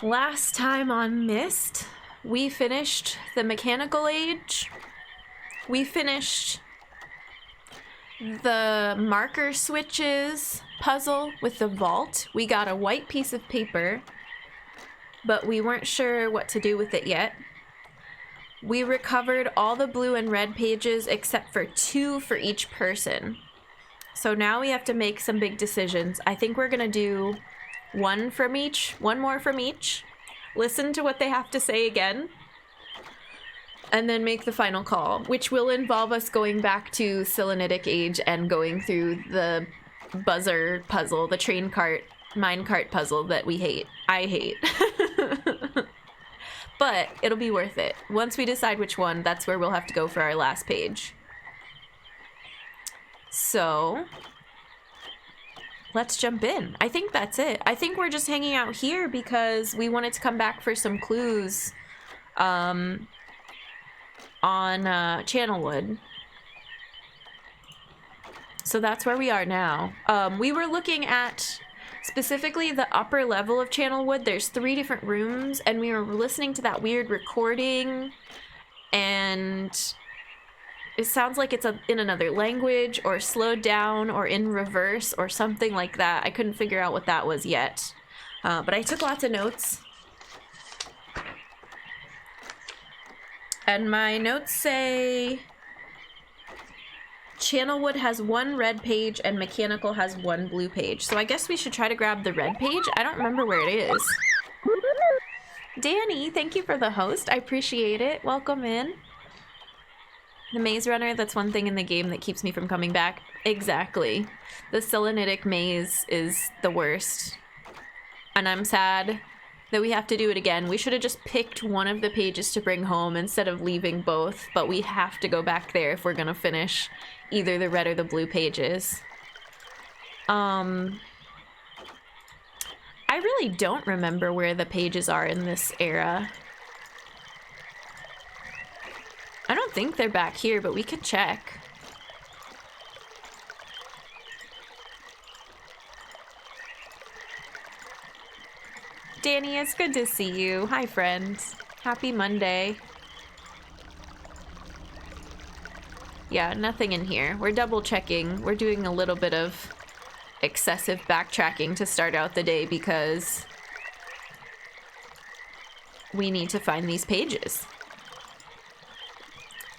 Last time on MYST, we finished the mechanical age. We finished the marker switches puzzle with the vault. We got a white piece of paper, but we weren't sure what to do with it yet. We recovered all the blue and red pages except for 2 for each person. So now we have to make some big decisions. I think we're gonna do one more from each, listen to what they have to say again, and then make the final call, which will involve us going back to Selenitic Age and going through the buzzer puzzle, the train cart, minecart puzzle that we hate. I hate. But it'll be worth it. Once we decide which one, that's where we'll have to go for our last page. So let's jump in. I think that's it. I think we're just hanging out here because we wanted to come back for some clues on Channelwood. So that's where we are now. We were looking at specifically the upper level of Channelwood. There's 3 different rooms, and we were listening to that weird recording, and it sounds like it's in another language, or slowed down, or in reverse, or something like that. I couldn't figure out what that was yet. But I took lots of notes. And my notes say Channelwood has 1 red page and Mechanical has 1 blue page. So I guess we should try to grab the red page. I don't remember where it is. Danny, thank you for the host. I appreciate it. Welcome in. The maze runner, that's one thing in the game that keeps me from coming back. Exactly. The Selenitic maze is the worst. And I'm sad that we have to do it again. We should have just picked one of the pages to bring home instead of leaving both, but we have to go back there if we're gonna finish either the red or the blue pages. I really don't remember where the pages are in this era. I don't think they're back here, but we could check. Danny, it's good to see you. Hi, friends. Happy Monday. Yeah, nothing in here. We're double checking. We're doing a little bit of excessive backtracking to start out the day because we need to find these pages.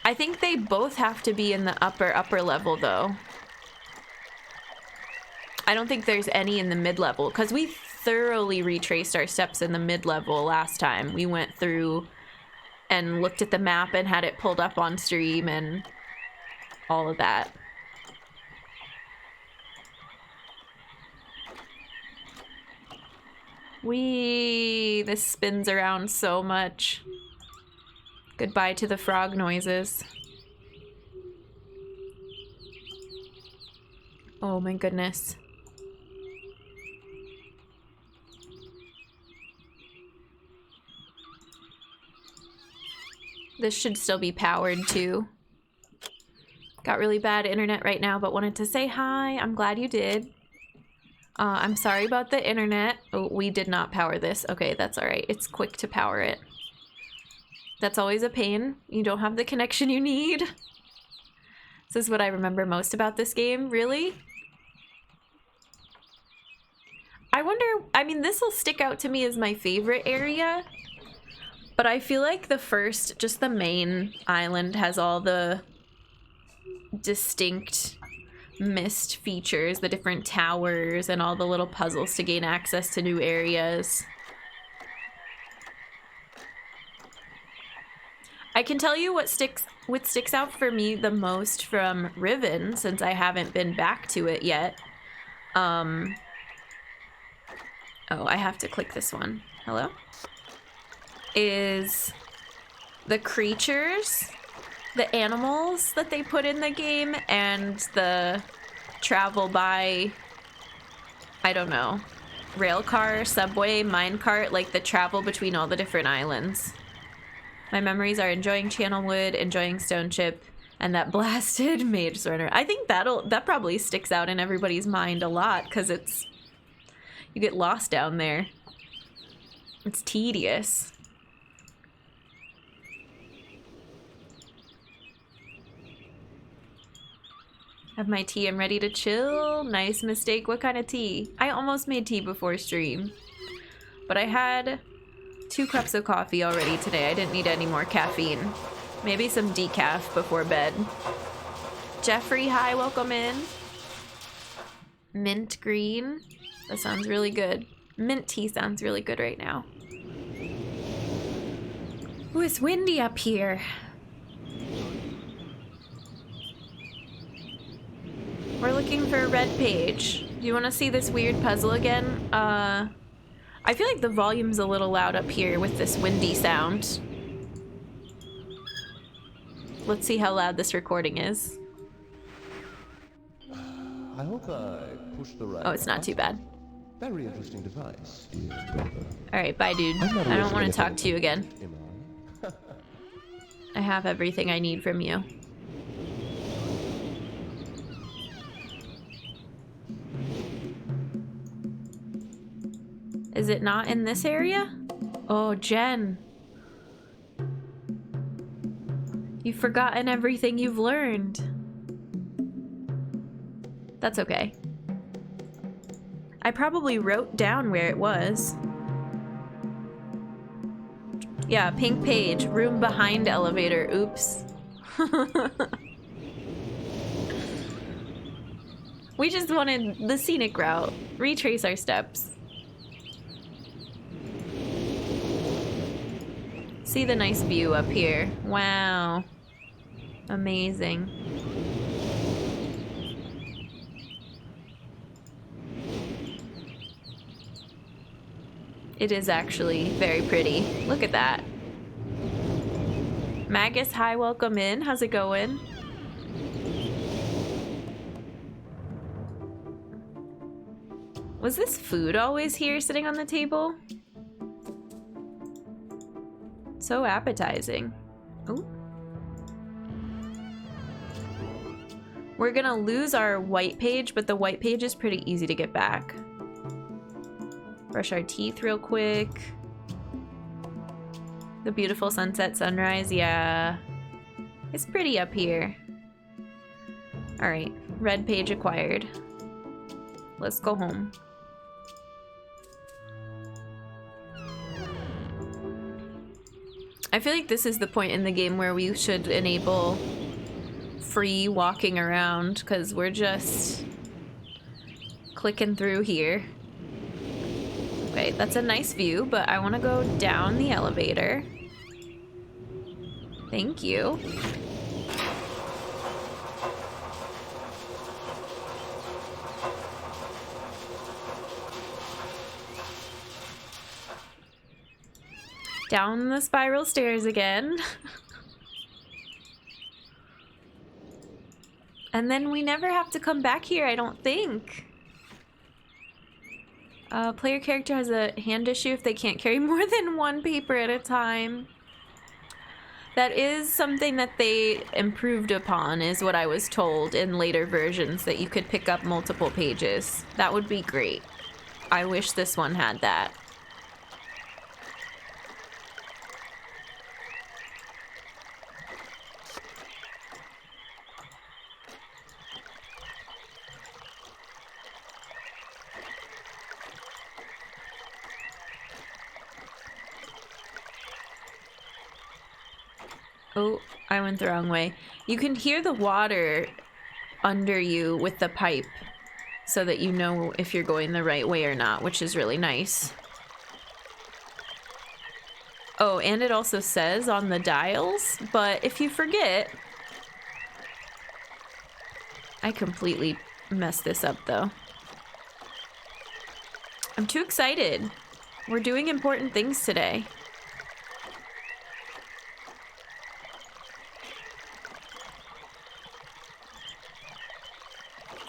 I think they both have to be in the upper level, though. I don't think there's any in the mid-level, because we thoroughly retraced our steps in the mid-level last time. We went through and looked at the map and had it pulled up on stream and all of that. This spins around so much. Goodbye to the frog noises. Oh my goodness. This should still be powered too. Got really bad internet right now, but wanted to say hi. I'm glad you did. I'm sorry about the internet. Oh, we did not power this. Okay, that's all right. It's quick to power it. That's always a pain. You don't have the connection you need. This is what I remember most about this game, really. I wonder, I mean, this will stick out to me as my favorite area, but I feel like the first, just the main island has all the distinct MYST features, the different towers and all the little puzzles to gain access to new areas. I can tell you what sticks out for me the most from Riven, since I haven't been back to it yet. Oh, I have to click this one. Hello? Is the creatures, the animals that they put in the game, and the travel by, I don't know, railcar, subway, minecart, like the travel between all the different islands. My memories are enjoying Channelwood, enjoying Stonechip, and that blasted Maze Runner. I think that probably sticks out in everybody's mind a lot, because you get lost down there. It's tedious. Have my tea, I'm ready to chill. Nice mistake. What kind of tea? I almost made tea before stream, but I had 2 cups of coffee already today. I didn't need any more caffeine. Maybe some decaf before bed. Jeffrey, hi, welcome in. Mint green. That sounds really good. Mint tea sounds really good right now. Ooh, it's windy up here. We're looking for a red page. Do you want to see this weird puzzle again? I feel like the volume's a little loud up here with this windy sound. Let's see how loud this recording is. I hope I pushed the right. Oh, it's not too bad. Very interesting device. Alright, bye, dude. I don't want to talk to you again. I have everything I need from you. Is it not in this area? Oh, Jen. You've forgotten everything you've learned. That's okay. I probably wrote down where it was. Yeah, pink page, room behind elevator. Oops. We just wanted the scenic route. Retrace our steps. See the nice view up here. Wow. Amazing. It is actually very pretty. Look at that. Magus, hi, welcome in. How's it going? Was this food always here sitting on the table? So appetizing. Ooh. We're gonna lose our white page, but the white page is pretty easy to get back. Brush our teeth real quick. The beautiful sunset sunrise, yeah. It's pretty up here. Alright, red page acquired. Let's go home. I feel like this is the point in the game where we should enable free walking around, because we're just clicking through here. Okay, that's a nice view, but I want to go down the elevator. Thank you. Down the spiral stairs again. And then we never have to come back here, I don't think. Player character has a hand issue if they can't carry more than 1 paper at a time. That is something that they improved upon, is what I was told in later versions, that you could pick up multiple pages. That would be great. I wish this one had that. Oh, I went the wrong way. You can hear the water under you with the pipe so that you know if you're going the right way or not, which is really nice. Oh, and it also says on the dials, but if you forget... I completely messed this up, though. I'm too excited. We're doing important things today.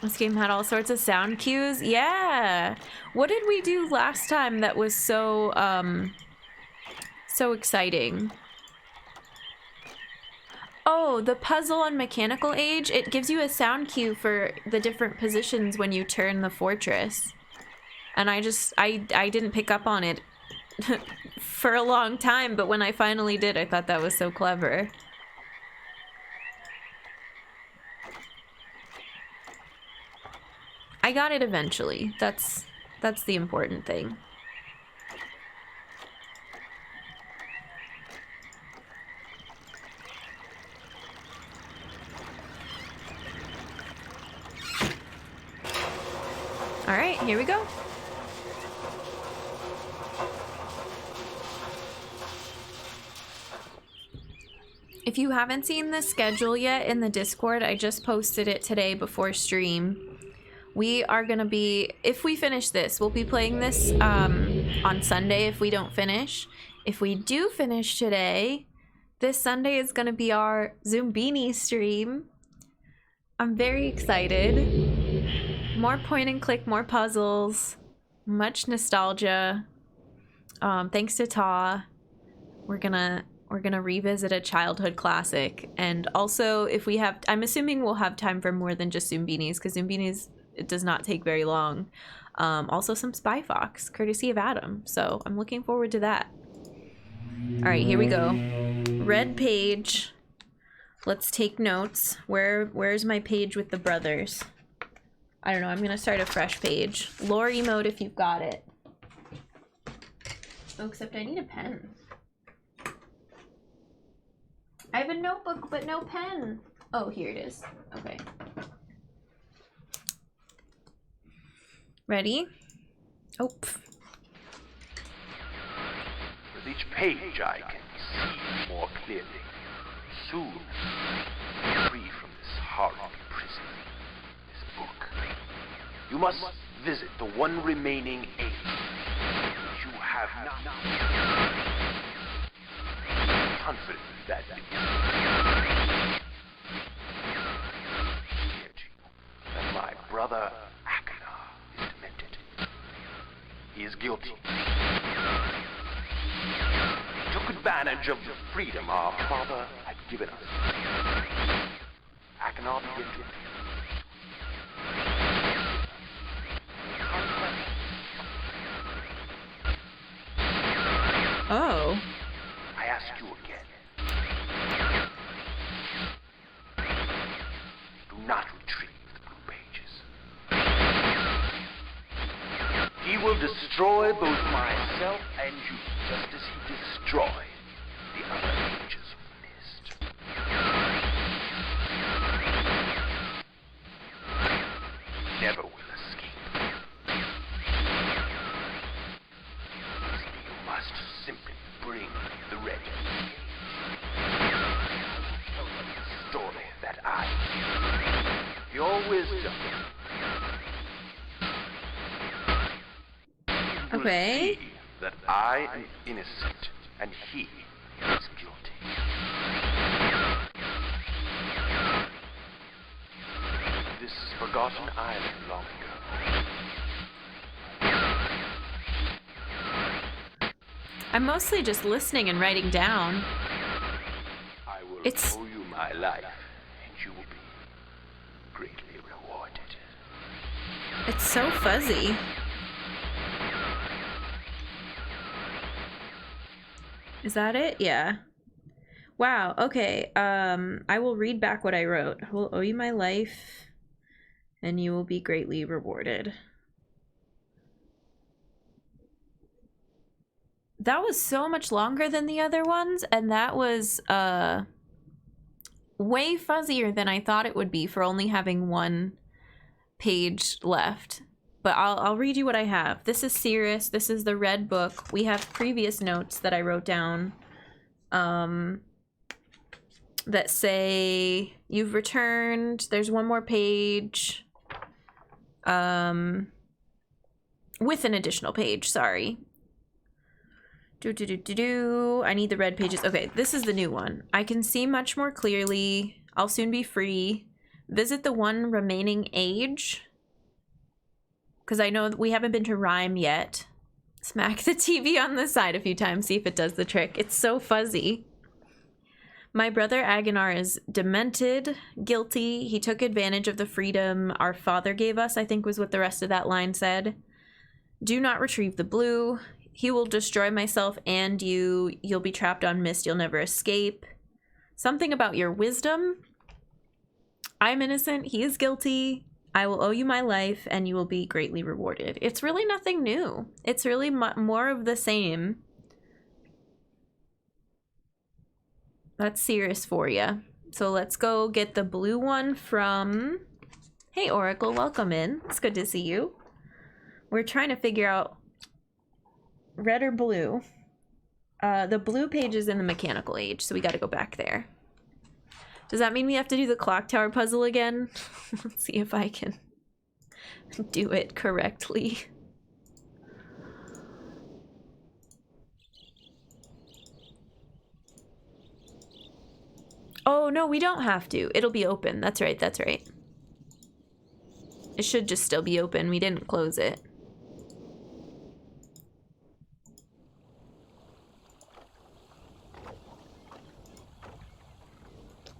This game had all sorts of sound cues. Yeah. What did we do last time that was so, so exciting? Oh, the puzzle on Mechanical Age. It gives you a sound cue for the different positions when you turn the fortress. And I didn't pick up on it for a long time, but when I finally did, I thought that was so clever. I got it eventually. That's the important thing. All right, here we go. If you haven't seen the schedule yet in the Discord, I just posted it today before stream. We are gonna be, if we finish this, we'll be playing this on Sunday if we don't finish. If we do finish today, this Sunday is gonna be our Zoombini stream. I'm very excited. More point and click, more puzzles, much nostalgia. Thanks to Ta, we're gonna revisit a childhood classic, and also if we have, I'm assuming we'll have time for more than just Zoombinis, because Zoombinis, it does not take very long. Also some Spy Fox, courtesy of Adam. So I'm looking forward to that. All right, here we go. Red page. Let's take notes. Where's my page with the brothers? I don't know. I'm gonna start a fresh page. Lore mode if you've got it. Oh, except I need a pen. I have a notebook, but no pen. Oh, here it is. Okay. Ready? Oh. With each page I can see more clearly. Soon, free from this horrible prison, this book. You must visit the one remaining age which you have not. Confident that my brother is demented. He is guilty. He took advantage of the freedom our father had given us. Akinar began to Oh. I ask you again. Do not retrieve the blue pages. He will destroy both myself and you, just as he destroyed the other pages of MYST. Never will escape. You must simply bring the red page. Tell them the story that I hear. Your wisdom. Okay. See that I am innocent and he is guilty. This forgotten island long ago. I'm mostly just listening and writing down. I will It's- owe you my life, and you will be greatly rewarded. It's so fuzzy. Is that it? Yeah. Wow, okay. I will read back what I wrote. I will owe you my life, and you will be greatly rewarded. That was so much longer than the other ones, and that was way fuzzier than I thought it would be for only having one page left. But I'll read you what I have. This is Cirrus. This is the red book. We have previous notes that I wrote down that say you've returned. There's one more page with an additional page. Sorry. I need the red pages. Okay, this is the new one. I can see much more clearly. I'll soon be free. Visit the one remaining age. Because I know we haven't been to Rhyme yet. Smack the TV on the side a few times, see if it does the trick. It's so fuzzy. My brother Aganar is demented, guilty. He took advantage of the freedom our father gave us, I think was what the rest of that line said. Do not retrieve the blue. He will destroy myself and you. You'll be trapped on MYST. You'll never escape. Something about your wisdom. I'm innocent. He is guilty. I will owe you my life and you will be greatly rewarded. It's really nothing new. It's really more of the same. That's serious for you. So let's go get the blue one from... Hey, Oracle, welcome in. It's good to see you. We're trying to figure out red or blue. The blue page is in the mechanical age, so we got to go back there. Does that mean we have to do the clock tower puzzle again? Let's see if I can do it correctly. Oh, no, we don't have to. It'll be open. That's right, that's right. It should just still be open. We didn't close it.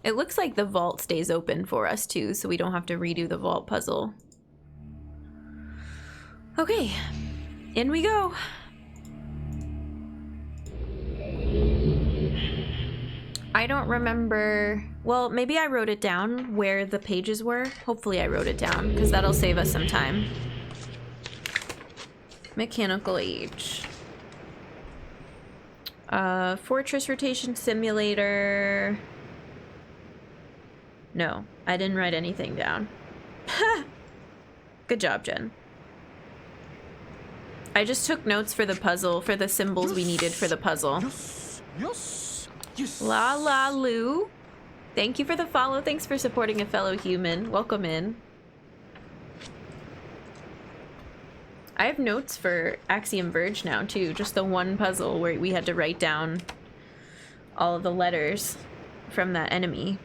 It looks like the vault stays open for us too, so we don't have to redo the vault puzzle. Okay, in we go. I don't remember... Well, maybe I wrote it down where the pages were. Hopefully I wrote it down, because that'll save us some time. Mechanical age. Fortress rotation simulator... No, I didn't write anything down. Good job, Jen. I just took notes for the puzzle, for the symbols we needed for the puzzle. La la Lou. Thank you for the follow. Thanks for supporting a fellow human. Welcome in. I have notes for Axiom Verge now, too. Just the one puzzle where we had to write down all of the letters from that enemy.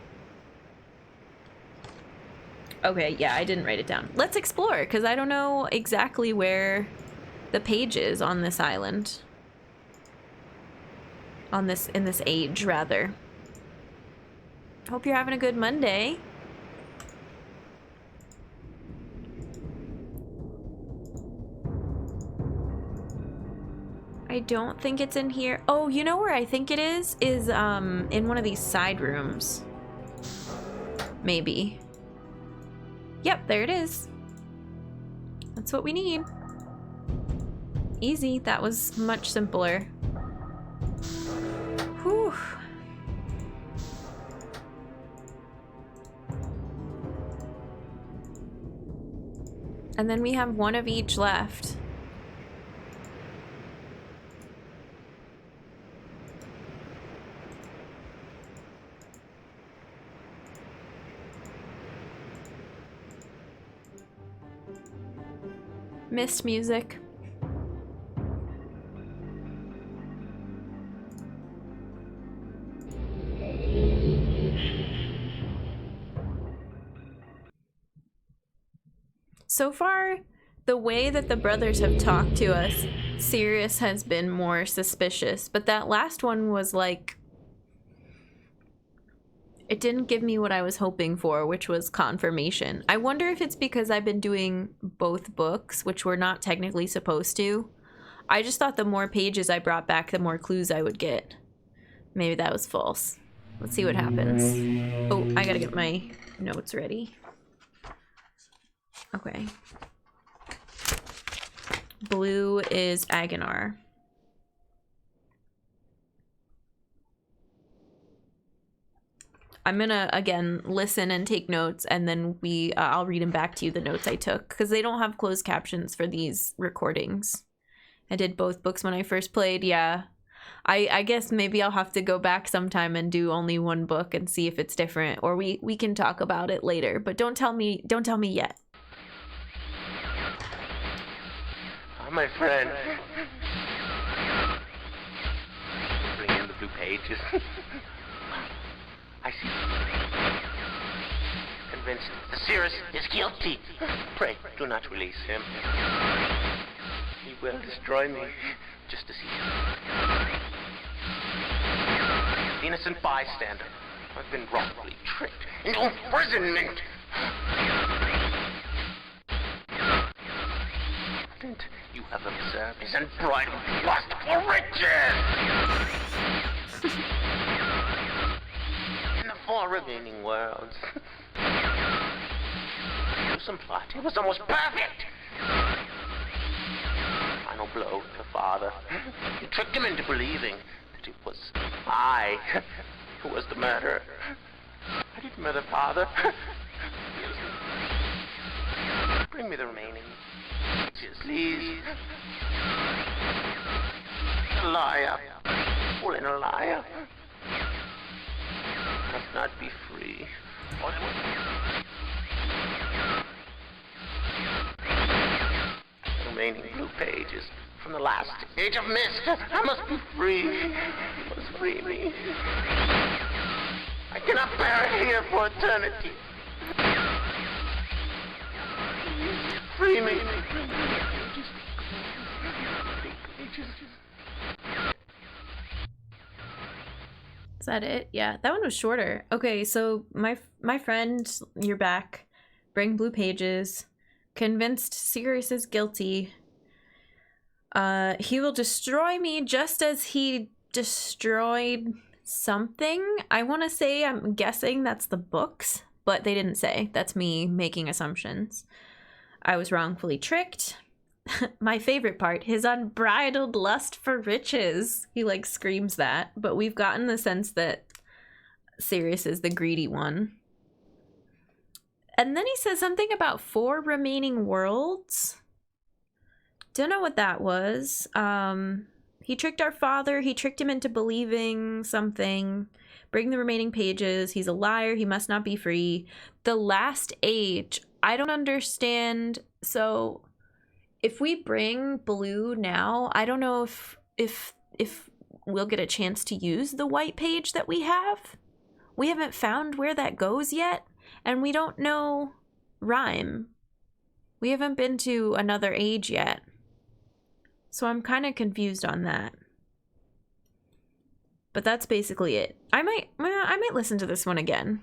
Okay, yeah, I didn't write it down. Let's explore, because I don't know exactly where the page is on this island. In this age, rather. Hope you're having a good Monday. I don't think it's in here. Oh, you know where I think it is? Is, in one of these side rooms. Maybe. Yep, there it is. That's what we need. Easy. That was much simpler. Whew. And then we have one of each left. MYST music. So far, the way that the brothers have talked to us, Sirius has been more suspicious, but that last one was like... It didn't give me what I was hoping for, which was confirmation. I wonder if it's because I've been doing both books, which we're not technically supposed to. I just thought the more pages I brought back, the more clues I would get. Maybe that was false. Let's see what happens. Oh, I gotta get my notes ready. Okay. Blue is Agonar. I'm gonna, again, listen and take notes, and then I'll read them back to you, the notes I took, because they don't have closed captions for these recordings. I did both books when I first played, yeah. I guess maybe I'll have to go back sometime and do only one book and see if it's different, or we can talk about it later, but don't tell me yet. Oh, my friend. Bring in the blue pages. I see. Convinced Sirius is guilty. Pray, do not release him. He will destroy me, just as he did. Innocent bystander. I've been wrongfully tricked into imprisonment. Didn't you have observed his unbridled lust for riches? In the 4 remaining worlds, gruesome plot, it was almost perfect. Final blow to father. You tricked him into believing that it was I who was the murderer. I didn't murder father. Bring me the remaining. Just please. A liar. All in a liar. Must not be free. Remaining blue pages from the last age of MYST. I must be free. You must free me. I cannot bear it here for eternity. Free me. Is that it? Yeah, that one was shorter. Okay, so my friend, you're back. Bring blue pages. Convinced Sirius is guilty. He will destroy me just as he destroyed something. I want to say, I'm guessing that's the books, but they didn't say. That's me making assumptions. I was wrongfully tricked. My favorite part, his unbridled lust for riches. He like screams that, but we've gotten the sense that Sirius is the greedy one. And then he says something about 4 remaining worlds. Don't know what that was. He tricked our father. He tricked him into believing something. Bring the remaining pages. He's a liar. He must not be free. The last age. I don't understand. So if we bring blue now, I don't know if we'll get a chance to use the white page that we have. We haven't found where that goes yet. And we don't know rhyme. We haven't been to another age yet. So I'm kind of confused on that. But that's basically it. I might listen to this one again.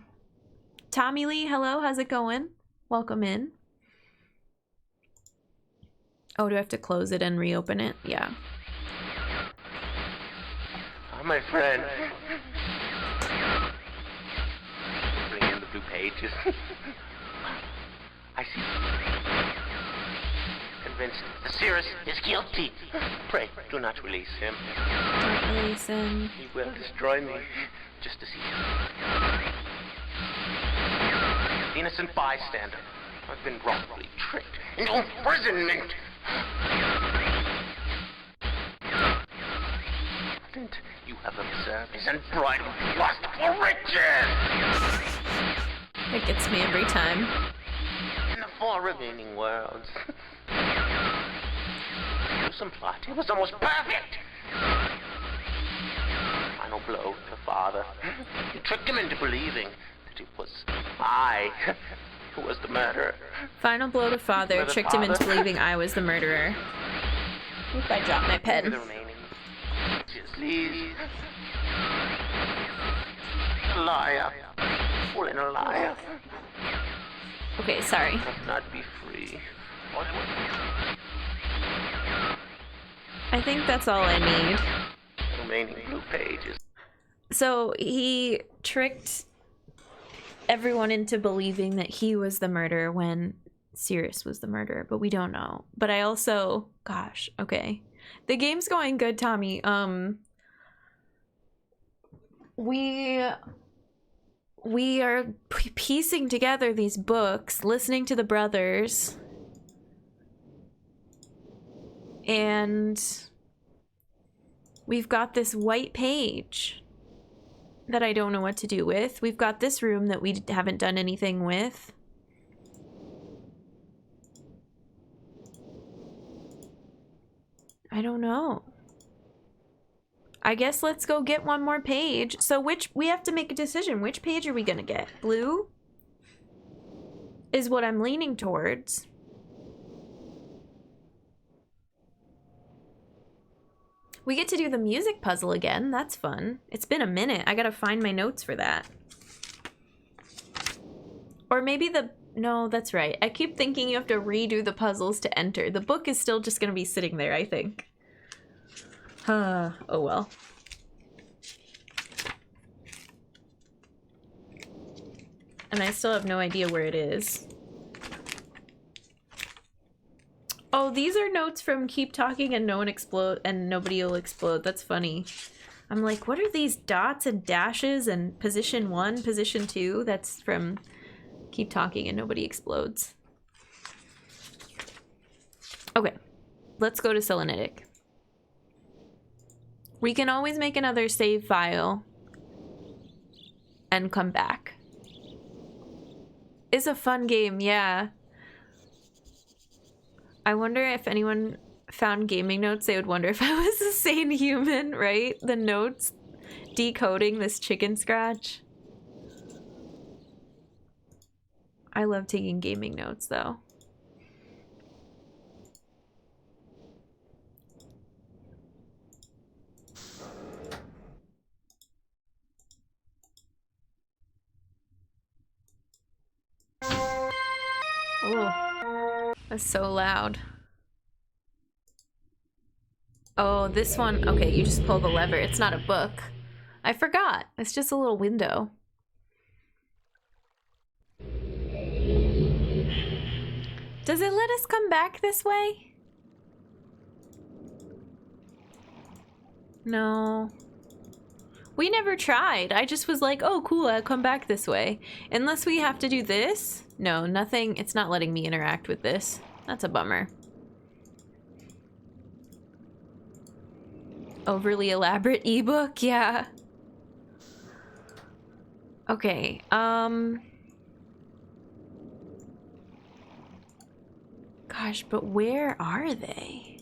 Tommy Lee, hello, how's it going? Welcome in. Oh, do I have to close it and reopen it? Yeah. Oh, my friend. Bring in the blue pages. I see. Convinced the Sirius is guilty. Pray, do not release him. Don't release him. He will destroy me, just as he did. Innocent bystander. I've been wrongfully tricked into imprisonment. Didn't you have observed his unbridled lust for riches? It gets me every time. In the 4 remaining worlds. Gruesome plot. It was almost perfect. Final blow to father. You tricked him into believing that it was I who was the murderer. Final blow to father. Tricked him into believing I was the murderer. Oop, I dropped my pen. The remaining. Just please. A liar. All in a liar. Okay, sorry. Must not be free. I think that's all I need. Remaining blue pages. So he tricked everyone into believing that he was the murderer when Sirius was the murderer, but we don't know. But I also, gosh, okay. The game's going good, Tommy. We are piecing together these books, listening to the brothers, and we've got this white page that I don't know what to do with. We've got this room that we haven't done anything with. I don't know. I guess let's go get one more page. So we have to make a decision. Which page are we gonna get? Blue is what I'm leaning towards. We get to do the music puzzle again. That's fun. It's been a minute. I gotta find my notes for that. Or maybe the No, that's right. I keep thinking you have to redo the puzzles to enter. The book is still just gonna be sitting there, I think. Oh well. And I still have no idea where it is. Oh, these are notes from Keep Talking and No One Explode and Nobody Will Explode. That's funny. I'm like, what are these dots and dashes and position 1, position 2? That's from Keep Talking and Nobody Explodes. Okay, let's go to Selenitic. We can always make another save file and come back. It's a fun game, yeah. I wonder if anyone found gaming notes, they would wonder if I was a sane human, right? The notes decoding this chicken scratch. I love taking gaming notes, though. Oh, that's so loud. Oh, this one. Okay, you just pull the lever. It's not a book. I forgot. It's just a little window. Does it let us come back this way? No. We never tried. I just was like, oh, cool, I'll come back this way. Unless we have to do this? No, nothing. It's not letting me interact with this. That's a bummer. Overly elaborate ebook, yeah. Okay, gosh, but where are they?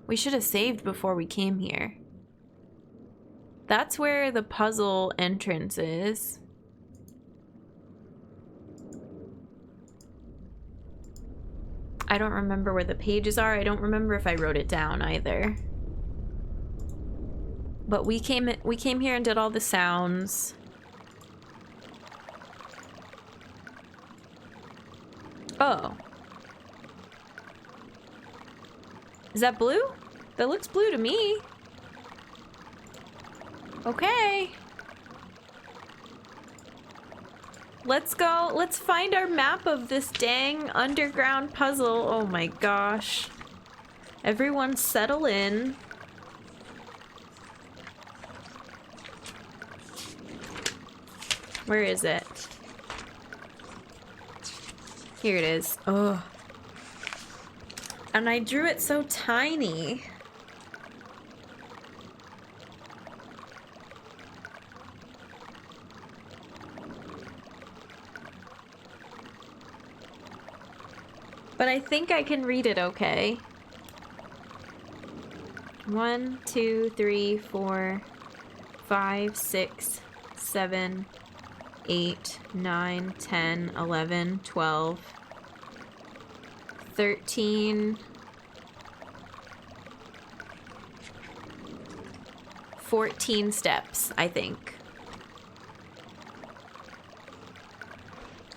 We should have saved before we came here. That's where the puzzle entrance is. I don't remember where the pages are. I don't remember if I wrote it down either. But we came here and did all the sounds. Oh. Is that blue? That looks blue to me. Okay. Let's go. Let's find our map of this dang underground puzzle. Oh my gosh. Everyone settle in. Where is it? Here it is. Oh. And I drew it so tiny. But I think I can read it okay. 1, 2, 3, 4, 5, 6, 7, 8, 9, 10, 11, 12, 13, 14 steps, I think.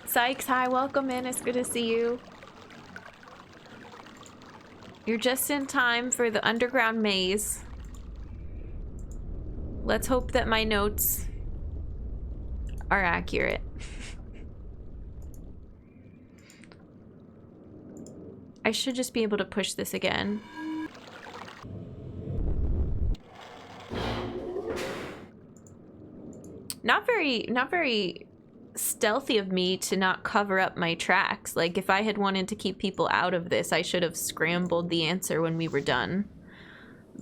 Sykes, hi, welcome in. It's good to see you. You're just in time for the underground maze. Let's hope that my notes are accurate. I should just be able to push this again. Not very stealthy of me to not cover up my tracks. Like, if I had wanted to keep people out of this, I should have scrambled the answer when we were done.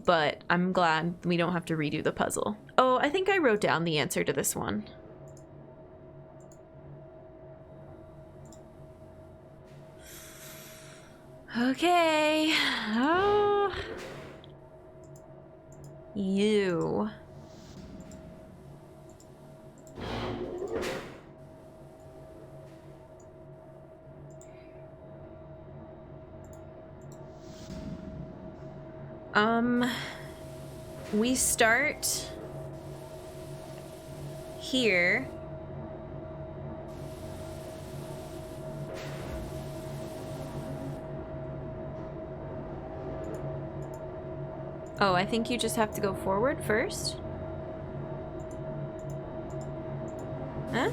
But I'm glad we don't have to redo the puzzle. Oh, I think I wrote down the answer to this one. Okay. Oh. You. We start here. Oh, I think you just have to go forward first. Huh?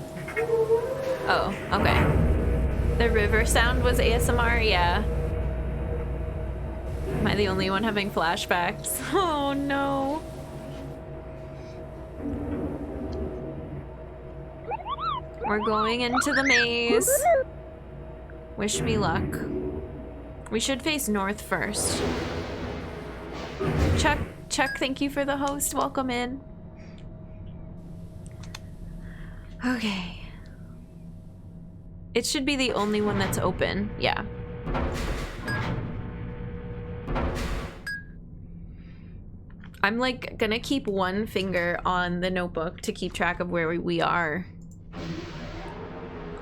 Oh, okay. The river sound was ASMR, yeah. Am I the only one having flashbacks? Oh no. We're going into the maze. Wish me luck. We should face north first. Chuck, thank you for the host. Welcome in. Okay. It should be the only one that's open. Yeah. I'm like gonna keep one finger on the notebook to keep track of where we are.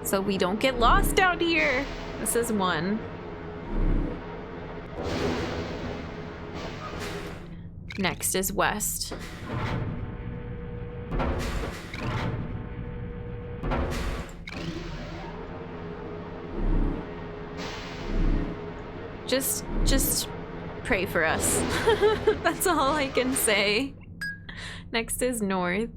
So we don't get lost out here. This is one. Next is west. Just pray for us. That's all I can say. Next is north.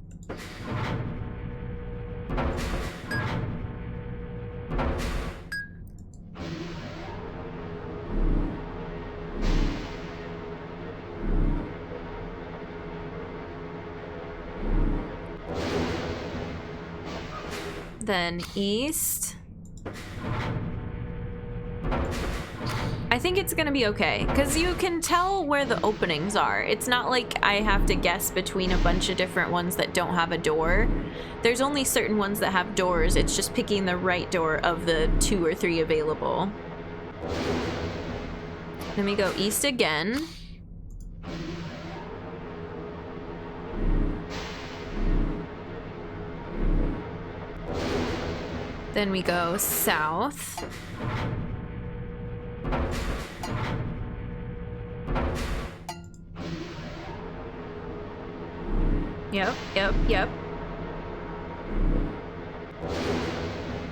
Then east. I think it's gonna be okay, because you can tell where the openings are. It's not like I have to guess between a bunch of different ones that don't have a door. There's only certain ones that have doors. It's just picking the right door of the 2 or 3 available. Then we go east again. Then we go south. Yep.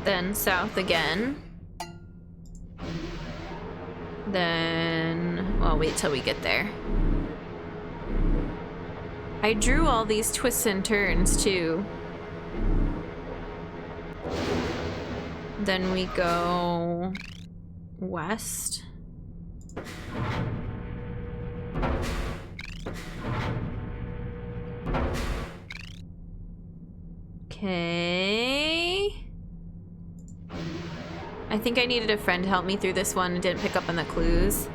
Then south again. Then, well, wait till we get there. I drew all these twists and turns too. Then we go west. Okay. I think I needed a friend to help me through this one and didn't pick up on the clues.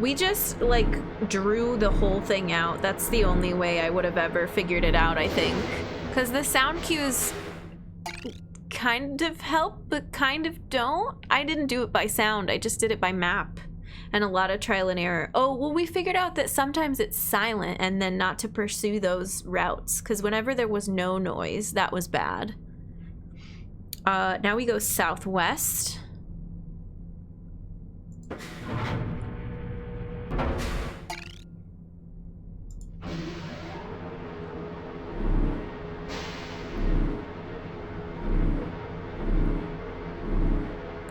We just, like, drew the whole thing out. That's the only way I would have ever figured it out, I think. Because the sound cues kind of help, but kind of don't. I didn't do it by sound. I just did it by map. And a lot of trial and error. Oh, well, we figured out that sometimes it's silent and then not to pursue those routes. Because whenever there was no noise, that was bad. Now we go southwest.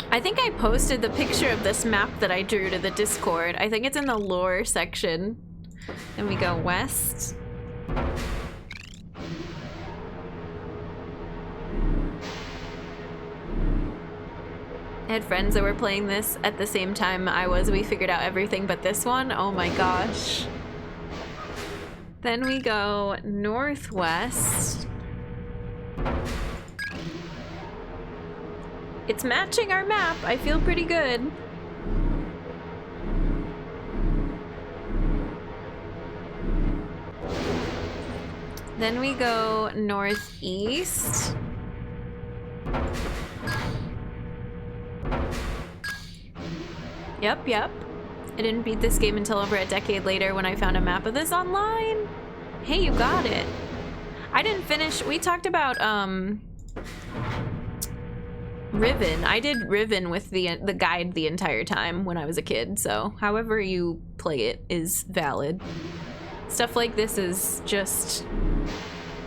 I think I posted the picture of this map that I drew to the Discord. I think it's in the lore section. Then we go west. I had friends that were playing this at the same time I was. We figured out everything but this one. Oh my gosh. Then we go northwest. It's matching our map. I feel pretty good. Then we go northeast. Yep. I didn't beat this game until over a decade later when I found a map of this online. Hey, you got it. I didn't finish. We talked about Riven. I did Riven with the guide the entire time when I was a kid, so however you play it is valid. Stuff like this is just,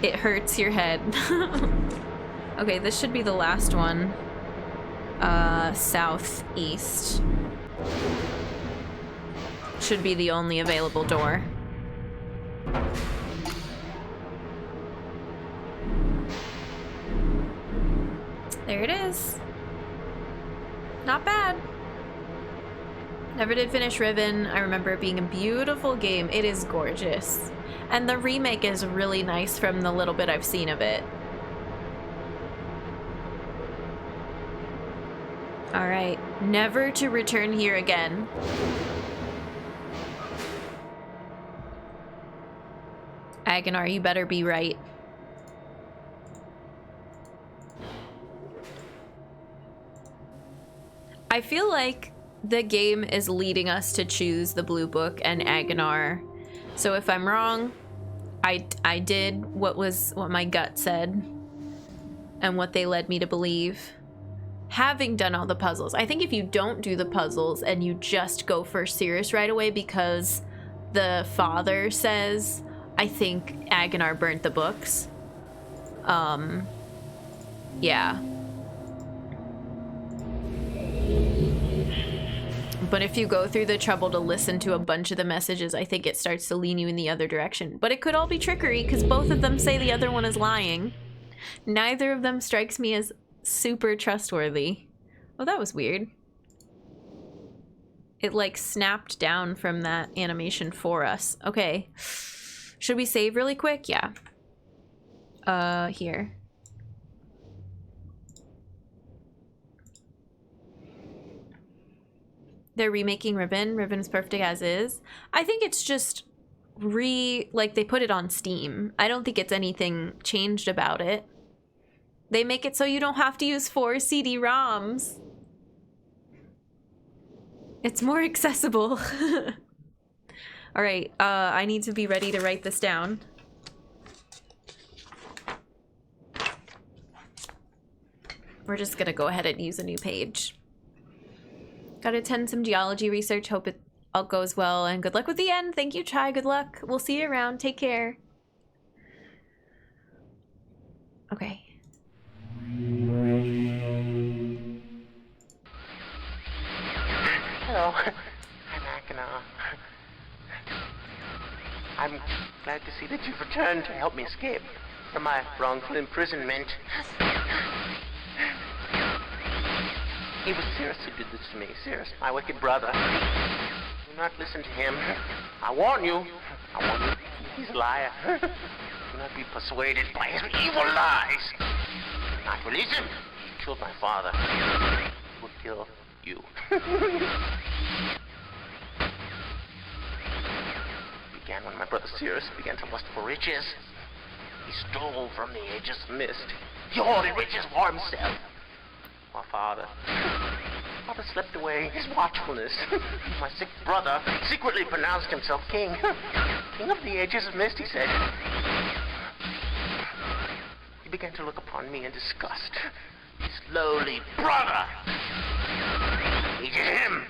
it hurts your head. Okay, this should be the last one. Southeast. Should be the only available door. There it is. Not bad. Never did finish Riven. I remember it being a beautiful game. It is gorgeous. And the remake is really nice from the little bit I've seen of it. Alright, never to return here again. Aganar, you better be right. I feel like the game is leading us to choose the blue book and Aganar. So if I'm wrong, I did what my gut said and what they led me to believe. Having done all the puzzles. I think if you don't do the puzzles and you just go for Cirrus right away because the father says, I think Aganar burnt the books. Yeah. But if you go through the trouble to listen to a bunch of the messages, I think it starts to lean you in the other direction. But it could all be trickery because both of them say the other one is lying. Neither of them strikes me as super trustworthy. Oh, that was weird. It like snapped down from that animation for us. Okay. Should we save really quick? Yeah. Here. They're remaking Riven. Riven is perfect as is. I think it's just like they put it on Steam. I don't think it's anything changed about it. They make it so you don't have to use 4 CD-ROMs. It's more accessible. All right, I need to be ready to write this down. We're just gonna go ahead and use a new page. Gotta attend some geology research. Hope it all goes well, and good luck with the end. Thank you, Chai. Good luck. We'll see you around. Take care. Okay. Hello, I'm Aganar. I'm glad to see that you've returned to help me escape from my wrongful imprisonment. It was Cirrus who did this to me. Cirrus, my wicked brother. Do not listen to him. I warn you. He's a liar. Do not be persuaded by his evil lies. Do not release him. He killed my father. He will kill you. Began when my brother Cirrus began to lust for riches. He stole from the Aegis of Mist. He hoarded riches for himself. My father slept away his watchfulness. My sick brother secretly pronounced himself king. King of the Aegis of Mist, he said. He began to look upon me in disgust. His lowly brother hated him.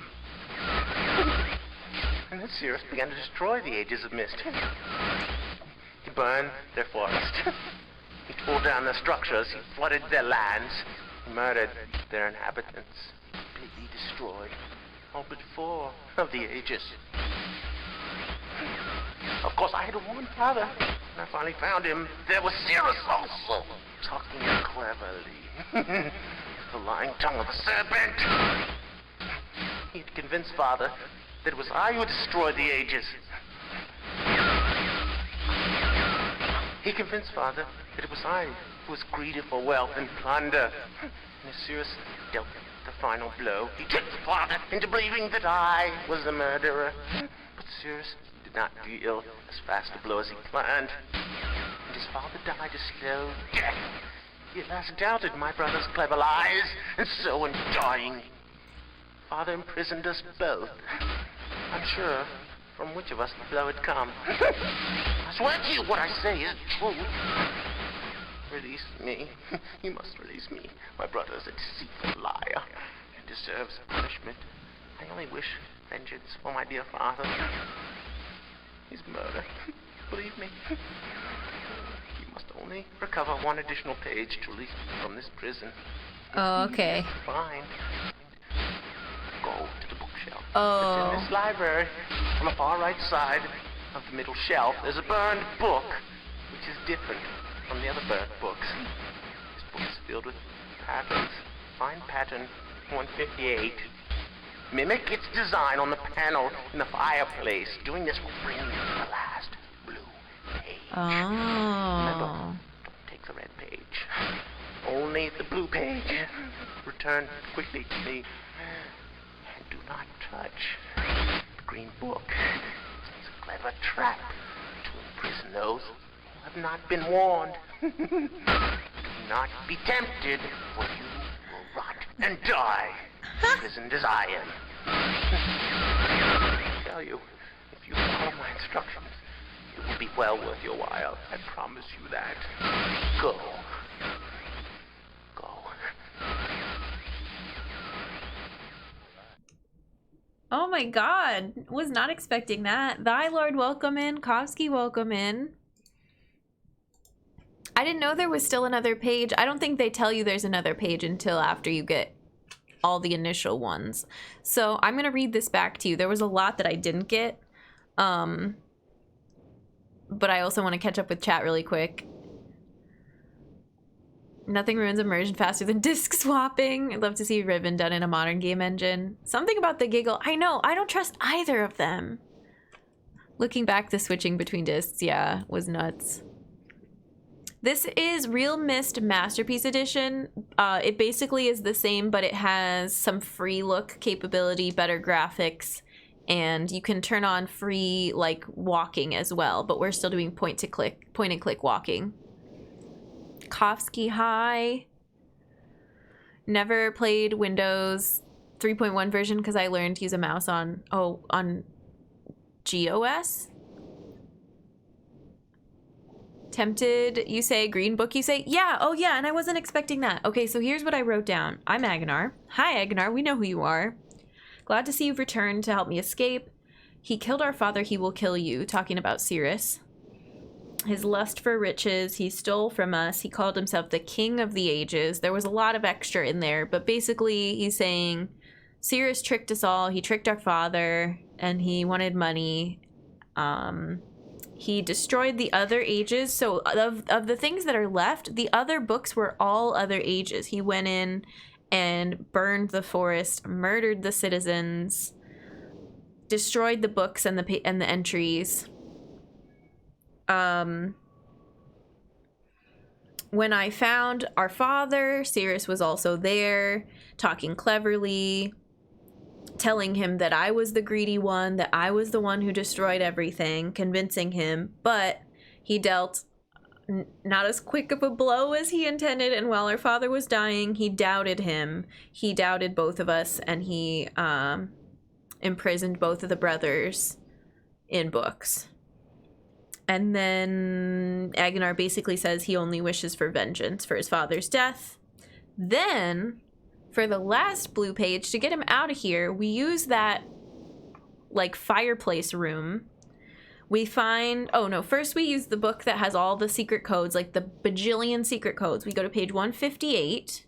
And then Cirrus began to destroy the Aegis of Mist. He burned their forest. He tore down their structures. He flooded their lands. He murdered their inhabitants. Completely destroyed all but 4 of the Aegis. Of course, I had to warn father. When I finally found him, there was Cirrus also, talking cleverly. The lying tongue of a serpent. He had convinced father that it was I who destroyed the Aegis. He convinced father that it was I who was greedy for wealth and plunder. And as Cirrus dealt the final blow, he tricked father into believing that I was the murderer. But Cirrus did not deal as fast a blow as he planned. And his father died a slow death. He at last doubted my brother's clever lies, and so in dying, father imprisoned us both. Unsure from which of us the blow had come. I swear to you what I say is true. Release me. You must release me. My brother is a deceitful liar and deserves punishment. I only wish vengeance for my dear father. His murder. Believe me. You must only recover 1 additional page to release me from this prison. Oh, okay. Fine. Go to the bookshelf. Oh. It's in this library on the far right side. of the middle shelf, there's a burned book, which is different from the other burnt books. This book is filled with patterns. Find pattern 158. Mimic its design on the panel in the fireplace. Doing this will bring you to the last blue page. Remember, Oh. don't take the red page. Only the blue page. Return quickly to me. And do not touch the green book. It's a clever trap to imprison those who have not been warned. Do not be tempted, for you will rot and die, imprisoned as I am. I tell you, if you follow my instructions, it will be well worth your while. I promise you that. Go. Go. Oh my god. Was not expecting that. Thy Lord welcome in. Kovsky welcome in. I didn't know there was still another page. I don't think they tell you there's another page until after you get all the initial ones. So I'm going to read this back to you. There was a lot that I didn't get. But I also want to catch up with chat really quick. Nothing ruins immersion faster than disc swapping. I'd love to see Ribbon done in a modern game engine. Something about the giggle. I know. I don't trust either of them. Looking back, the switching between discs, yeah, was nuts. This is Real MYST Masterpiece Edition. It basically is the same, but it has some free look capability, better graphics, and you can turn on free like walking as well, but we're still doing point and click walking. Kovsky, hi. Never played Windows 3.1 version because I learned to use a mouse on GOS. Tempted, you say. Green book, you say. Yeah, oh yeah, and I wasn't expecting that. Okay, so here's what I wrote down. I'm Agnar. Hi, Agnar, we know who you are. Glad to see you've returned to help me escape. He killed our father, he will kill you. Talking about Cirrus. His lust for riches, he stole from us. He called himself the King of the Ages. There was a lot of extra in there, but basically he's saying Cirrus tricked us all. He tricked our father, and he wanted money. He destroyed the other ages. So of the things that are left, the other books were all other ages. He went in and burned the forest, murdered the citizens, destroyed the books and the entries. When I found our father, Cirrus was also there, talking cleverly, telling him that I was the greedy one, that I was the one who destroyed everything, convincing him, but he dealt not as quick of a blow as he intended, and while our father was dying, he doubted him. He doubted both of us, and he imprisoned both of the brothers in books. And then Agnar basically says he only wishes for vengeance for his father's death. Then, for the last blue page, to get him out of here, we use that, like, fireplace room. We find... Oh, no. First, we use the book that has all the secret codes, like the bajillion secret codes. We go to page 158,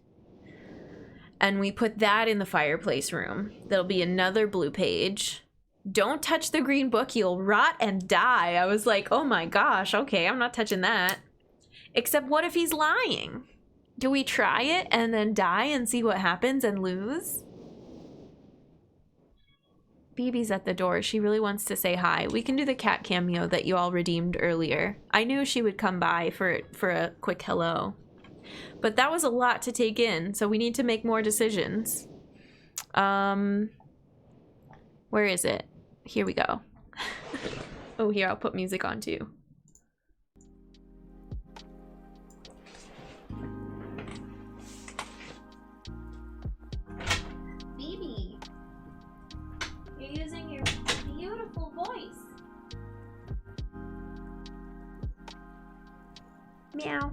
and we put that in the fireplace room. There'll be another blue page. Don't touch the green book. You'll rot and die. I was like, oh my gosh, okay, I'm not touching that. Except what if he's lying? Do we try it and then die and see what happens and lose? BB's at the door. She really wants to say hi. We can do the cat cameo that you all redeemed earlier. I knew she would come by for a quick hello. But that was a lot to take in, so we need to make more decisions. Where is it? Here we go. Oh, here, I'll put music on too. Phoebe, you're using your beautiful voice. Meow.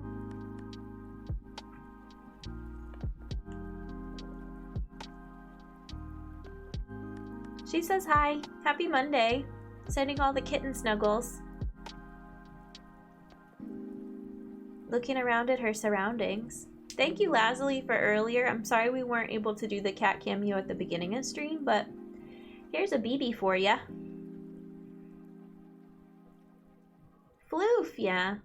She says hi. Happy Monday. Sending all the kitten snuggles. Looking around at her surroundings. Thank you, Lazuli, for earlier. I'm sorry we weren't able to do the cat cameo at the beginning of stream, but here's a BB for ya. Floof, yeah.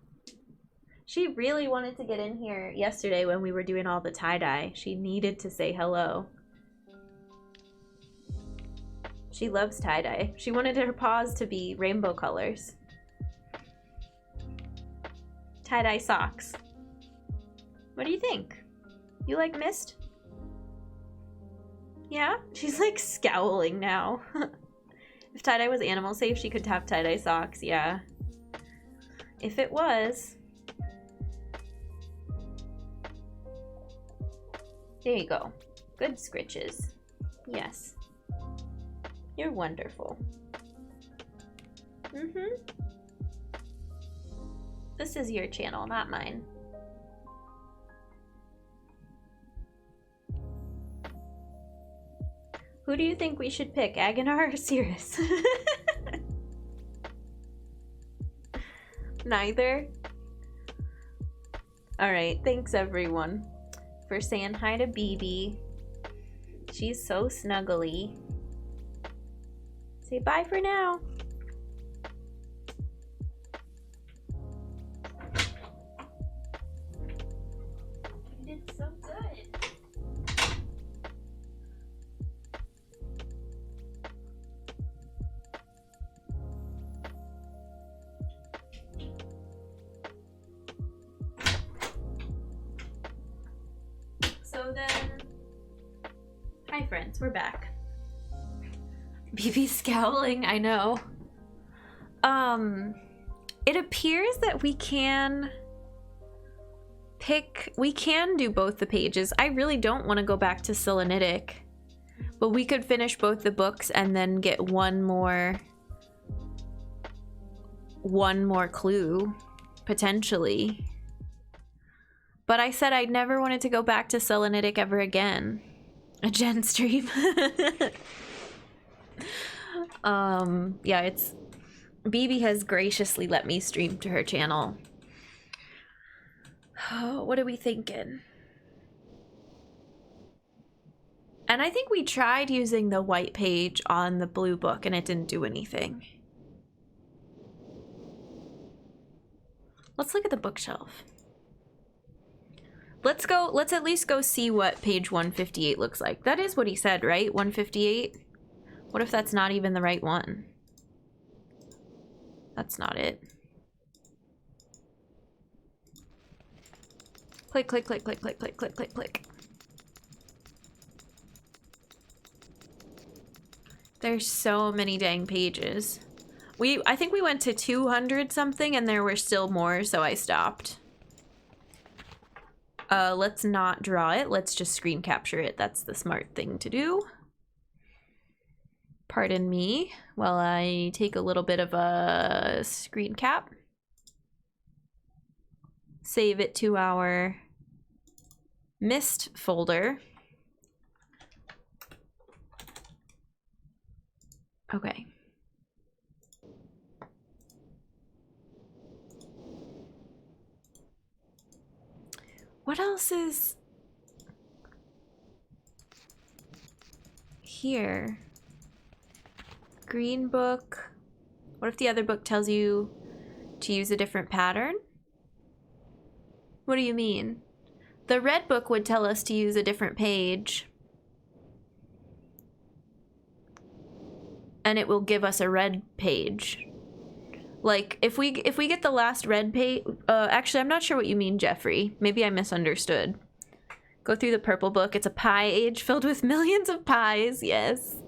She really wanted to get in here yesterday when we were doing all the tie-dye. She needed to say hello. She loves tie-dye. She wanted her paws to be rainbow colors. Tie-dye socks. What do you think? You like MYST? Yeah? She's like scowling now. If tie-dye was animal safe, she could have tie-dye socks, yeah. If it was... There you go. Good scritches. Yes. You're wonderful. Mm-hmm. This is your channel, not mine. Who do you think we should pick, Aganar or Cirrus? Neither? Alright, thanks everyone for saying hi to BB. She's so snuggly. Say bye for now. You did so good. So then, hi friends, we're back. BB scowling, I know. It appears that we can do both the pages. I really don't want to go back to Selenitic, but we could finish both the books and then get one more clue, potentially. But I said I'd never wanted to go back to Selenitic ever again. A gen stream. Yeah, it's... BB has graciously let me stream to her channel. Oh, what are we thinking? And I think we tried using the white page on the blue book and it didn't do anything. Let's look at the bookshelf. Let's at least go see what page 158 looks like. That is what he said, right? 158? What if that's not even the right one? That's not it. Click, click, click, click, click, click, click, click, click. There's so many dang pages. I think we went to 200 something and there were still more, so I stopped. Let's not draw it. Let's just screen capture it. That's the smart thing to do. Pardon me while I take a little bit of a screen cap. Save it to our MYST folder. Okay. What else is here? Green book. What if the other book tells you to use a different pattern? What do you mean? The red book would tell us to use a different page. And it will give us a red page. Like, if we get the last red page... actually, I'm not sure what you mean, Jeffrey. Maybe I misunderstood. Go through the purple book. It's a pie age filled with millions of pies. Yes.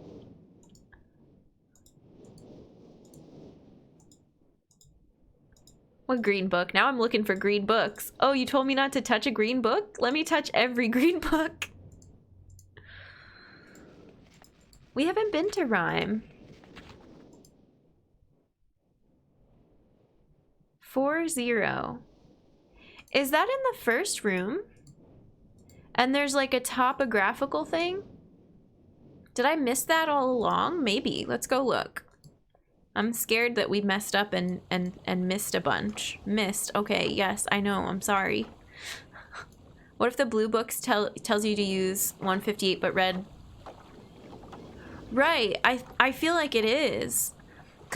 What green book? Now I'm looking for green books. Oh, you told me not to touch a green book? Let me touch every green book. We haven't been to Rhyme. 40. Is that in the first room? And there's like a topographical thing? Did I miss that all along? Maybe. Let's go look. I'm scared that we messed up and missed a bunch. Missed. Okay, yes, I know. I'm sorry. What if the blue books tells you to use 158 but red? Right. I feel like it is.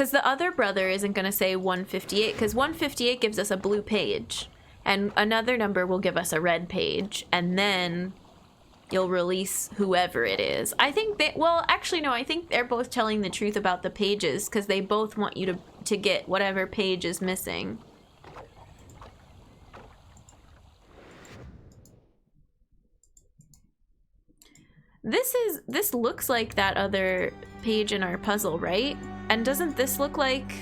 Because the other brother isn't going to say 158, because 158 gives us a blue page. And another number will give us a red page. And then you'll release whoever it is. I think they... Well, actually, no. I think they're both telling the truth about the pages, because they both want you to get whatever page is missing. This looks like that other page in our puzzle, right? And doesn't this look like...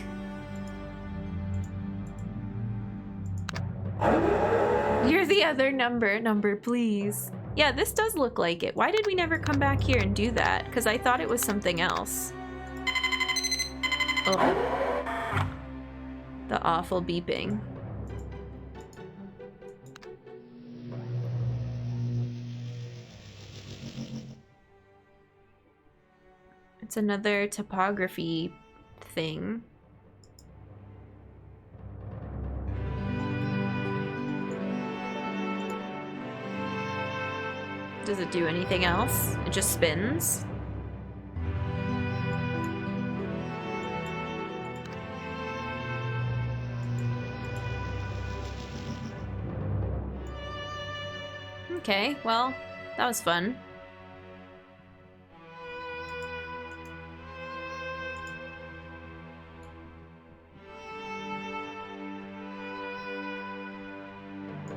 You're the other number, please. Yeah, this does look like it. Why did we never come back here and do that? Because I thought it was something else. Oh. The awful beeping. It's another topography thing. Does it do anything else? It just spins? Okay, well, that was fun.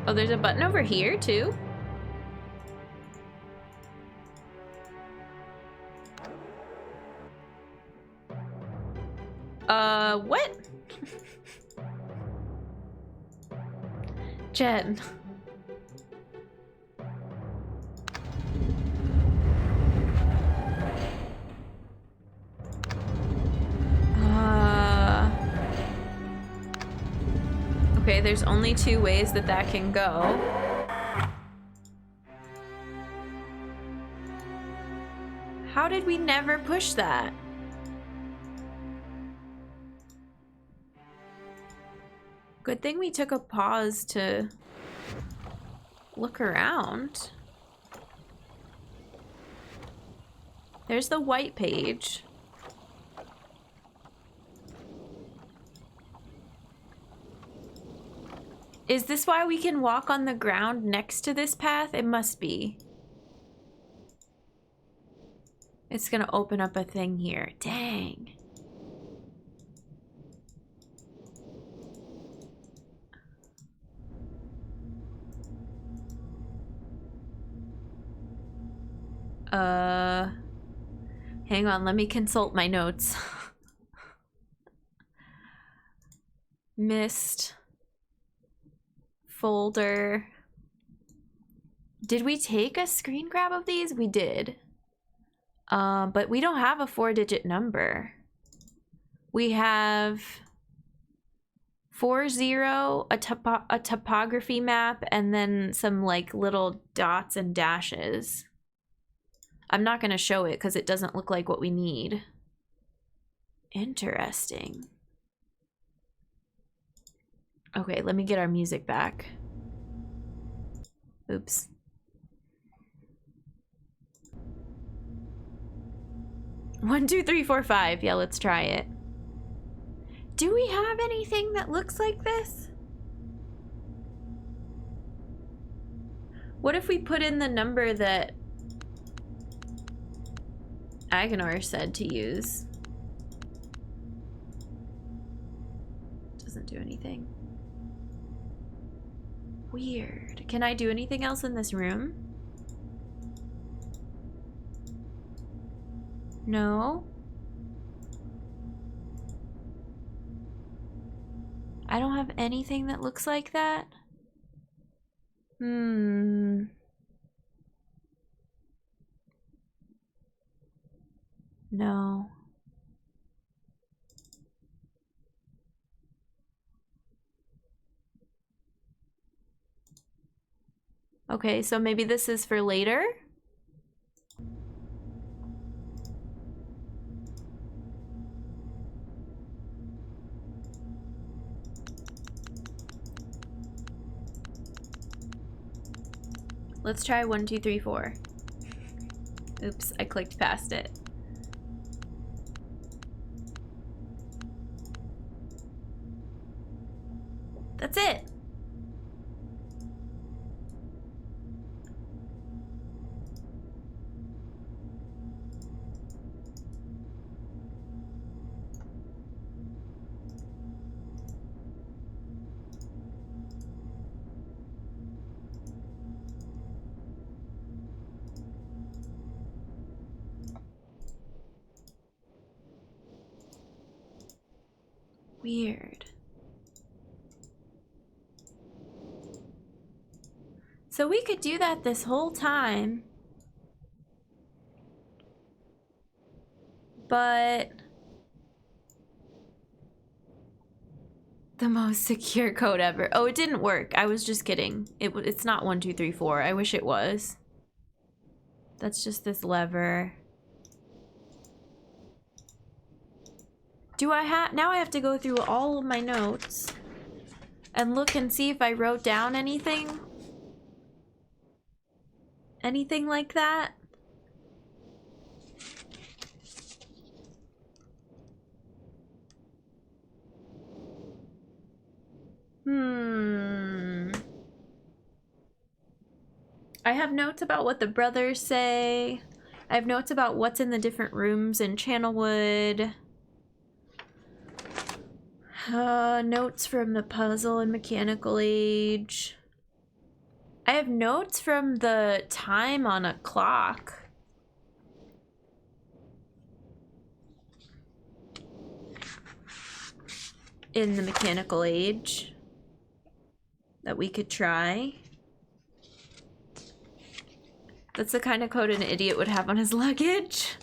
Oh, there's a button over here, too? What? Jen. Okay, there's only two ways that can go. How did we never push that? Good thing we took a pause to look around. There's the white page. Is this why we can walk on the ground next to this path? It must be. It's gonna open up a thing here. Dang. Hang on, let me consult my notes. MYST. Folder. Did we take a screen grab of these? We did. But we don't have a 4-digit number. We have 40, a topography map, and then some like little dots and dashes. I'm not going to show it because it doesn't look like what we need. Interesting. Okay, let me get our music back. Oops. One, two, three, four, five. Yeah, let's try it. Do we have anything that looks like this? What if we put in the number that Agonor said to use? Doesn't do anything. Weird. Can I do anything else in this room? No? I don't have anything that looks like that? No. Okay, so maybe this is for later? Let's try 1, 2, 3, 4. Oops, I clicked past it. That's it. Weird. So we could do that this whole time. But the most secure code ever. Oh, it didn't work. I was just kidding. It's not 1, 2, 3, 4. I wish it was. That's just this lever. Do I have... Now I have to go through all of my notes and look and see if I wrote down anything. Anything like that? I have notes about what the brothers say. I have notes about what's in the different rooms in Channelwood. Notes from the puzzle and mechanical age. I have notes from the time on a clock. In the mechanical age that we could try. That's the kind of code an idiot would have on his luggage.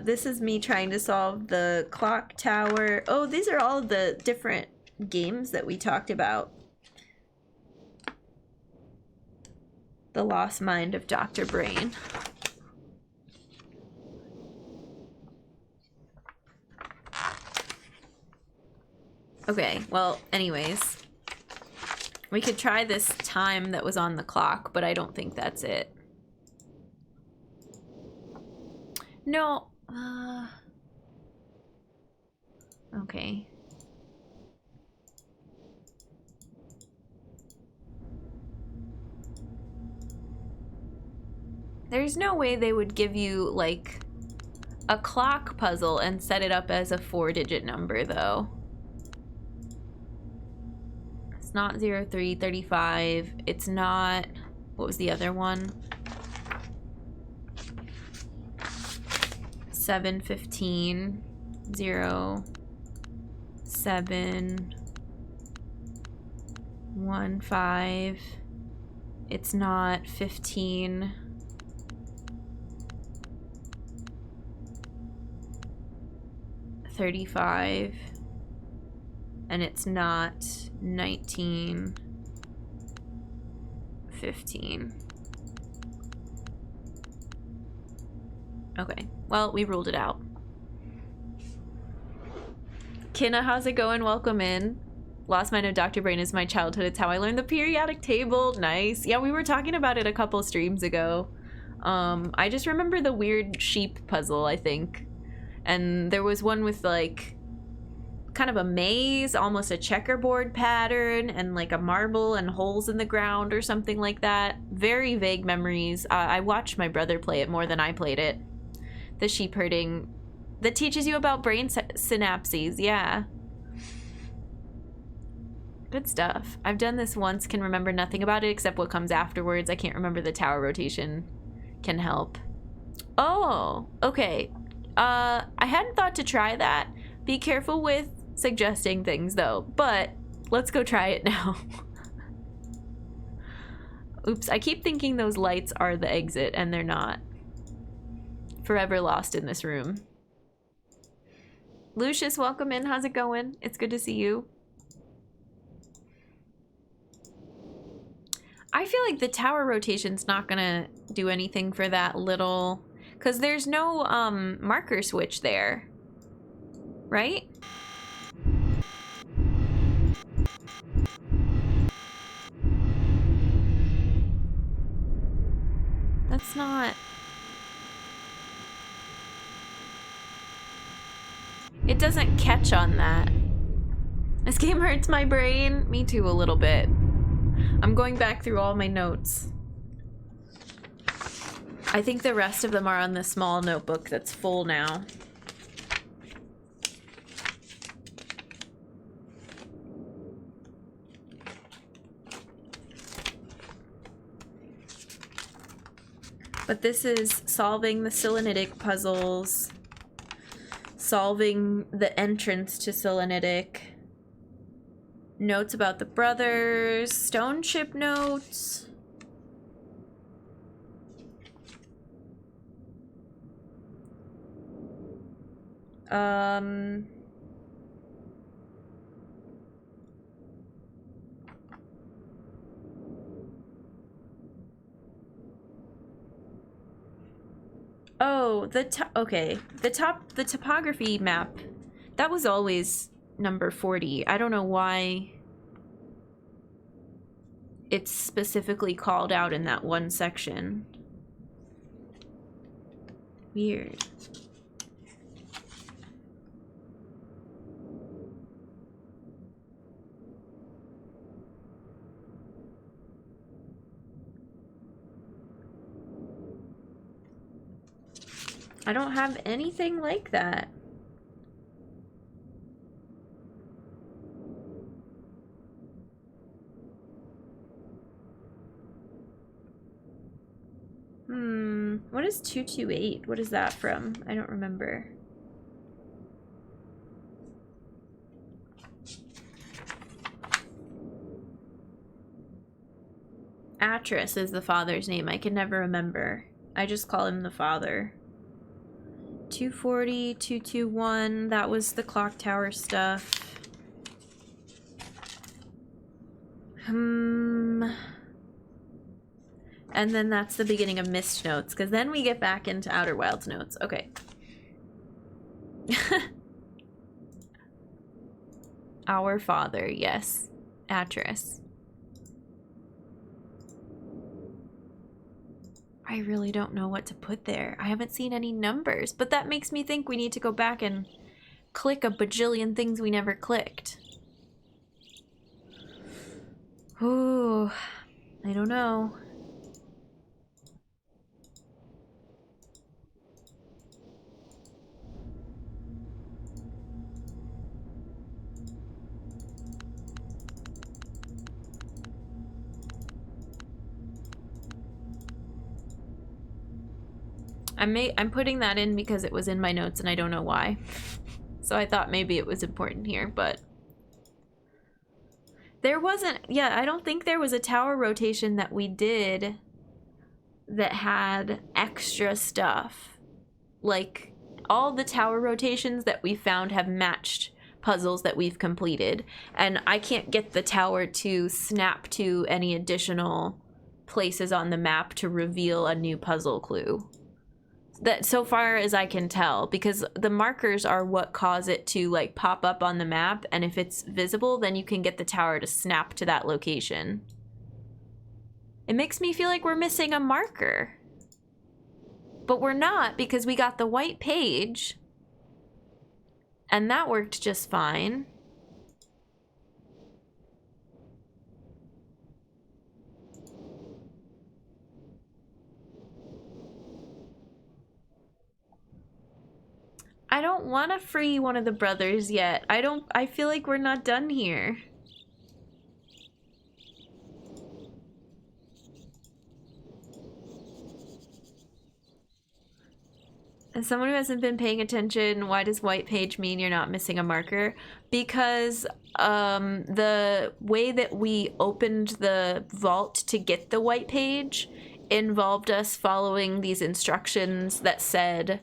This is me trying to solve the clock tower. Oh, these are all the different games that we talked about. The Lost Mind of Dr. Brain. Okay, well, anyways. We could try this time that was on the clock, but I don't think that's it. No. Okay. There's no way they would give you, like, a clock puzzle and set it up as a 4-digit number, though. It's not 0335. It's not... What was the other one? 715. 0 7 1 5. It's not 15. 35. And it's not 19. 15. Okay, well, we ruled it out. Kinna, how's it going? Welcome in. Lost Mind of Dr. Brain is my childhood. It's how I learned the periodic table. Nice. Yeah, we were talking about it a couple streams ago. I just remember the weird sheep puzzle, I think. And there was one with, like, kind of a maze, almost a checkerboard pattern, and like a marble and holes in the ground or something like that. Very vague memories. I watched my brother play it more than I played it. The sheep herding that teaches you about brain synapses. Yeah. Good stuff. I've done this once, can remember nothing about it except what comes afterwards. I can't remember the tower rotation. Can help. Oh, okay. I hadn't thought to try that. Be careful with suggesting things though, but let's go try it now. Oops, I keep thinking those lights are the exit and they're not. Forever lost in this room. Lucius, welcome in. How's it going? It's good to see you. I feel like the tower rotation's not gonna do anything for that little, because there's no marker switch there, right? That's not... It doesn't catch on that. This game hurts my brain. Me too, a little bit. I'm going back through all my notes. I think the rest of them are on the small notebook that's full now. But this is solving the Selenitic puzzles, solving the entrance to Selenitic, notes about the brothers, stone chip notes. Oh, the topography map. That was always number 40. I don't know why it's specifically called out in that one section. Weird. I don't have anything like that. What is 228? What is that from? I don't remember. Atris is the father's name. I can never remember. I just call him the father. 240, 221, that was the clock tower stuff. And then that's the beginning of MYST notes, because then we get back into Outer Wilds notes. Okay. Our father, yes. Atris. I really don't know what to put there. I haven't seen any numbers, but that makes me think we need to go back and click a bajillion things we never clicked. Ooh, I don't know. I'm putting that in because it was in my notes and I don't know why. So I thought maybe it was important here, but there wasn't, yeah, I don't think there was a tower rotation that we did that had extra stuff. Like, all the tower rotations that we found have matched puzzles that we've completed, and I can't get the tower to snap to any additional places on the map to reveal a new puzzle clue. That, so far as I can tell, because the markers are what cause it to like pop up on the map, and if it's visible, then you can get the tower to snap to that location. It makes me feel like we're missing a marker. But we're not, because we got the white page, and that worked just fine. I don't want to free one of the brothers yet. I feel like we're not done here. As someone who hasn't been paying attention, why does white page mean you're not missing a marker? Because the way that we opened the vault to get the white page involved us following these instructions that said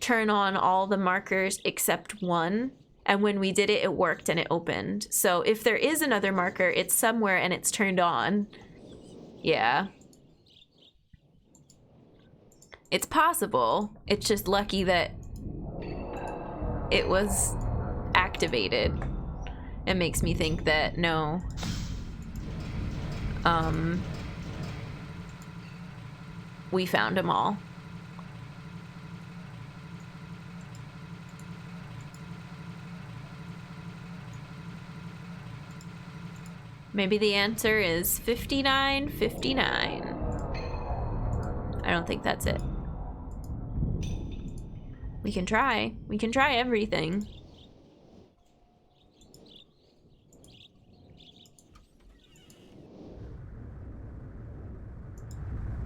turn on all the markers except one, and when we did it, it worked and it opened. So if there is another marker, it's somewhere and it's turned on. Yeah. It's possible. It's just lucky that it was activated. It makes me think that no. We found them all. Maybe the answer is 5959. I don't think that's it. We can try. We can try everything.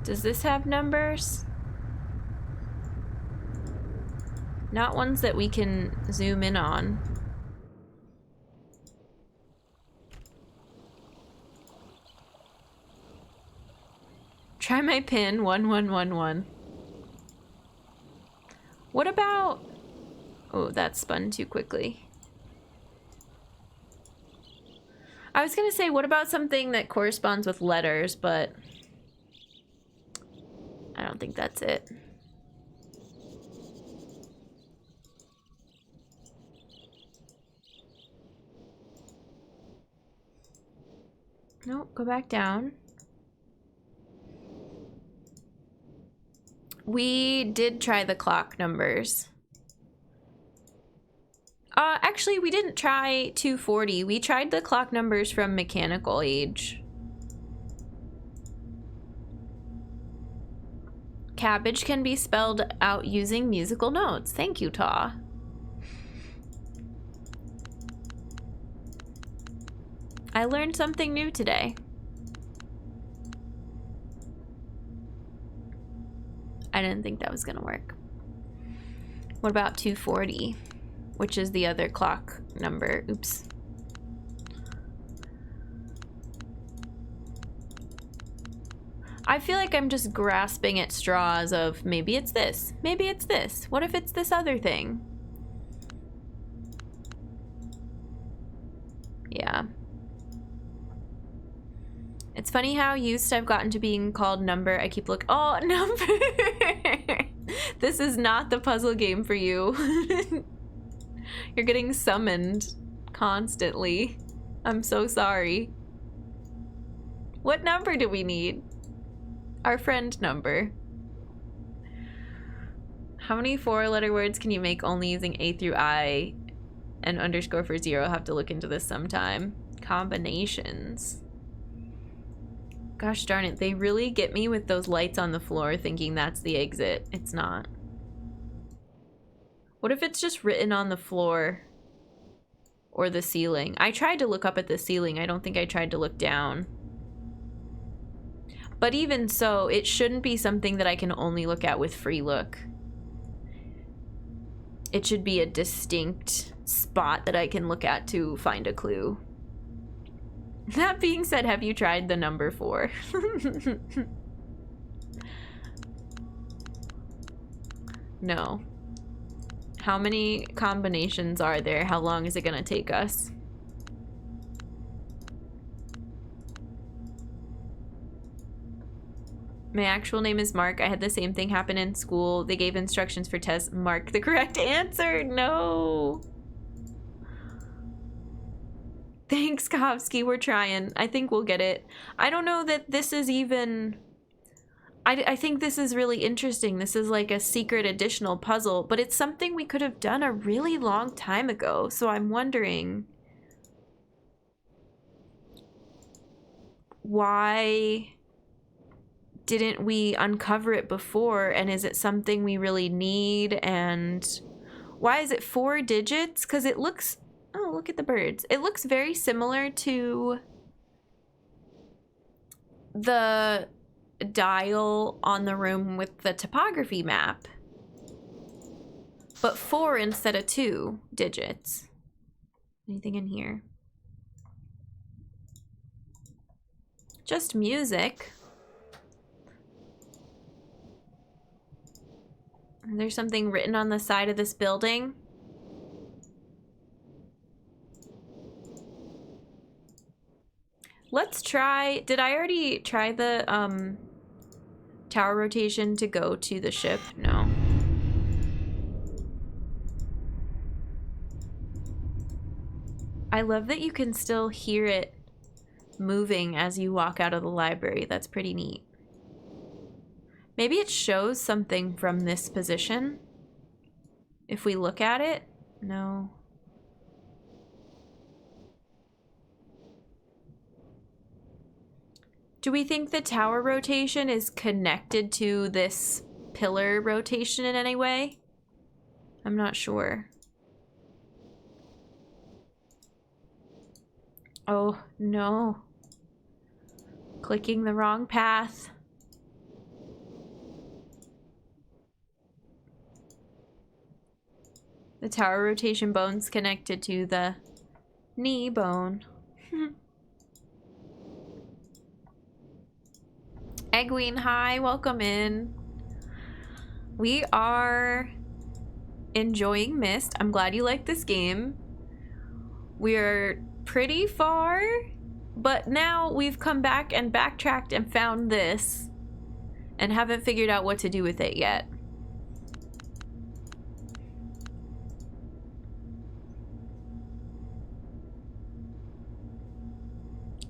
Does this have numbers? Not ones that we can zoom in on. Try my pin, 1111. What about... Oh, that spun too quickly. I was gonna say, what about something that corresponds with letters, but... I don't think that's it. Nope, go back down. We did try the clock numbers. Actually, we didn't try 240. We tried the clock numbers from Mechanical Age. Cabbage can be spelled out using musical notes. Thank you, Ta. I learned something new today. I didn't think that was gonna work. What about 240, which is the other clock number? Oops. I feel like I'm just grasping at straws of maybe it's this, maybe it's this. What if it's this other thing? Yeah. It's funny how used I've gotten to being called number. I keep looking. Oh, number! This is not the puzzle game for you. You're getting summoned constantly. I'm so sorry. What number do we need? Our friend number. How many 4-letter words can you make only using A through I and underscore for 0? I'll have to look into this sometime. Combinations. Gosh darn it, they really get me with those lights on the floor thinking that's the exit. It's not. What if it's just written on the floor or the ceiling? I tried to look up at the ceiling. I don't think I tried to look down. But even so, it shouldn't be something that I can only look at with free look. It should be a distinct spot that I can look at to find a clue. That being said, have you tried the number 4? No. How many combinations are there? How long is it gonna take us? My actual name is Mark. I had the same thing happen in school. They gave instructions for tests. Mark the correct answer. No. Thanks, Kovsky. We're trying. I think we'll get it. I don't know that this is even... I think this is really interesting. This is like a secret additional puzzle, but it's something we could have done a really long time ago. So I'm wondering... why didn't we uncover it before? And is it something we really need? And why is it 4 digits? Because it looks... Oh, look at the birds. It looks very similar to the dial on the room with the topography map. But 4 instead of 2 digits. Anything in here? Just music. There's something written on the side of this building. Let's try... Did I already try the tower rotation to go to the ship? No. I love that you can still hear it moving as you walk out of the library. That's pretty neat. Maybe it shows something from this position. If we look at it? No. Do we think the tower rotation is connected to this pillar rotation in any way? I'm not sure. Oh, no. Clicking the wrong path. The tower rotation bone's connected to the knee bone. Egwene, hi, welcome in. We are enjoying MYST. I'm glad you like this game. We're pretty far, but now we've come back and backtracked and found this and haven't figured out what to do with it yet.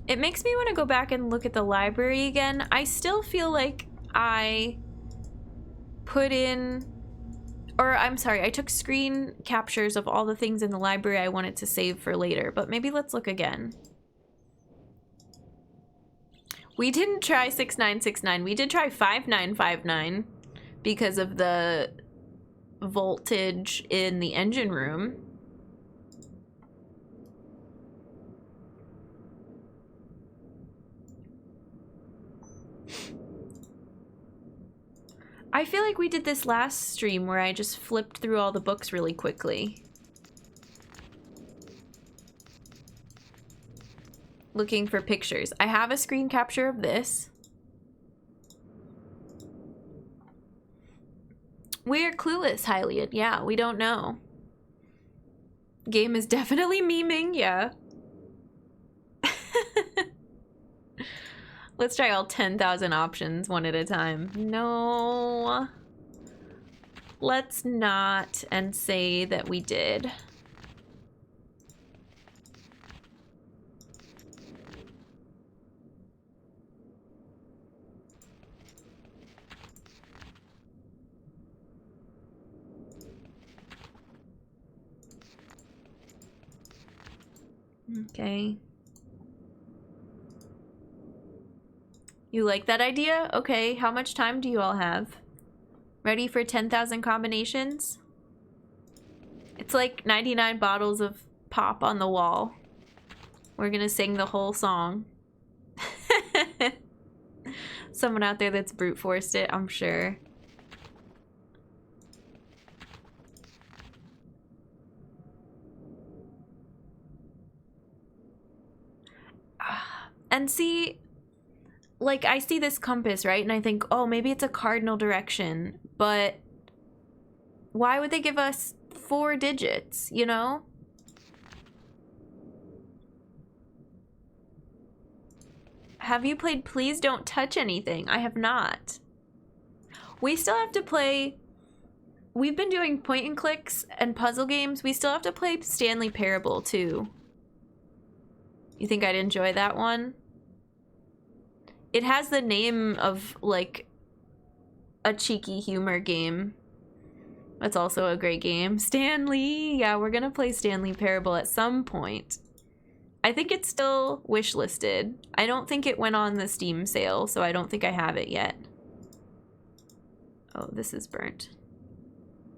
It makes me want to go back and look at the library again. I still feel like I put in, or I'm sorry, I took screen captures of all the things in the library I wanted to save for later, but maybe let's look again. We didn't try 6969. We did try 5959 because of the voltage in the engine room. I feel like we did this last stream where I just flipped through all the books really quickly. Looking for pictures. I have a screen capture of this. We're clueless, Hylian. Yeah, we don't know. Game is definitely memeing, yeah. Let's try all 10,000 options one at a time. No. Let's not and say that we did. Okay. You like that idea? Okay, how much time do you all have? Ready for 10,000 combinations? It's like 99 bottles of pop on the wall. We're gonna sing the whole song. Someone out there that's brute forced it, I'm sure. And see, like, I see this compass, right? And I think, oh, maybe it's a cardinal direction. But why would they give us 4 digits, you know? Have you played Please Don't Touch Anything? I have not. We still have to play... We've been doing point and clicks and puzzle games. We still have to play Stanley Parable, too. You think I'd enjoy that one? It has the name of, like, a cheeky humor game. That's also a great game. Stanley! Yeah, we're gonna play Stanley Parable at some point. I think it's still wishlisted. I don't think it went on the Steam sale, so I don't think I have it yet. Oh, this is burnt.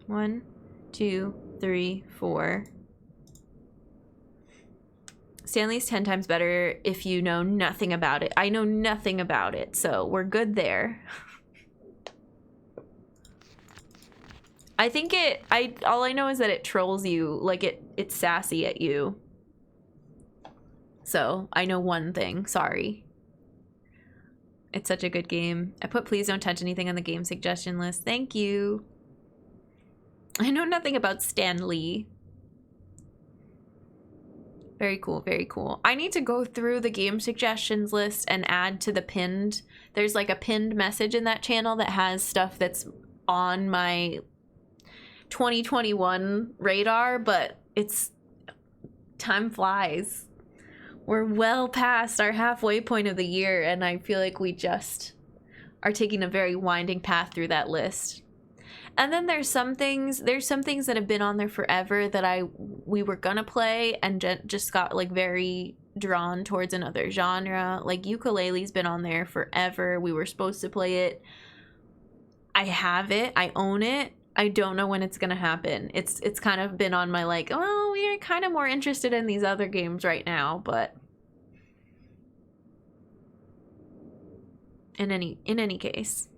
1, 2, 3, 4. Stanley's 10 times better if you know nothing about it. I know nothing about it, so we're good there. I think all I know is that it trolls you, like it's sassy at you. So, I know one thing, sorry. It's such a good game. I put Please Don't Touch Anything on the game suggestion list. Thank you. I know nothing about Stan Lee. Very cool, very cool. I need to go through the game suggestions list and add to the pinned. There's like a pinned message in that channel that has stuff that's on my 2021 radar, but it's... time flies. We're well past our halfway point of the year, and I feel like we just are taking a very winding path through that list. And then there's some things that have been on there forever that we were gonna play and just got like very drawn towards another genre. Like, ukulele's been on there forever. We were supposed to play it. I have it. I own it. I don't know when it's gonna happen. It's kind of been on my like, oh, we are kind of more interested in these other games right now, but in any case.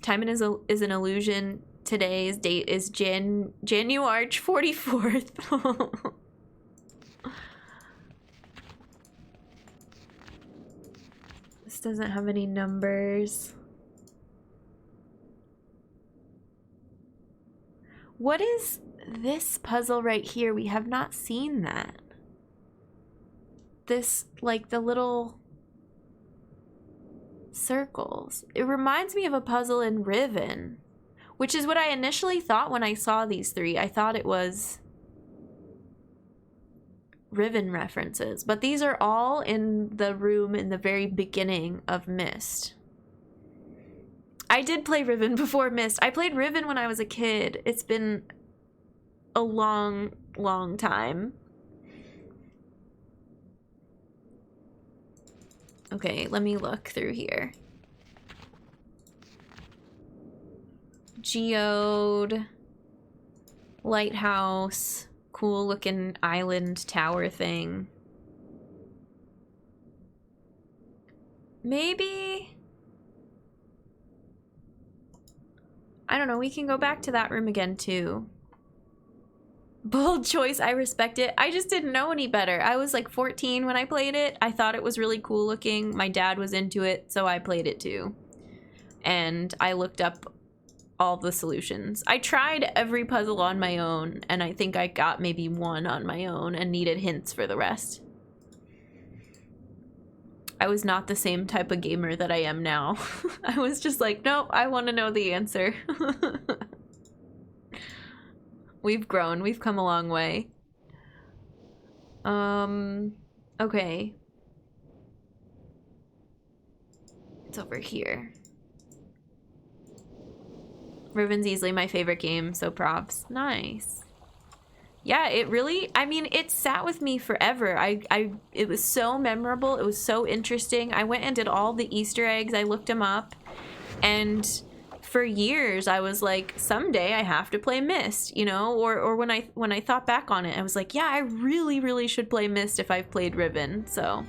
Time is an illusion. Today's date is January 44th. This doesn't have any numbers. What is this puzzle right here? We have not seen that. This, like, the little circles. It reminds me of a puzzle in Riven, which is what I initially thought when I saw these three. I thought it was Riven references, but these are all in the room in the very beginning of MYST. I did play Riven before MYST. I played Riven when I was a kid. It's been a long, long time. Okay, let me look through here. Geode, lighthouse, cool looking island tower thing. Maybe, I don't know, we can go back to that room again too. Bold choice, I respect it. I just didn't know any better. I was like 14 when I played it. I thought it was really cool looking. My dad was into it, so I played it too. And I looked up all the solutions. I tried every puzzle on my own, and I think I got maybe one on my own and needed hints for the rest. I was not the same type of gamer that I am now. I was just like, nope, I want to know the answer. We've grown. We've come a long way. Okay. It's over here. Riven's easily my favorite game, so props. Nice. Yeah, it really, I mean, it sat with me forever. It was so memorable. It was so interesting. I went and did all the Easter eggs. I looked them up. And for years, I was like, someday I have to play MYST, you know? Or when I thought back on it, I was like, yeah, I really, really should play MYST if I've played Riven. So,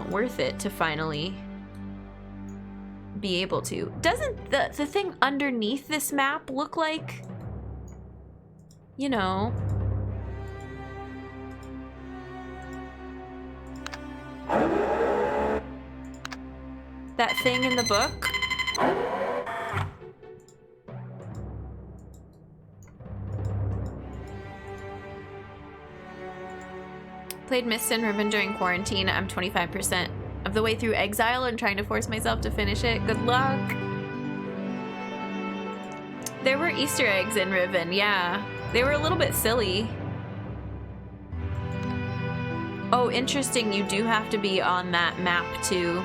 worth it to finally be able to. Doesn't the thing underneath this map look like, you know, that thing in the book? Played MYST and Riven during quarantine. I'm 25% of the way through Exile and trying to force myself to finish it. Good luck. There were Easter eggs in Riven, yeah. They were a little bit silly. Oh, interesting. You do have to be on that map to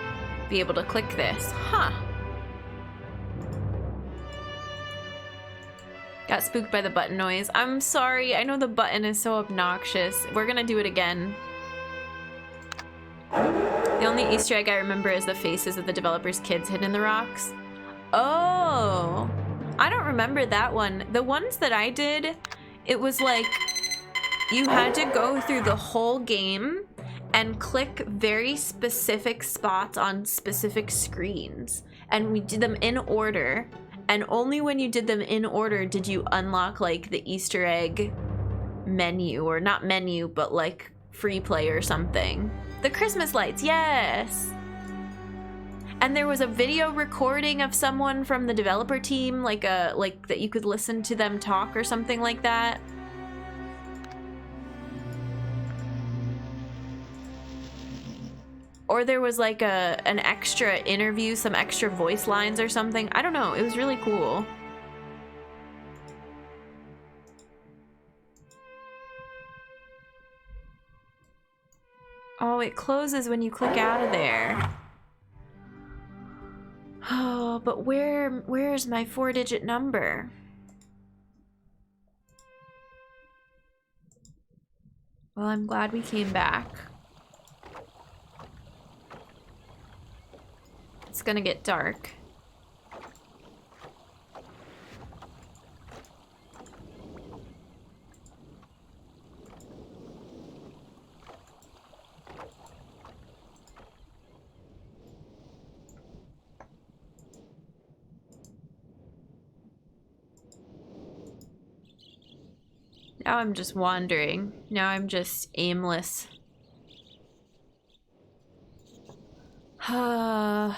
be able to click this. Huh. Got spooked by the button noise. I'm sorry. I know the button is so obnoxious. We're gonna do it again. The only Easter egg I remember is the faces of the developers' kids hidden in the rocks. Oh, I don't remember that one. The ones that I did, it was like you had to go through the whole game and click very specific spots on specific screens. And we did them in order. And only when you did them in order did you unlock like the Easter egg menu, or not menu, but like free play or something. The Christmas lights, yes. And there was a video recording of someone from the developer team, like that you could listen to them talk or something like that. Or there was like an extra interview, some extra voice lines or something. I don't know. It was really cool. Oh, it closes when you click out of there. Oh, but where's my 4-digit number? Well, I'm glad we came back. It's gonna get dark. Now I'm just wandering. Now I'm just aimless. I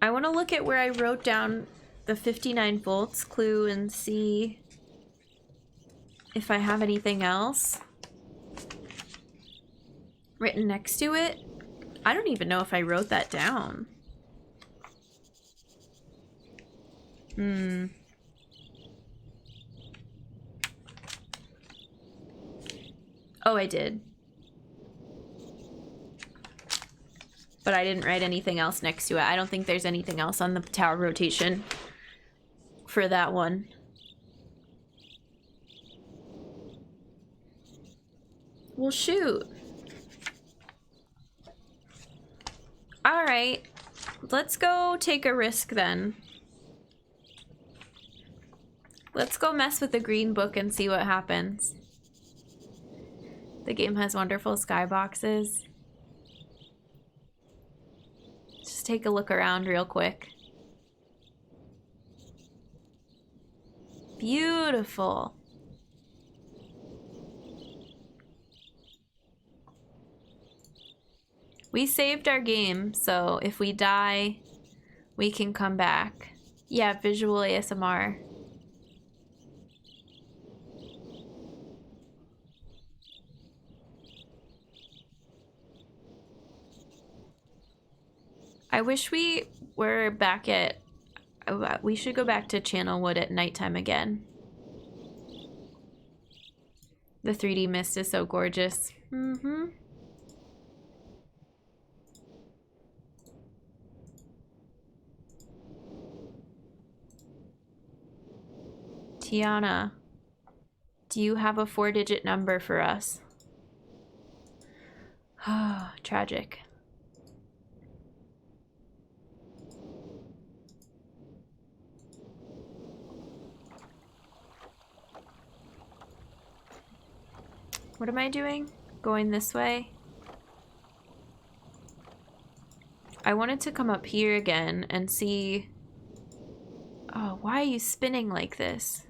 want to look at where I wrote down the 59 volts clue and see if I have anything else written next to it. I don't even know if I wrote that down. Oh, I did. But I didn't write anything else next to it. I don't think there's anything else on the tower rotation for that one. Well, shoot. Alright. Let's go take a risk then. Let's go mess with the green book and see what happens. The game has wonderful skyboxes. Just take a look around real quick. Beautiful. We saved our game, so if we die, we can come back. Yeah, visual ASMR. I wish we were back at... We should go back to Channelwood at nighttime again. The 3D mist is so gorgeous. Mm-hmm. Tiana, do you have a 4-digit number for us? Oh, tragic. What am I doing? Going this way? I wanted to come up here again and see... Oh, why are you spinning like this?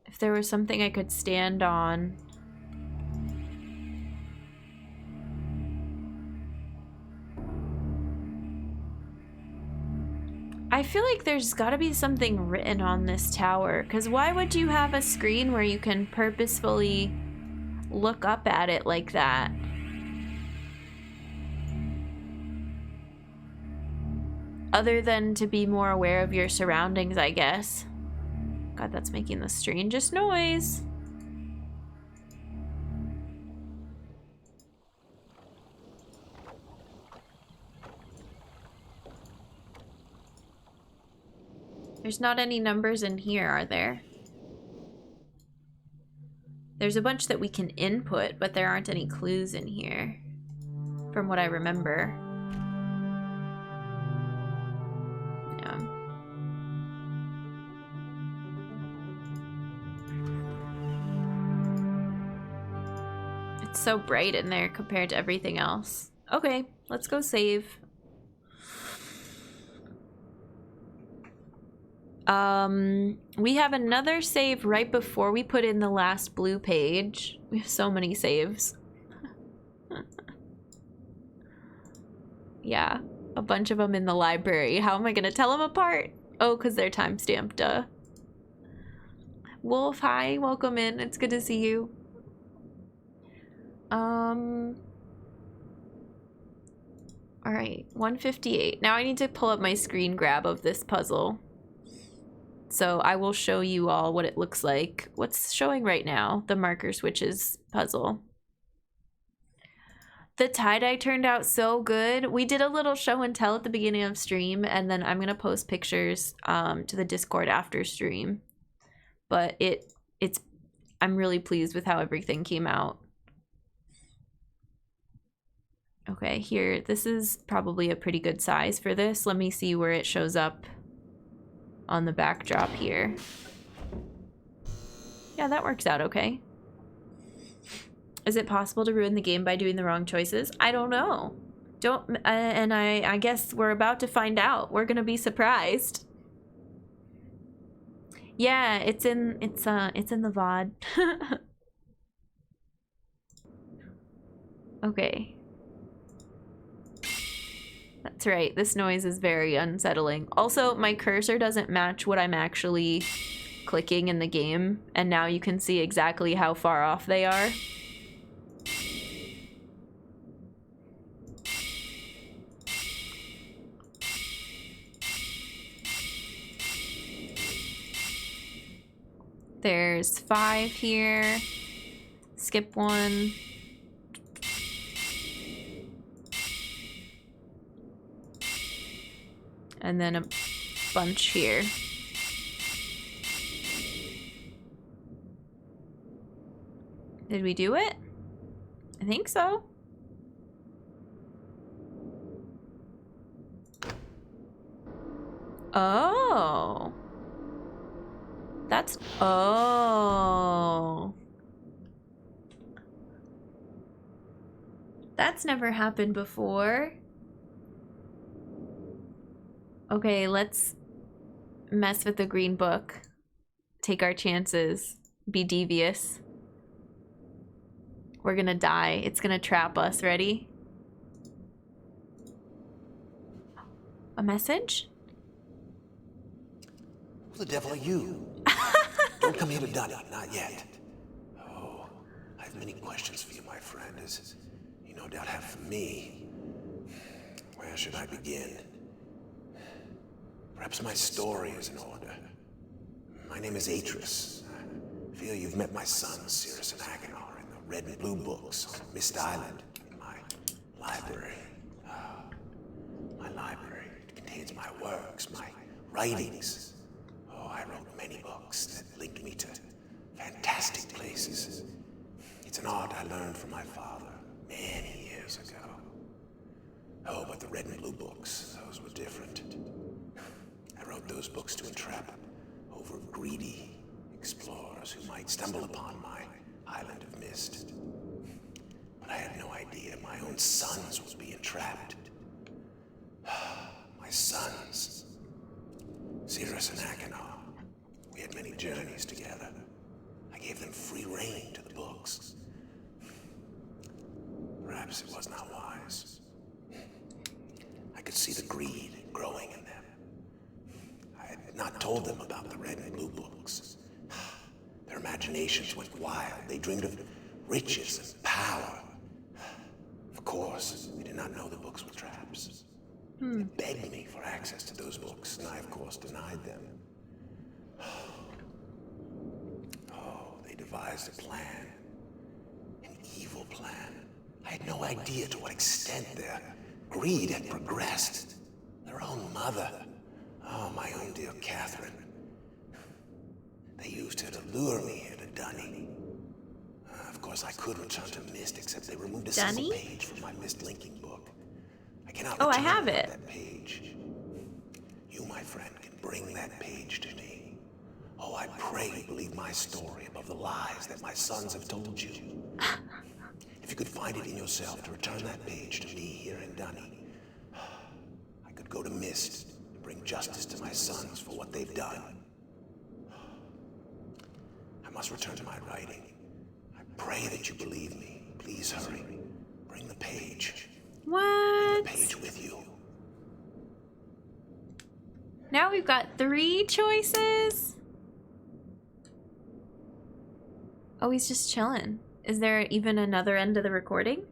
If there was something I could stand on. I feel like there's gotta be something written on this tower, because why would you have a screen where you can purposefully look up at it like that? Other than to be more aware of your surroundings, I guess. God, that's making the strangest noise. There's not any numbers in here, are there? There's a bunch that we can input, but there aren't any clues in here, from what I remember. Yeah. It's so bright in there compared to everything else. Okay, let's go save. We have another save right before we put in the last blue page. We have so many saves. Yeah, a bunch of them in the library. How am I gonna tell them apart? Oh, because they're timestamped, duh. Wolf, hi, welcome in. It's good to see you. Alright, 158. Now I need to pull up my screen grab of this puzzle. So I will show you all what it looks like. What's showing right now? The marker switches puzzle. The tie-dye turned out so good. We did a little show and tell at the beginning of stream, and then I'm gonna post pictures to the Discord after stream. But it's I'm really pleased with how everything came out. Okay, here, this is probably a pretty good size for this. Let me see where it shows up on the backdrop here. Yeah, that works out okay. Is it possible to ruin the game by doing the wrong choices? I don't know. And I guess we're about to find out. We're gonna be surprised. Yeah, it's in the VOD. Okay. That's right. This noise is very unsettling. Also, my cursor doesn't match what I'm actually clicking in the game, and now you can see exactly how far off they are. There's 5 here. Skip 1. And then a bunch here. Did we do it? I think so. Oh. Oh. That's never happened before. Okay, let's mess with the green book. Take our chances. Be devious. We're gonna die. It's gonna trap us. Ready? A message? Who the devil are you? Don't come here to Dunny, not yet. Oh, I have many questions for you, my friend, as you no doubt have for me. Where should I begin? Perhaps my story is in order. My name is Atris. I feel you've met my sons, Cirrus and Achenar, in the red and blue books on MYST Island, in my library. My library contains my works, my writings. I wrote many books that linked me to fantastic places. It's an art I learned from my father many years ago. Oh, but the red and blue books, those were different. I wrote those books to entrap over greedy explorers who might stumble upon my island of MYST. But I had no idea my own sons would be entrapped. My sons, Cirrus and Achenar. We had many journeys together. I gave them free rein to the books. Perhaps it was not wise. I could see the greed growing in them. I had not told them about the red and blue books. Their imaginations went wild. They dreamed of riches and power. Of course, they did not know the books were traps. They begged me for access to those books, and I, of course, denied them. Oh, they devised a plan. An evil plan. I had no idea to what extent their greed had progressed. Their own mother. Oh, my own dear Catherine. They used her to lure me here to Dunny. Of course, I could return to MYST, except they removed a single page from my MYST linking book. I cannot I return have it. that page. You, my friend, can bring that page to me. Oh, I pray you believe my story above the lies that my sons have told you. If you could find it in yourself to return that page to me here in Dunny, I could go to MYST and bring justice to my sons for what they've done. I must return to my writing. I pray that you believe me. Please hurry. Bring the page. What? Bring the page with you. Now we've got 3 choices. Oh, he's just chilling. Is there even another end of the recording?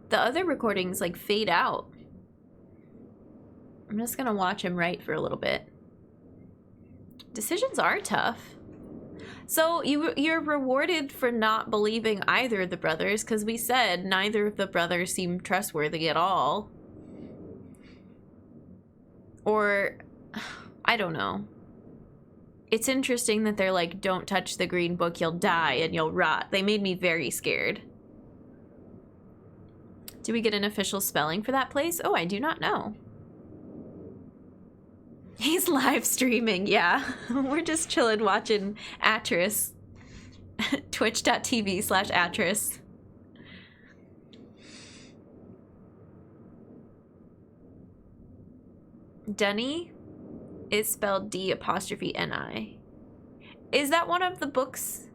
The other recordings like fade out. I'm just gonna watch him write for a little bit. Decisions are tough. So you're rewarded for not believing either of the brothers, because we said neither of the brothers seemed trustworthy at all. Or, I don't know. It's interesting that they're like, don't touch the green book, you'll die and you'll rot. They made me very scared. Do we get an official spelling for that place? Oh, I do not know. He's live streaming, yeah. We're just chilling watching Atris. Twitch.tv/Atris. Dunny is spelled D''Ni. Is that one of the books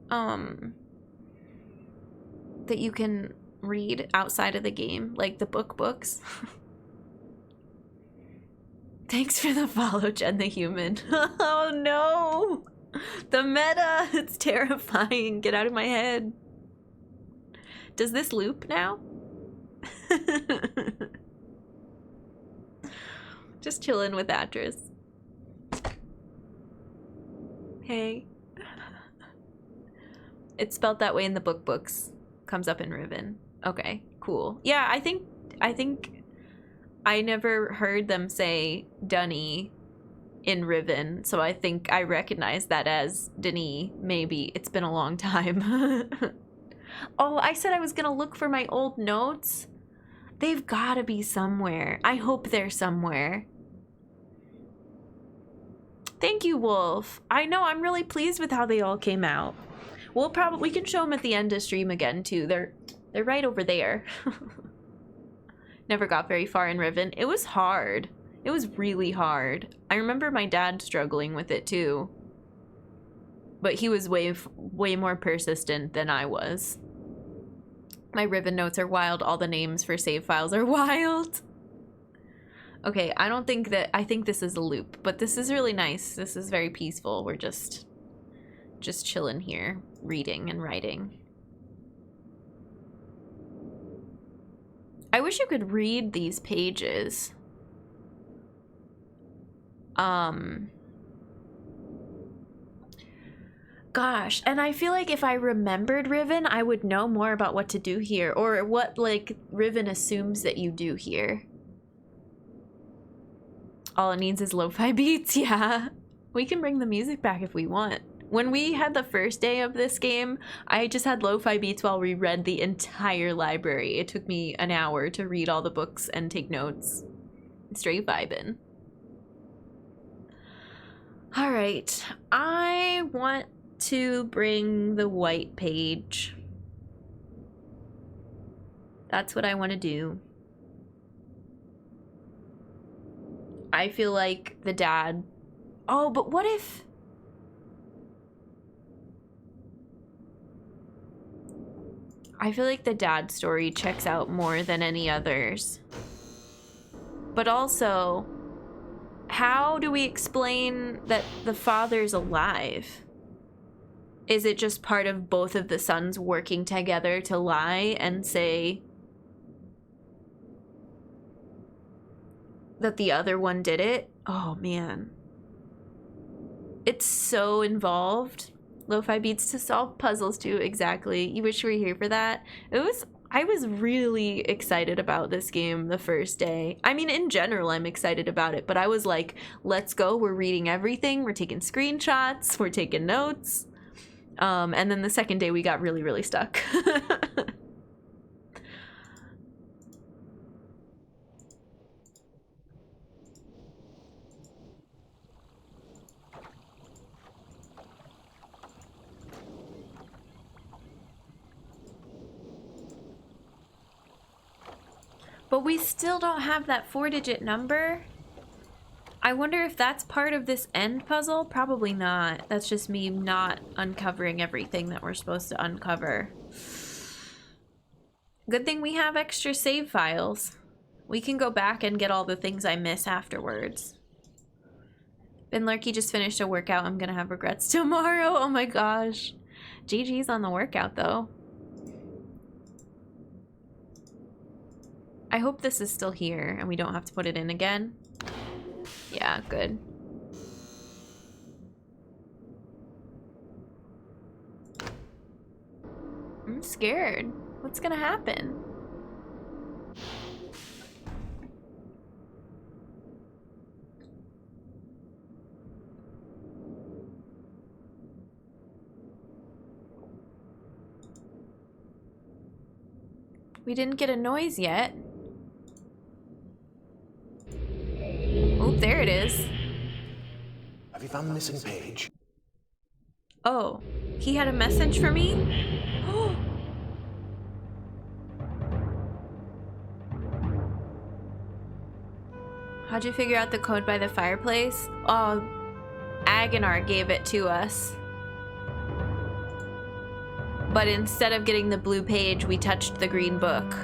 that you can read outside of the game? Like the books? Thanks for the follow, Jen the Human. Oh no! The meta! It's terrifying. Get out of my head. Does this loop now? Just chilling with Atris. Hey. It's spelled that way in the books. Comes up in Riven. Okay, cool. Yeah, I think I never heard them say Dunny in Riven, so I think I recognize that as Denis. Maybe. It's been a long time. Oh, I said I was gonna look for my old notes. They've gotta be somewhere. I hope they're somewhere. Thank you, Wolf. I know, I'm really pleased with how they all came out. We can show them at the end of stream again too. They're right over there. Never got very far in Riven. It was hard. It was really hard. I remember my dad struggling with it too. But he was way more persistent than I was. My Riven notes are wild. All the names for save files are wild. Okay, I think this is a loop, but this is really nice. This is very peaceful. We're just chilling here, reading and writing. I wish you could read these pages. Gosh, and I feel like if I remembered Riven, I would know more about what to do here, or what, like, Riven assumes that you do here. All it needs is lo-fi beats, yeah. We can bring the music back if we want. When we had the first day of this game, I just had lo-fi beats while we read the entire library. It took me an hour to read all the books and take notes. Straight vibin'. All right, I want to bring the white page. That's what I want to do. I feel like the dad... Oh, but what if... I feel like the dad story checks out more than any others. But also, how do we explain that the father's alive? Is it just part of both of the sons working together to lie and say that the other one did it? Oh, man. It's so involved. Lo-fi beats to solve puzzles too, exactly. You wish you were here for that. I was really excited about this game the first day. I mean, in general, I'm excited about it, but I was like, let's go. We're reading everything. We're taking screenshots. We're taking notes. And then the second day we got really, really stuck. But we still don't have that 4-digit number. I wonder if that's part of this end puzzle. Probably not. That's just me not uncovering everything that we're supposed to uncover. Good thing we have extra save files. We can go back and get all the things I miss afterwards. Ben Lurky just finished a workout. I'm gonna have regrets tomorrow. Oh my gosh. GG's on the workout though. I hope this is still here and we don't have to put it in again. Yeah, good. scared. What's gonna happen? We didn't get a noise yet. Oh, there it is. Have you found the missing page? Oh, he had a message for me? How'd you figure out the code by the fireplace? Oh, Aganar gave it to us. But instead of getting the blue page, we touched the green book.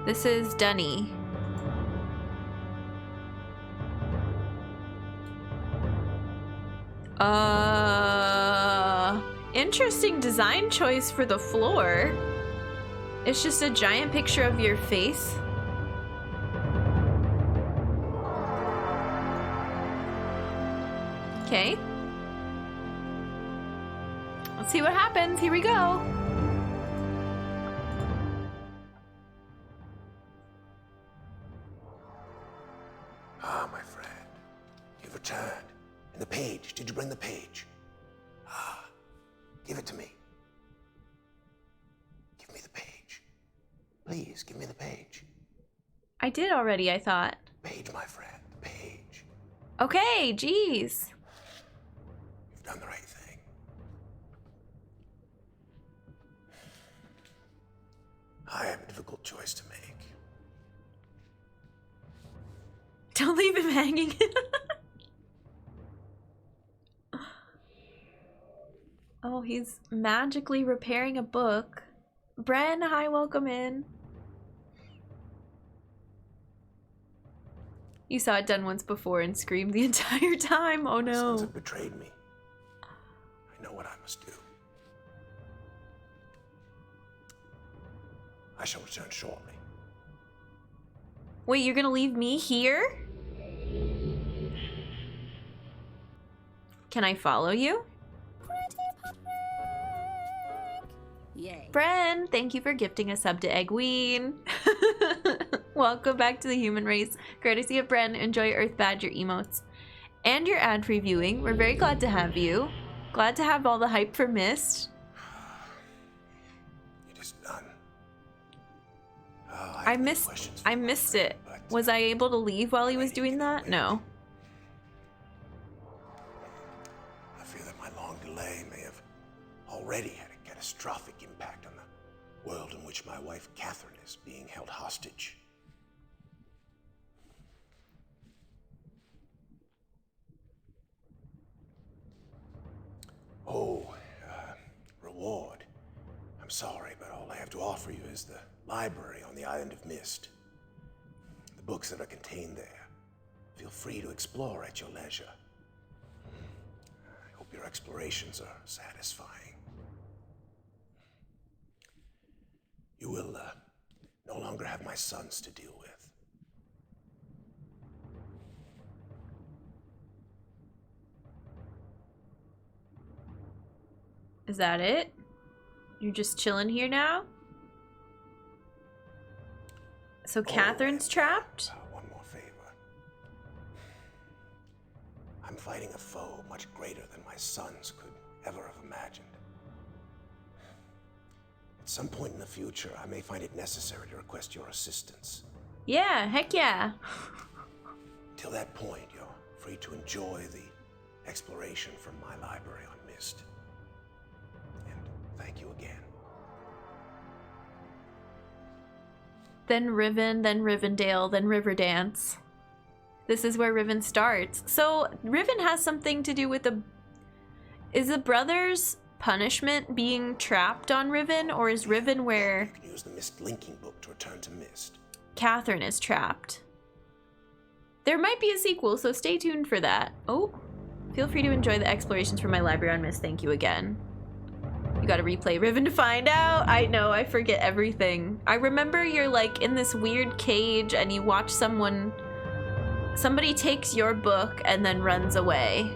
This is Dunny. Interesting design choice for the floor. It's just a giant picture of your face. Okay. Let's see what happens. Here we go. Ah, my friend. You've returned. And the page. Did you bring the page? Ah. Give it to me. Give me the page. Please, give me the page. I did already, I thought. Page, my friend. The page. Okay, jeez. You've done the right thing. I have a difficult choice to make. Don't leave him hanging. Oh, he's magically repairing a book. Bren, hi, welcome in. You saw it done once before and screamed the entire time. Oh My sons no. have betrayed me. I know what I must do. I shall return shortly. Wait, you're gonna leave me here? Can I follow you? Yay. Bren, thank you for gifting a sub to Eggween. Welcome back to the human race. Courtesy of Bren, enjoy Earth Badger emotes and your ad previewing. We're very glad to have you. Glad to have all the hype for MYST. It is done. I missed it. Was I able to leave while he was doing that? No. I fear that my long delay may have already had a catastrophic impact on the world in which my wife Catherine is being held hostage. Oh, reward. I'm sorry, but all I have to offer you is the library on the island of MYST. The books that are contained there. Feel free to explore at your leisure. I hope your explorations are satisfying. You will no longer have my sons to deal with. Is that it? You're just chilling here now? So Catherine's trapped? One more favor. I'm fighting a foe much greater than my sons could ever have imagined. At some point in the future, I may find it necessary to request your assistance. Yeah, heck yeah. Till that point, you're free to enjoy the exploration from my library on MYST. And thank you again. Then Riven, then Rivendell, then Riverdance. This is where Riven starts. So Riven has something to do with the... Is the brothers' punishment being trapped on Riven, or is Riven where You can use the MYST linking book to return to MYST. Catherine is trapped? There might be a sequel, so stay tuned for that. Oh, feel free to enjoy the explorations from my library on MYST. Thank you again. You gotta replay Riven to find out. I know, I forget everything. I remember you're like in this weird cage and you watch somebody takes your book and then runs away.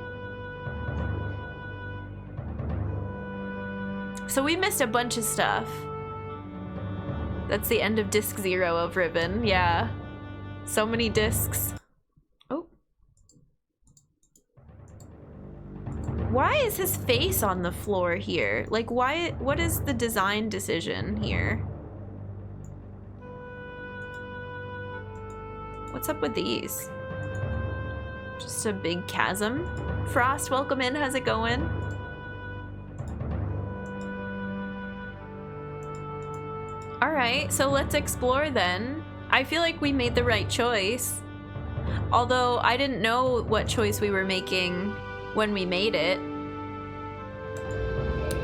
So we missed a bunch of stuff. That's the end of disc 0 of Ribbon. Yeah. So many discs. Oh. Why is his face on the floor here? Like, why? What is the design decision here? What's up with these? Just a big chasm. Frost, welcome in. How's it going? All right, so let's explore then. I feel like we made the right choice. Although I didn't know what choice we were making when we made it.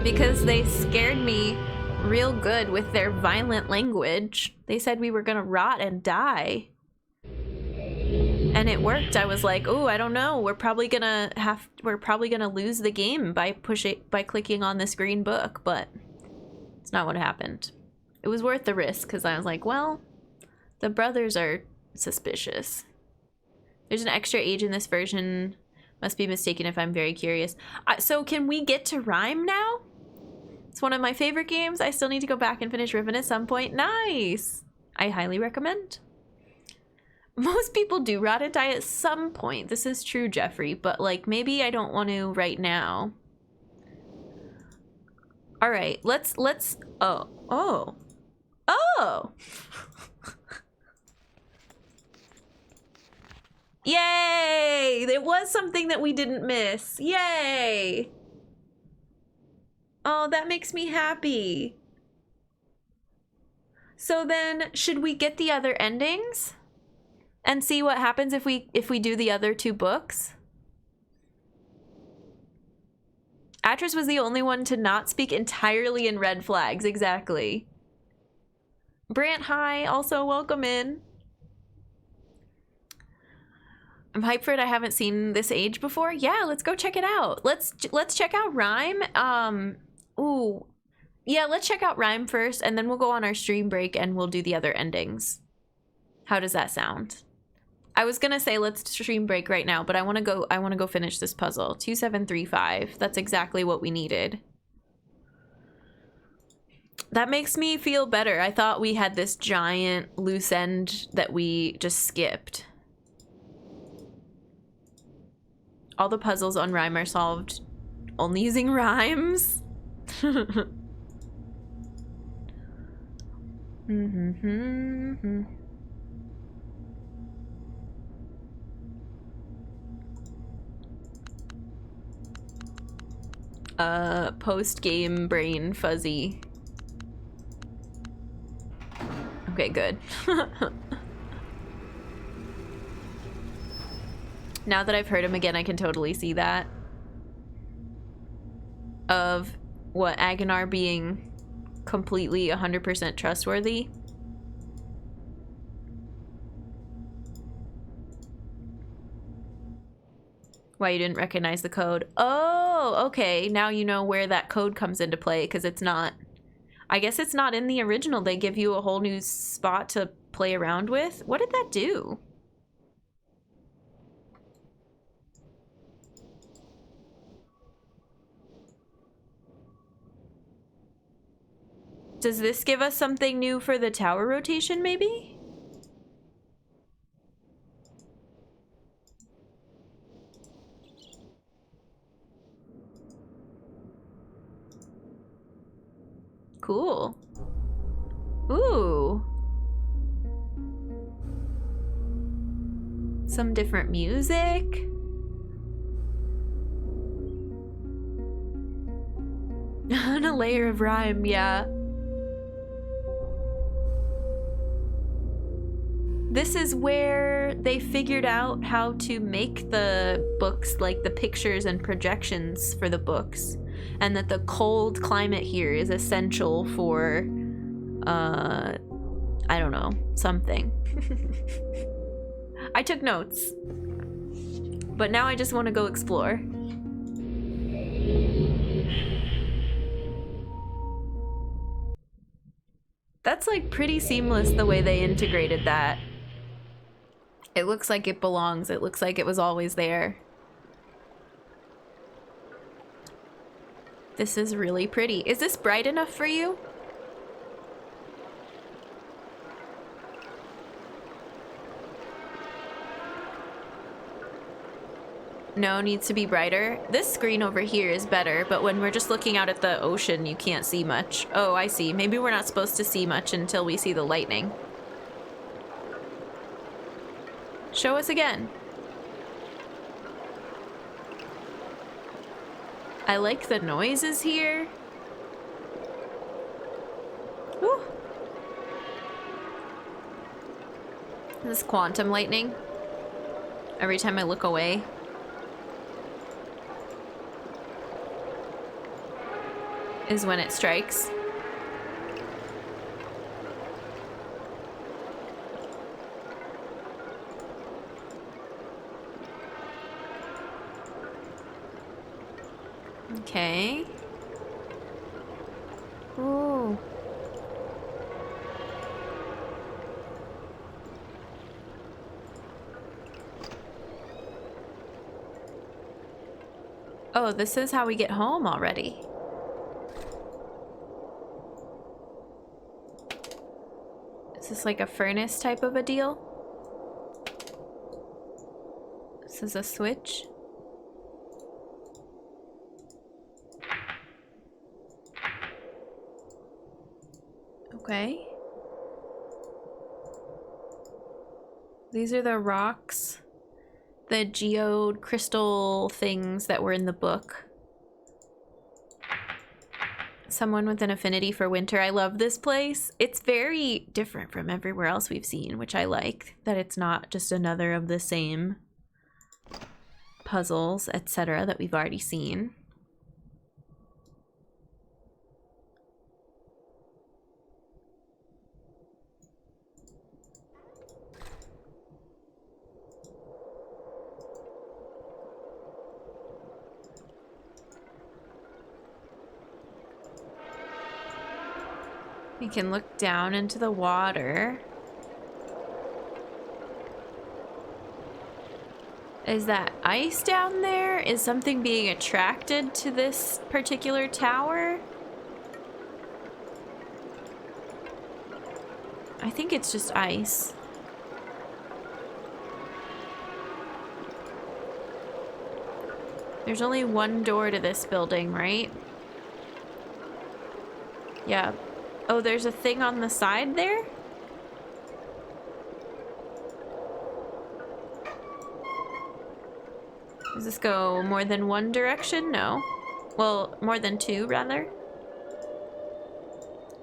Because they scared me real good with their violent language. They said we were gonna rot and die. And it worked. I was like, oh, I don't know. We're probably gonna lose the game by clicking on this green book, but it's not what happened. It was worth the risk because I was like, well, the brothers are suspicious. There's an extra age in this version. Must be mistaken if I'm very curious. So can we get to Rhyme now? It's one of my favorite games. I still need to go back and finish Ribbon at some point. Nice. I highly recommend. Most people do rot and die at some point. This is true, Jeffrey, but like maybe I don't want to right now. All right, let's oh. Yay! There was something that we didn't miss. Yay! Oh, that makes me happy. So then, should we get the other endings? And see what happens if we do the other 2 books? Atris was the only one to not speak entirely in red flags, exactly. Brant, hi, also welcome in. I'm hyped for it. I haven't seen this age before. Yeah, let's go check it out. Let's check out Rhyme. Ooh. Yeah, let's check out Rhyme first, and then we'll go on our stream break and we'll do the other endings. How does that sound? I was gonna say let's stream break right now, but I wanna go finish this puzzle. 2735. That's exactly what we needed. That makes me feel better. I thought we had this giant loose end that we just skipped. All the puzzles on Rhyme are solved only using rhymes. Post-game brain fuzzy. Okay, good. Now that I've heard him again, I can totally see that. Of what, Aguinar being completely 100% trustworthy. Why you didn't recognize the code. Oh, okay. Now you know where that code comes into play, because it's not... I guess it's not in the original. They give you a whole new spot to play around with. What did that do? Does this give us something new for the tower rotation, maybe? Cool. Ooh. Some different music. On a layer of rhyme, yeah. This is where they figured out how to make the books, like the pictures and projections for the books, and that the cold climate here is essential for, I don't know, something. I took notes, but now I just want to go explore. That's like pretty seamless the way they integrated that. It looks like it belongs. It looks like it was always there. This is really pretty. Is this bright enough for you? No, needs to be brighter. This screen over here is better, but when we're just looking out at the ocean, you can't see much. Oh, I see. Maybe we're not supposed to see much until we see the lightning. Show us again. I like the noises here. Woo. This quantum lightning. Every time I look away. Is when it strikes. Okay. Ooh. Oh, this is how we get home already. Is this like a furnace type of a deal? This is a switch. Okay. These are the rocks, the geode crystal things that were in the book. Someone with an affinity for winter. I love this place. It's very different from everywhere else we've seen, which I like. That it's not just another of the same puzzles, etc. that we've already seen. We can look down into the water. Is that ice down there? Is something being attracted to this particular tower? I think it's just ice. There's only one door to this building, right? Yeah. Oh, there's a thing on the side there? Does this go more than one direction? No. Well, more than two, rather.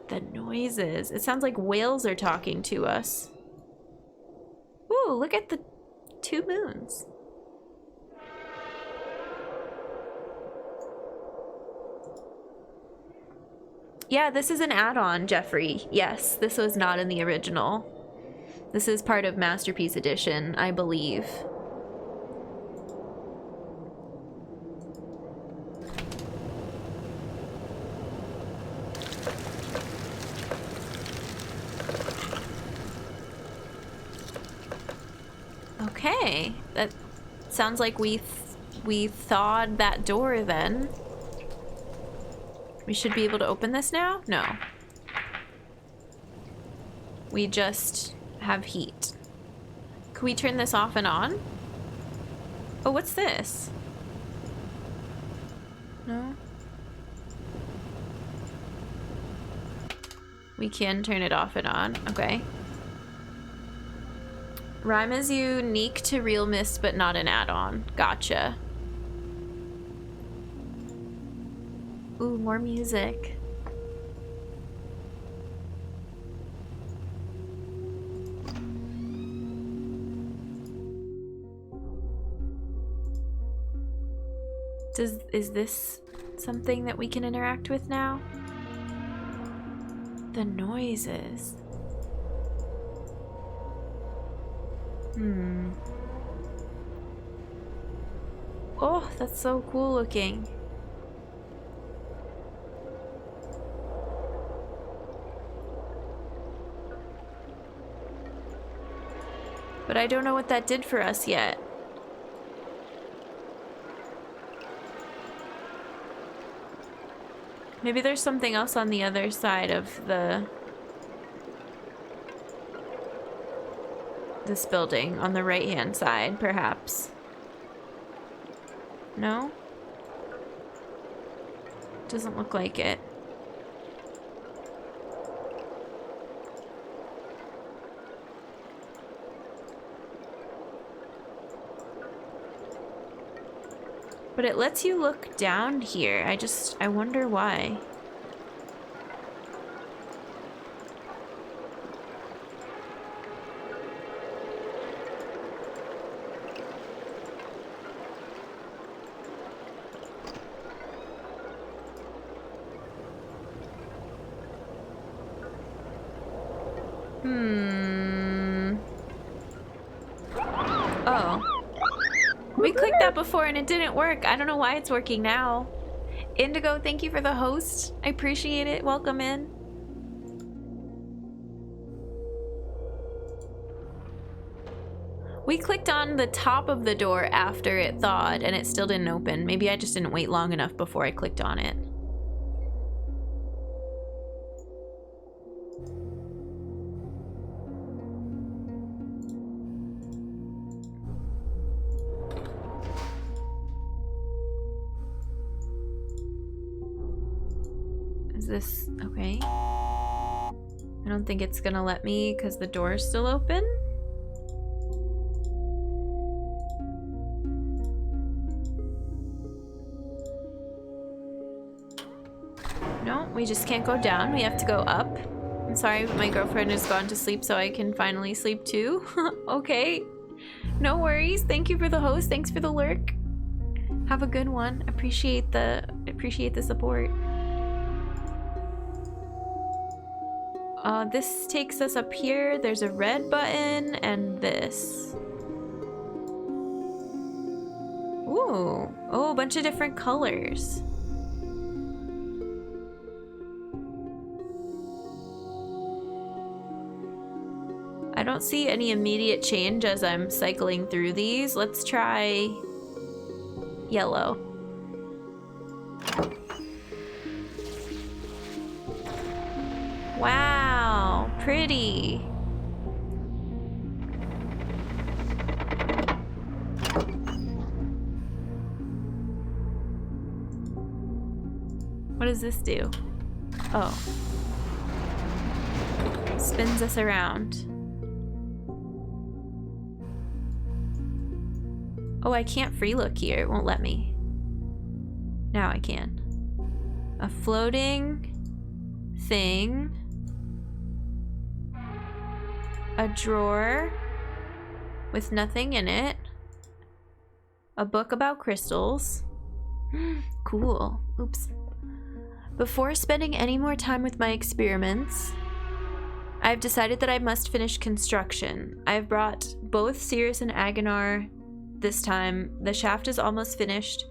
The noises. It sounds like whales are talking to us. Ooh, look at the two moons. Yeah, this is an add-on, Jeffrey. Yes, this was not in the original. This is part of Masterpiece Edition, I believe. Okay, that sounds like we thawed that door then. We should be able to open this now? No. We just have heat. Can we turn this off and on? Oh, what's this? No? We can turn it off and on. Okay. Rhyme is unique to Real Mist, but not an add-on. Gotcha. Ooh, more music. Is this something that we can interact with now? The noises. Oh, that's so cool looking. But I don't know what that did for us yet. Maybe there's something else on the other side of this building, on the right-hand side, perhaps. No? Doesn't look like it. But it lets you look down here. I wonder why. Oh. We clicked that before and it didn't work. I don't know why it's working now. Indigo, thank you for the host. I appreciate it. Welcome in. We clicked on the top of the door after it thawed and it still didn't open. Maybe I just didn't wait long enough before I clicked on it. Is this okay? I don't think it's gonna let me because the door is still open. No, we just can't go down. We have to go up. I'm sorry, but my girlfriend has gone to sleep so I can finally sleep too. Okay. No worries. Thank you for the host. Thanks for the lurk. Have a good one. Appreciate the support. This takes us up here. There's a red button and this. Ooh. Oh, a bunch of different colors. I don't see any immediate change as I'm cycling through these. Let's try yellow. Wow, pretty. What does this do? Oh. Spins us around. Oh, I can't free look here. It won't let me. Now I can. A floating thing. A drawer with nothing in it. A book about crystals. Cool. Oops. Before spending any more time with my experiments, I've decided that I must finish construction. I've brought both Cirrus and Agonar this time. The shaft is almost finished,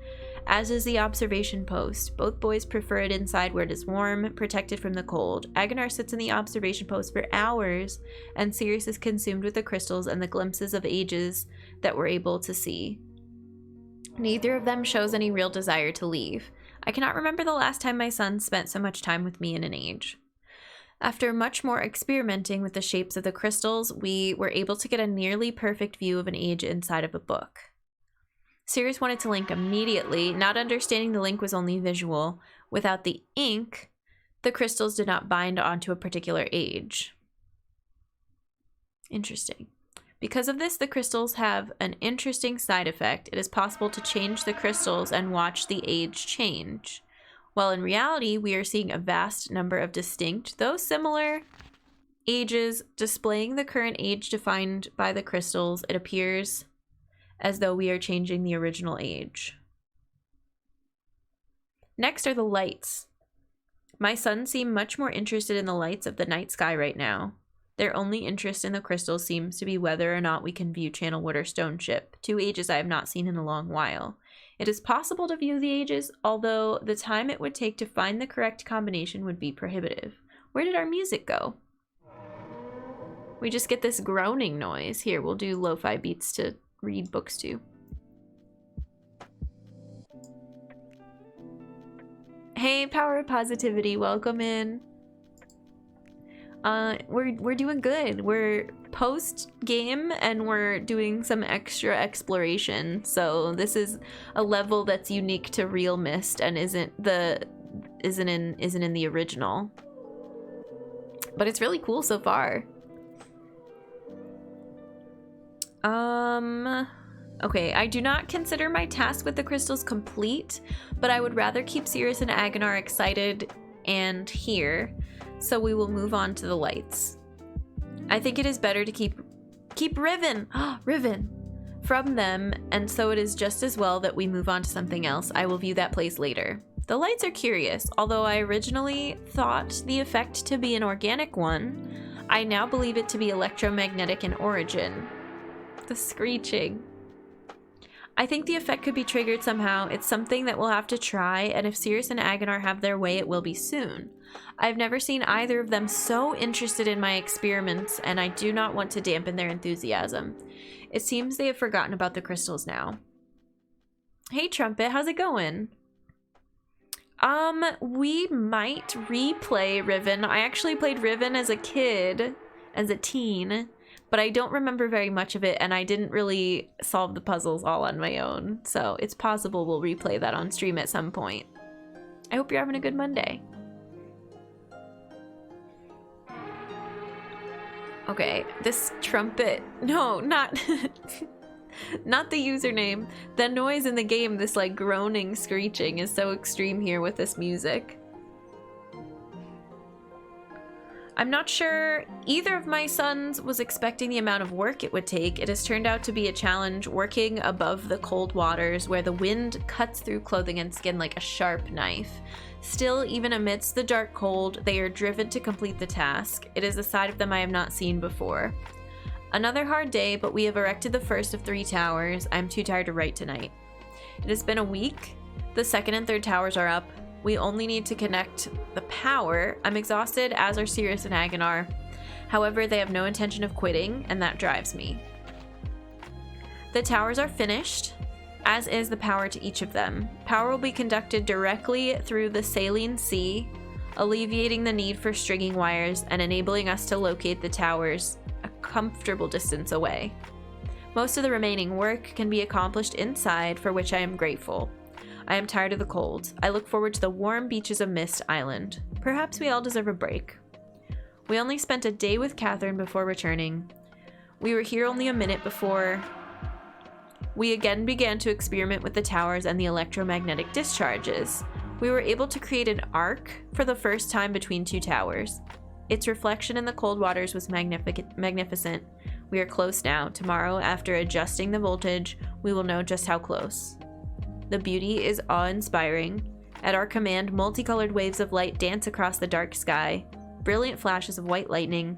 as is the observation post. Both boys prefer it inside where it is warm, protected from the cold. Agonar sits in the observation post for hours, and Cirrus is consumed with the crystals and the glimpses of ages that we're able to see. Neither of them shows any real desire to leave. I cannot remember the last time my son spent so much time with me in an age. After much more experimenting with the shapes of the crystals, we were able to get a nearly perfect view of an age inside of a book. Cirrus wanted to link immediately, not understanding the link was only visual. Without the ink, the crystals did not bind onto a particular age. Interesting. Because of this, the crystals have an interesting side effect. It is possible to change the crystals and watch the age change. While in reality, we are seeing a vast number of distinct, though similar, ages displaying the current age defined by the crystals. It appears as though we are changing the original age. Next are the lights. My sons seem much more interested in the lights of the night sky right now. Their only interest in the crystals seems to be whether or not we can view Channelwood or Stone Ship, two ages I have not seen in a long while. It is possible to view the ages, although the time it would take to find the correct combination would be prohibitive. Where did our music go? We just get this groaning noise. Here, we'll do lo-fi beats to read books to. Hey, Power of Positivity, welcome in. We're doing good. We're post game and we're doing some extra exploration. So this is a level that's unique to real MYST and isn't in the original. But it's really cool so far. Okay, I do not consider my task with the crystals complete, but I would rather keep Sirius and Aganar excited and here, so we will move on to the lights. I think it is better to keep Riven, Riven, from them, and so it is just as well that we move on to something else. I will view that place later. The lights are curious. Although I originally thought the effect to be an organic one, I now believe it to be electromagnetic in origin. The screeching. I think the effect could be triggered somehow. It's something that we'll have to try, and if Sirius and Aganar have their way, it will be soon. I've never seen either of them so interested in my experiments, and I do not want to dampen their enthusiasm. It seems they have forgotten about the crystals now. Hey Trumpet, how's it going? We might replay Riven. I actually played Riven as a kid, as a teen, but I don't remember very much of it, and I didn't really solve the puzzles all on my own, so it's possible we'll replay that on stream at some point. I hope you're having a good Monday. Okay, this trumpet, no, not not the username. The noise in the game, this like groaning, screeching is so extreme here with this music. I'm not sure either of my sons was expecting the amount of work it would take. It has turned out to be a challenge working above the cold waters where the wind cuts through clothing and skin like a sharp knife. Still, even amidst the dark cold, they are driven to complete the task. It is a side of them I have not seen before. Another hard day, but we have erected the first of 3 towers. I'm too tired to write tonight. It has been a week. The second and third towers are up. We only need to connect the power. I'm exhausted, as are Sirius and Aganar. However, they have no intention of quitting, and that drives me. The towers are finished, as is the power to each of them. Power will be conducted directly through the saline sea, alleviating the need for stringing wires and enabling us to locate the towers a comfortable distance away. Most of the remaining work can be accomplished inside, for which I am grateful. I am tired of the cold. I look forward to the warm beaches of MYST Island. Perhaps we all deserve a break. We only spent a day with Catherine before returning. We were here only a minute before we again began to experiment with the towers and the electromagnetic discharges. We were able to create an arc for the first time between 2 towers. Its reflection in the cold waters was magnificent. We are close now. Tomorrow, after adjusting the voltage, we will know just how close. The beauty is awe-inspiring. At our command, multicolored waves of light dance across the dark sky. Brilliant flashes of white lightning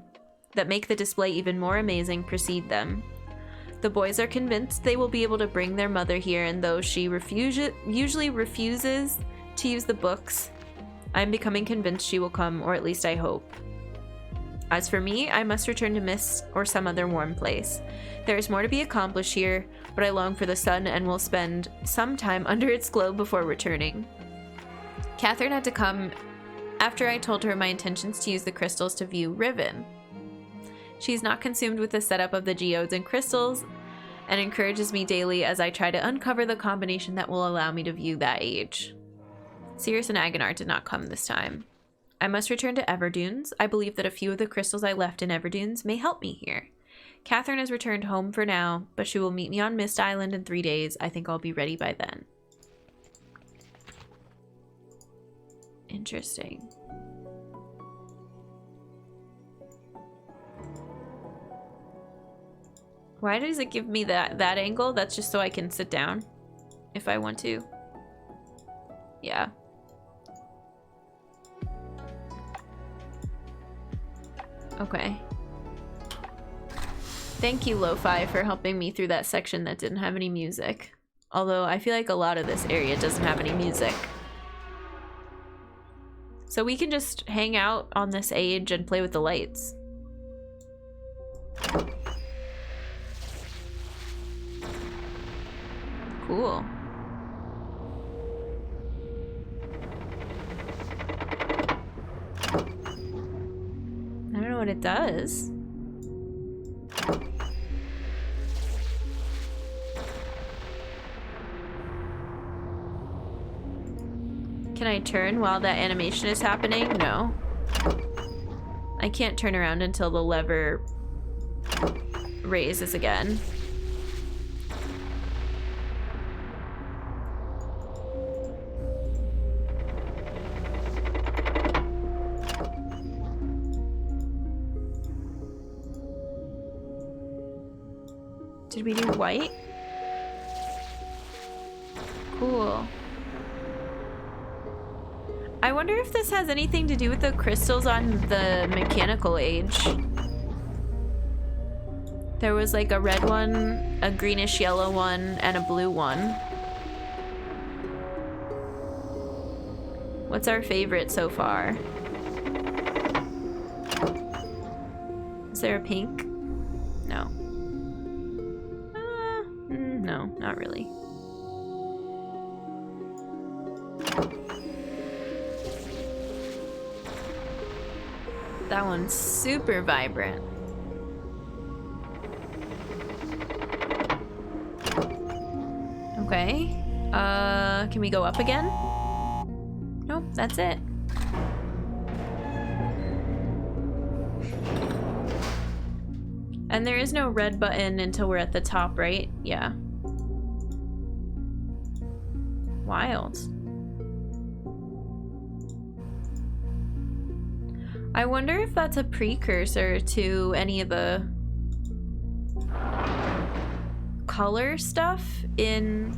that make the display even more amazing precede them. The boys are convinced they will be able to bring their mother here, and though she usually refuses to use the books, I'm becoming convinced she will come, or at least I hope. As for me, I must return to MYST or some other warm place. There is more to be accomplished here, but I long for the sun and will spend some time under its glow before returning. Catherine had to come after I told her my intentions to use the crystals to view Riven. She is not consumed with the setup of the geodes and crystals and encourages me daily as I try to uncover the combination that will allow me to view that age. Sirius and Aganar did not come this time. I must return to Everdunes. I believe that a few of the crystals I left in Everdunes may help me here. Catherine has returned home for now, but she will meet me on MYST Island in 3 days. I think I'll be ready by then. Interesting. Why does it give me that angle? That's just so I can sit down if I want to. Yeah. Okay. Thank you, Lo-Fi, for helping me through that section that didn't have any music. Although I feel like a lot of this area doesn't have any music. So we can just hang out on this age and play with the lights. Cool. does. Can I turn while that animation is happening? No. I can't turn around until the lever raises again. Did we do white? Cool. I wonder if this has anything to do with the crystals on the mechanical age. There was like a red one, a greenish yellow one, and a blue one. What's our favorite so far? Is there a pink? No. No, not really. That one's super vibrant. Okay. Can we go up again? Nope, that's it. And there is no red button until we're at the top, right? Yeah. Wild. I wonder if that's a precursor to any of the color stuff in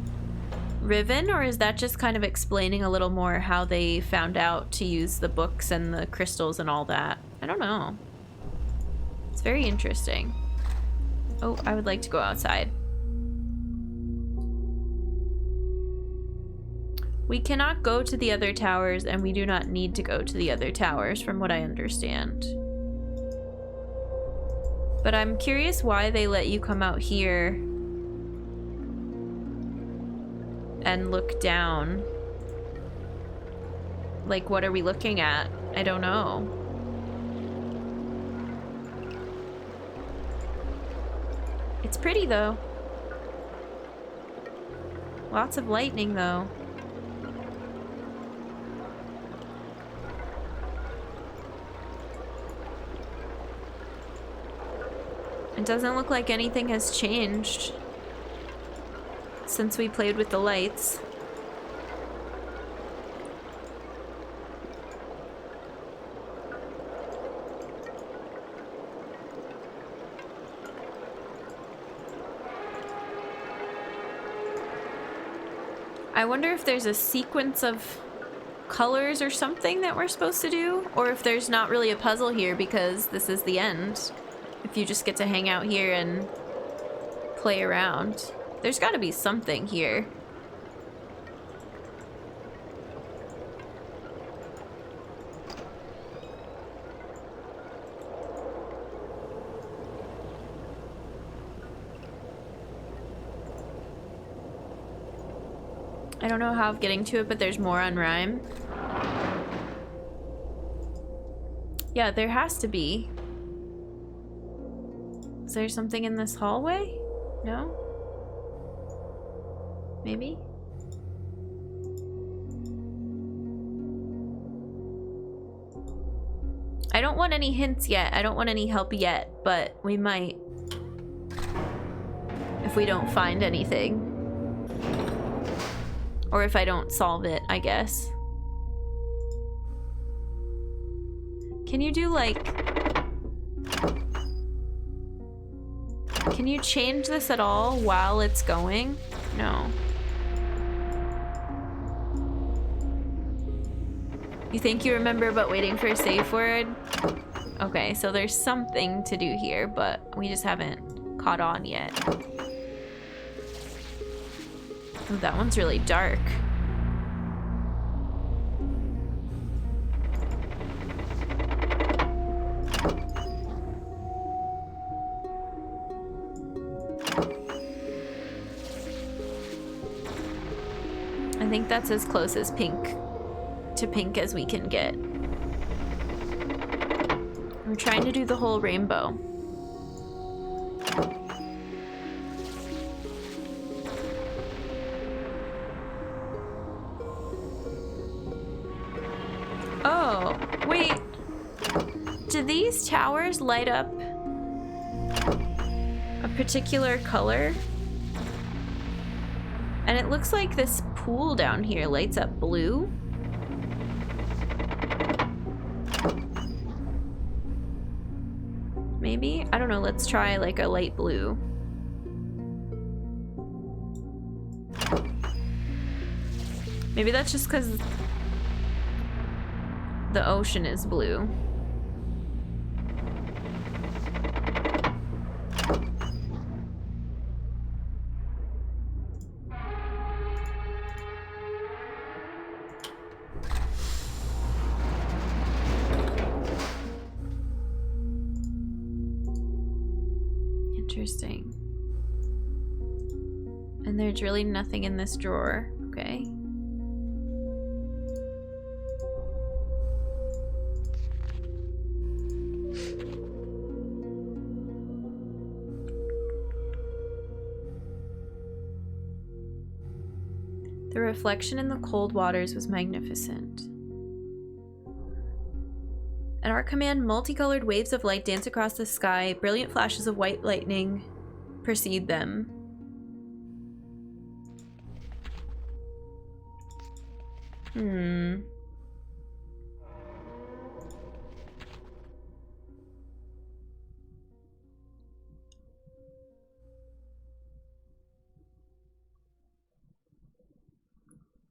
Riven, or is that just kind of explaining a little more how they found out to use the books and the crystals and all that? I don't know. It's very interesting. Oh, I would like to go outside. We cannot go to the other towers, and we do not need to go to the other towers, from what I understand. But I'm curious why they let you come out here and look down. Like, what are we looking at? I don't know. It's pretty, though. Lots of lightning, though. It doesn't look like anything has changed since we played with the lights. I wonder if there's a sequence of colors or something that we're supposed to do, or if there's not really a puzzle here because this is the end. If you just get to hang out here and play around. There's got to be something here. I don't know how I'm getting to it, but there's more on Rhyme. Yeah, there has to be. Is there something in this hallway? No? Maybe? I don't want any hints yet. I don't want any help yet, but we might if we don't find anything. Or if I don't solve it, I guess. Can you do like... Can you change this at all while it's going? No. You think you remember but waiting for a safe word? Okay, so there's something to do here, but we just haven't caught on yet. Ooh, that one's really dark. I think that's as close as pink as we can get. I'm trying to do the whole rainbow. Oh, wait. Do these towers light up a particular color? And it looks like this pool down here lights up blue. Maybe? I don't know, let's try like a light blue. Maybe that's just because the ocean is blue. Interesting. And there's really nothing in this drawer. Okay. The reflection in the cold waters was magnificent. At our command, multicolored waves of light dance across the sky. Brilliant flashes of white lightning precede them.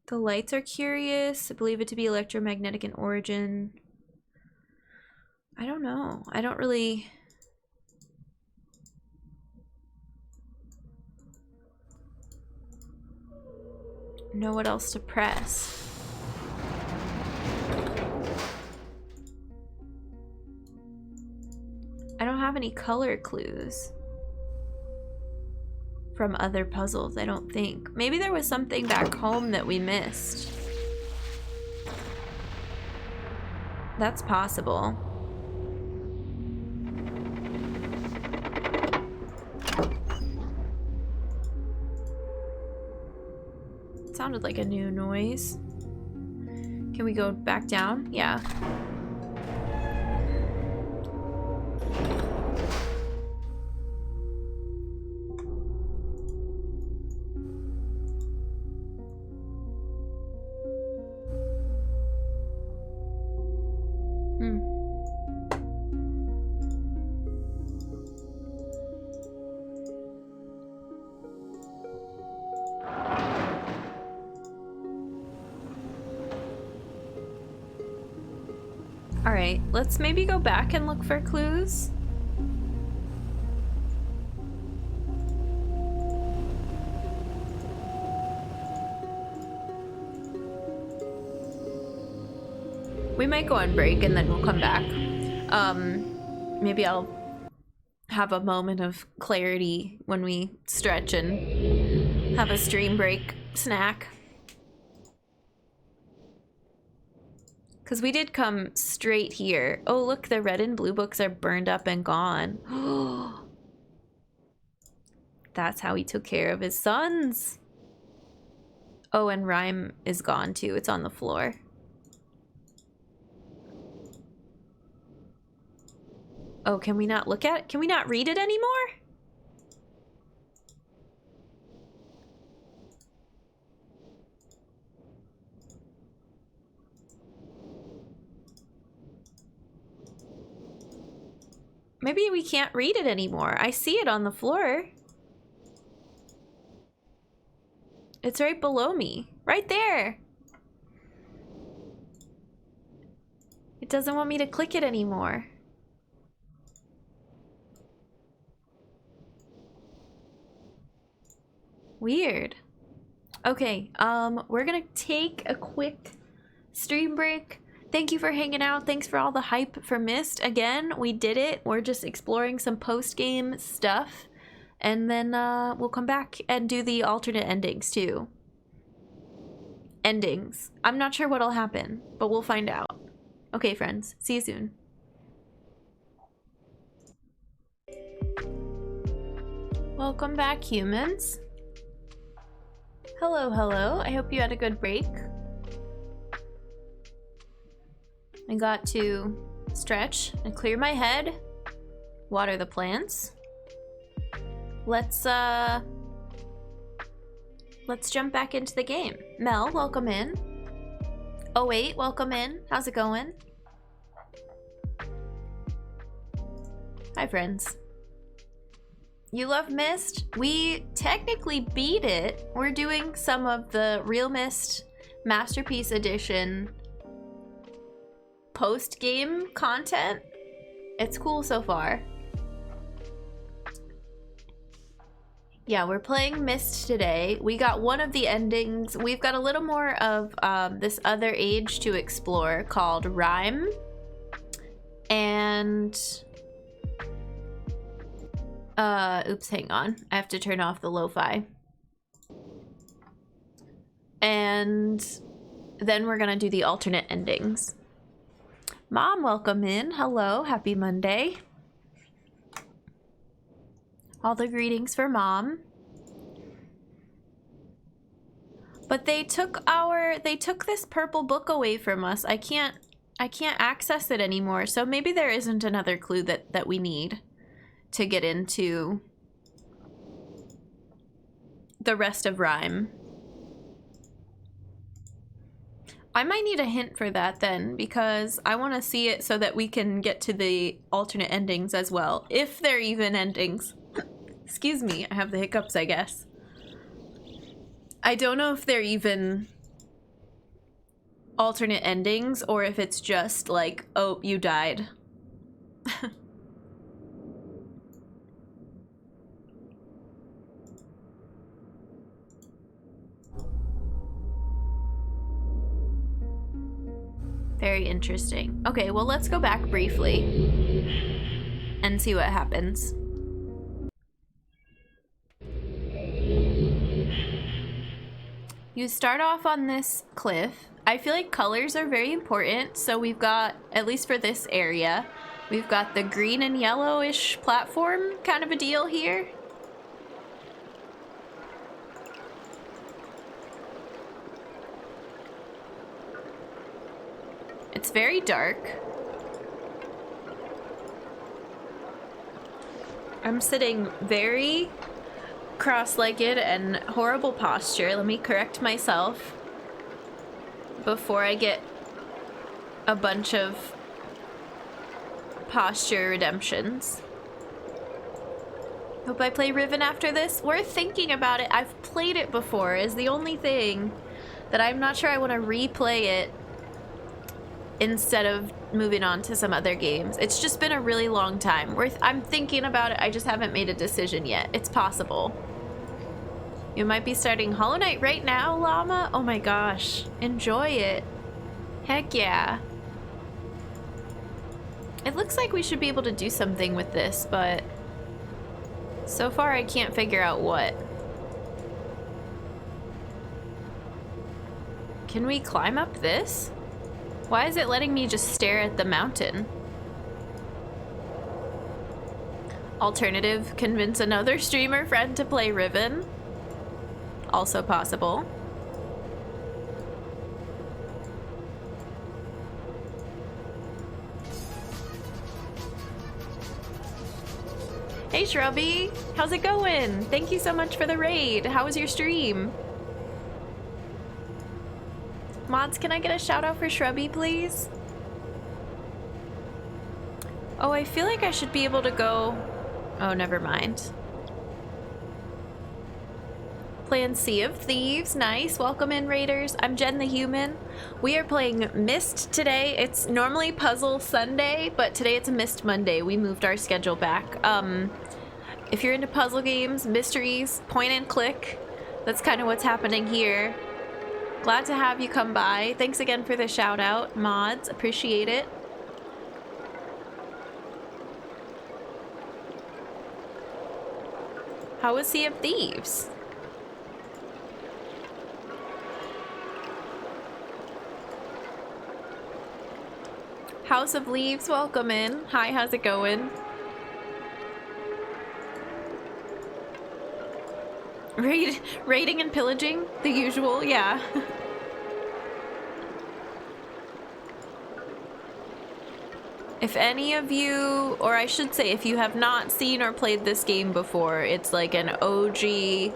The lights are curious. I believe it to be electromagnetic in origin. I don't know. I don't really... know what else to press. I don't have any color clues from other puzzles, I don't think. Maybe there was something back home that we missed. That's possible. It sounded like a new noise. Can we go back down? Yeah. Alright, let's maybe go back and look for clues. We might go on break and then we'll come back. Maybe I'll have a moment of clarity when we stretch and have a stream break snack. Because we did come straight here. Oh, look, the red and blue books are burned up and gone. That's how he took care of his sons. Oh, and Rhyme is gone too. It's on the floor. Oh, can we not look at it? Can we not read it anymore? Maybe we can't read it anymore. I see it on the floor. It's right below me. Right there. It doesn't want me to click it anymore. Weird. Okay, we're gonna take a quick stream break. Thank you for hanging out. Thanks for all the hype for MYST. Again, we did it. We're just exploring some post-game stuff. And then we'll come back and do the alternate endings too. Endings. I'm not sure what'll happen, but we'll find out. Okay, friends. See you soon. Welcome back, humans. Hello, hello. I hope you had a good break. I got to stretch and clear my head, water the plants. Let's jump back into the game. Mel, welcome in. Oh wait, welcome in. How's it going? Hi, friends. You love MYST? We technically beat it. We're doing some of the Real MYST Masterpiece Edition post-game content. It's cool so far. Yeah, we're playing MYST today. We got one of the endings. We've got a little more of this other age to explore called Rhyme. And... oops, hang on. I have to turn off the lo-fi. And then we're gonna do the alternate endings. Mom, welcome in. Hello, happy Monday. All the greetings for Mom. But they took this purple book away from us. I can't access it anymore. So maybe there isn't another clue that we need to get into the rest of Rhyme. I might need a hint for that then, because I want to see it so that we can get to the alternate endings as well, if they're even endings. Excuse me, I have the hiccups, I guess. I don't know if they're even alternate endings or if it's just like, oh, you died. Very interesting. Okay, well, let's go back briefly and see what happens. You start off on this cliff. I feel like colors are very important, so we've got, at least for this area, we've got the green and yellowish platform kind of a deal here. It's very dark. I'm sitting very cross-legged and horrible posture. Let me correct myself before I get a bunch of posture redemptions. Hope I play Riven after this. We're thinking about it. I've played it before is the only thing that I'm not sure I want to replay it instead of moving on to some other games. It's just been a really long time. I'm thinking about it. I just haven't made a decision yet. It's possible. You might be starting Hollow Knight right now, Llama. Oh my gosh. Enjoy it. Heck yeah. It looks like we should be able to do something with this, but so far I can't figure out what. Can we climb up this? Why is it letting me just stare at the mountain? Alternative, convince another streamer friend to play Riven. Also possible. Hey Shrubby, how's it going? Thank you so much for the raid. How was your stream? Mods, can I get a shout out for Shrubby, please? Oh, I feel like I should be able to go... Oh, never mind. Playing Sea of Thieves. Nice. Welcome in, Raiders. I'm Jen the Human. We are playing MYST today. It's normally Puzzle Sunday, but today it's a MYST Monday. We moved our schedule back. If you're into puzzle games, mysteries, point and click, that's kind of what's happening here. Glad to have you come by. Thanks again for the shout out, mods. Appreciate it. How was Sea of Thieves? House of Leaves, welcome in. Hi, how's it going? Raiding and pillaging, the usual, yeah. If any of you, or I should say if you have not seen or played this game before, it's like an OG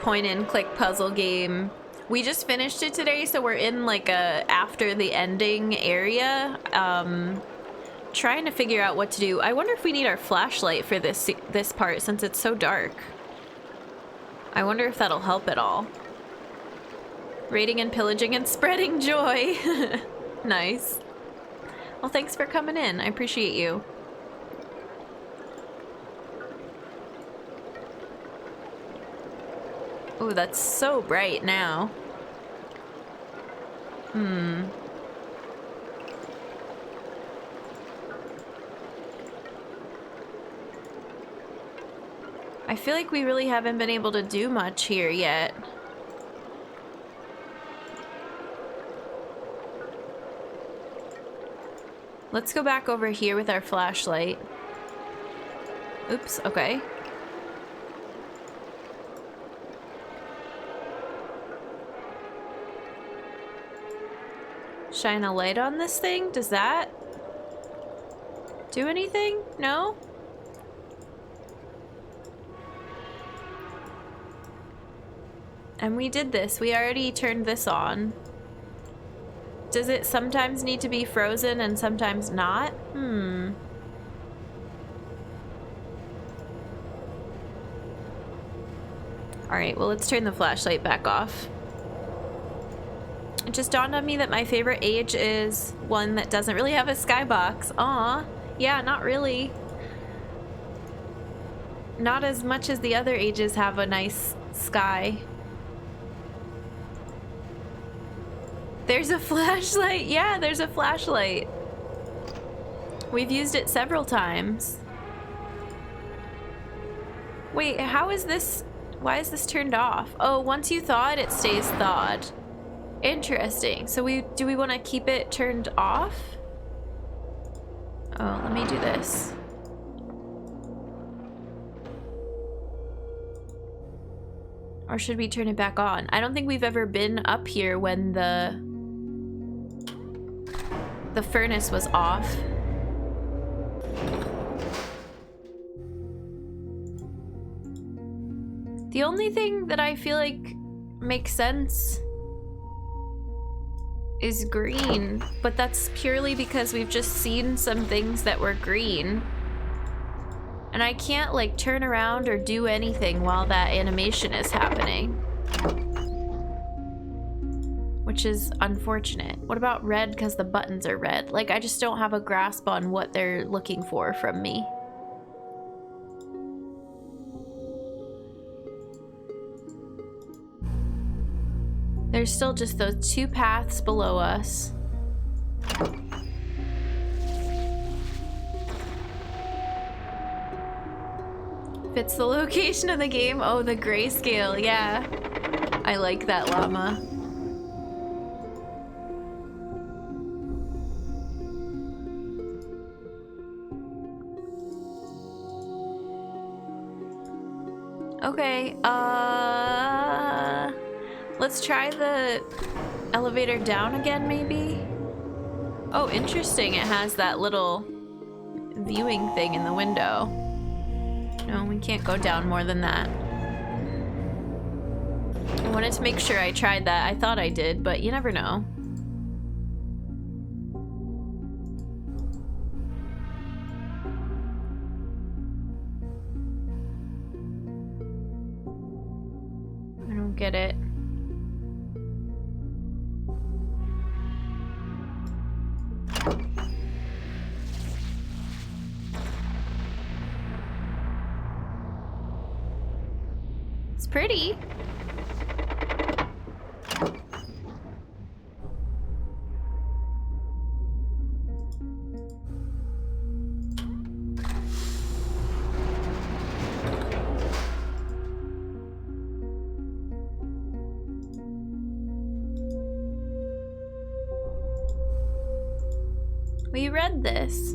point and click puzzle game. We just finished it today, so we're in like a after the ending area, trying to figure out what to do. I wonder if we need our flashlight for this part since it's so dark. I wonder if that'll help at all. Raiding and pillaging and spreading joy. Nice. Well, thanks for coming in. I appreciate you. Oh, that's so bright now. I feel like we really haven't been able to do much here yet. Let's go back over here with our flashlight. Oops, okay. Shine a light on this thing? Does that do anything? No? And we did this. We already turned this on. Does it sometimes need to be frozen and sometimes not? Alright, well, let's turn the flashlight back off. It just dawned on me that my favorite age is one that doesn't really have a skybox. Aw. Yeah, not really. Not as much as the other ages have a nice sky. There's a flashlight. Yeah, there's a flashlight. We've used it several times. Wait, how is this? Why is this turned off? Oh, once you thaw it, it stays thawed. Interesting. So do we want to keep it turned off? Oh, let me do this. Or should we turn it back on? I don't think we've ever been up here when the furnace was off. The only thing that I feel like makes sense is green, but that's purely because we've just seen some things that were green. And I can't like turn around or do anything while that animation is happening. Which is unfortunate. What about red because the buttons are red? Like, I just don't have a grasp on what they're looking for from me. There's still just those two paths below us. Fits the location of the game. Oh, the grayscale. Yeah. I like that llama. Okay, let's try the elevator down again, maybe? Oh, interesting. It has that little viewing thing in the window. No, we can't go down more than that. I wanted to make sure I tried that. I thought I did, but you never know. I don't get it. It's pretty. We read this.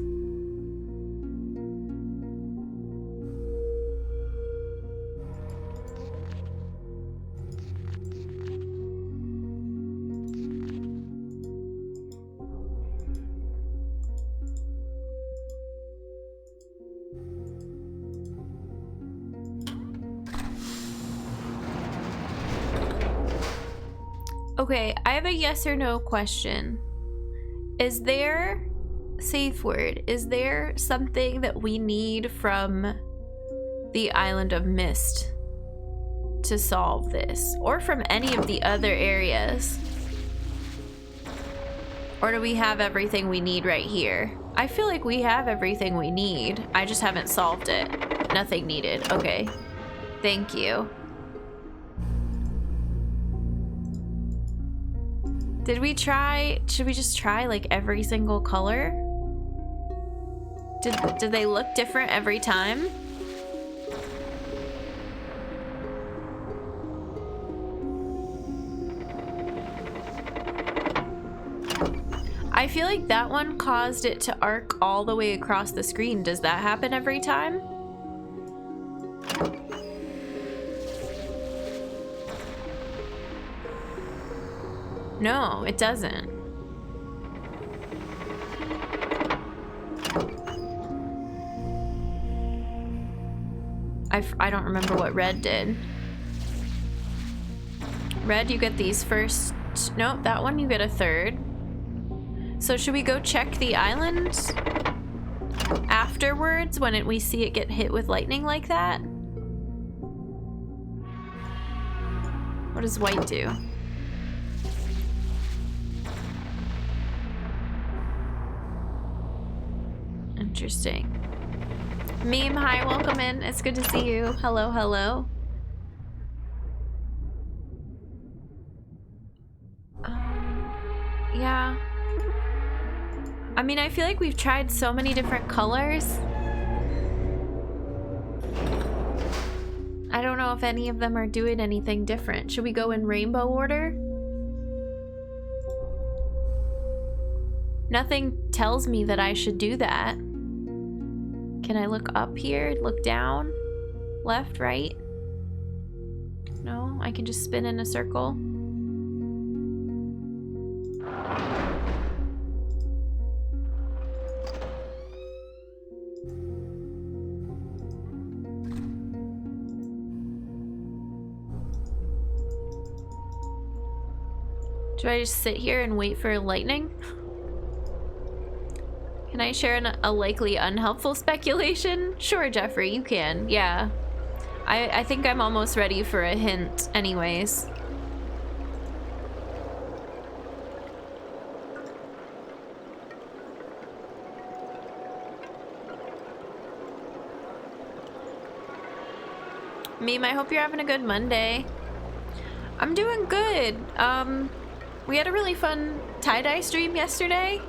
Okay, I have a yes or no question. Is there, safe word, is there something that we need from the island of MYST to solve this? Or from any of the other areas? Or do we have everything we need right here? I feel like we have everything we need. I just haven't solved it. Nothing needed. Okay. Thank you. Did we try? Should we just try like every single color? Did they look different every time? I feel like that one caused it to arc all the way across the screen. Does that happen every time? No, it doesn't. I don't remember what red did. Red, you get these first. Nope, that one you get a third. So should we go check the island afterwards when we see it get hit with lightning like that? What does white do? Interesting. Meme, hi, welcome in. It's good to see you. Hello, hello. Yeah. I mean, I feel like we've tried so many different colors. I don't know if any of them are doing anything different. Should we go in rainbow order? Nothing tells me that I should do that. Can I look up here? Look down? Left, right? No, I can just spin in a circle. Should I just sit here and wait for lightning? Can I share a likely unhelpful speculation? Sure, Jeffrey, you can. Yeah. I think I'm almost ready for a hint anyways. Meme, I hope you're having a good Monday. I'm doing good. We had a really fun tie-dye stream yesterday.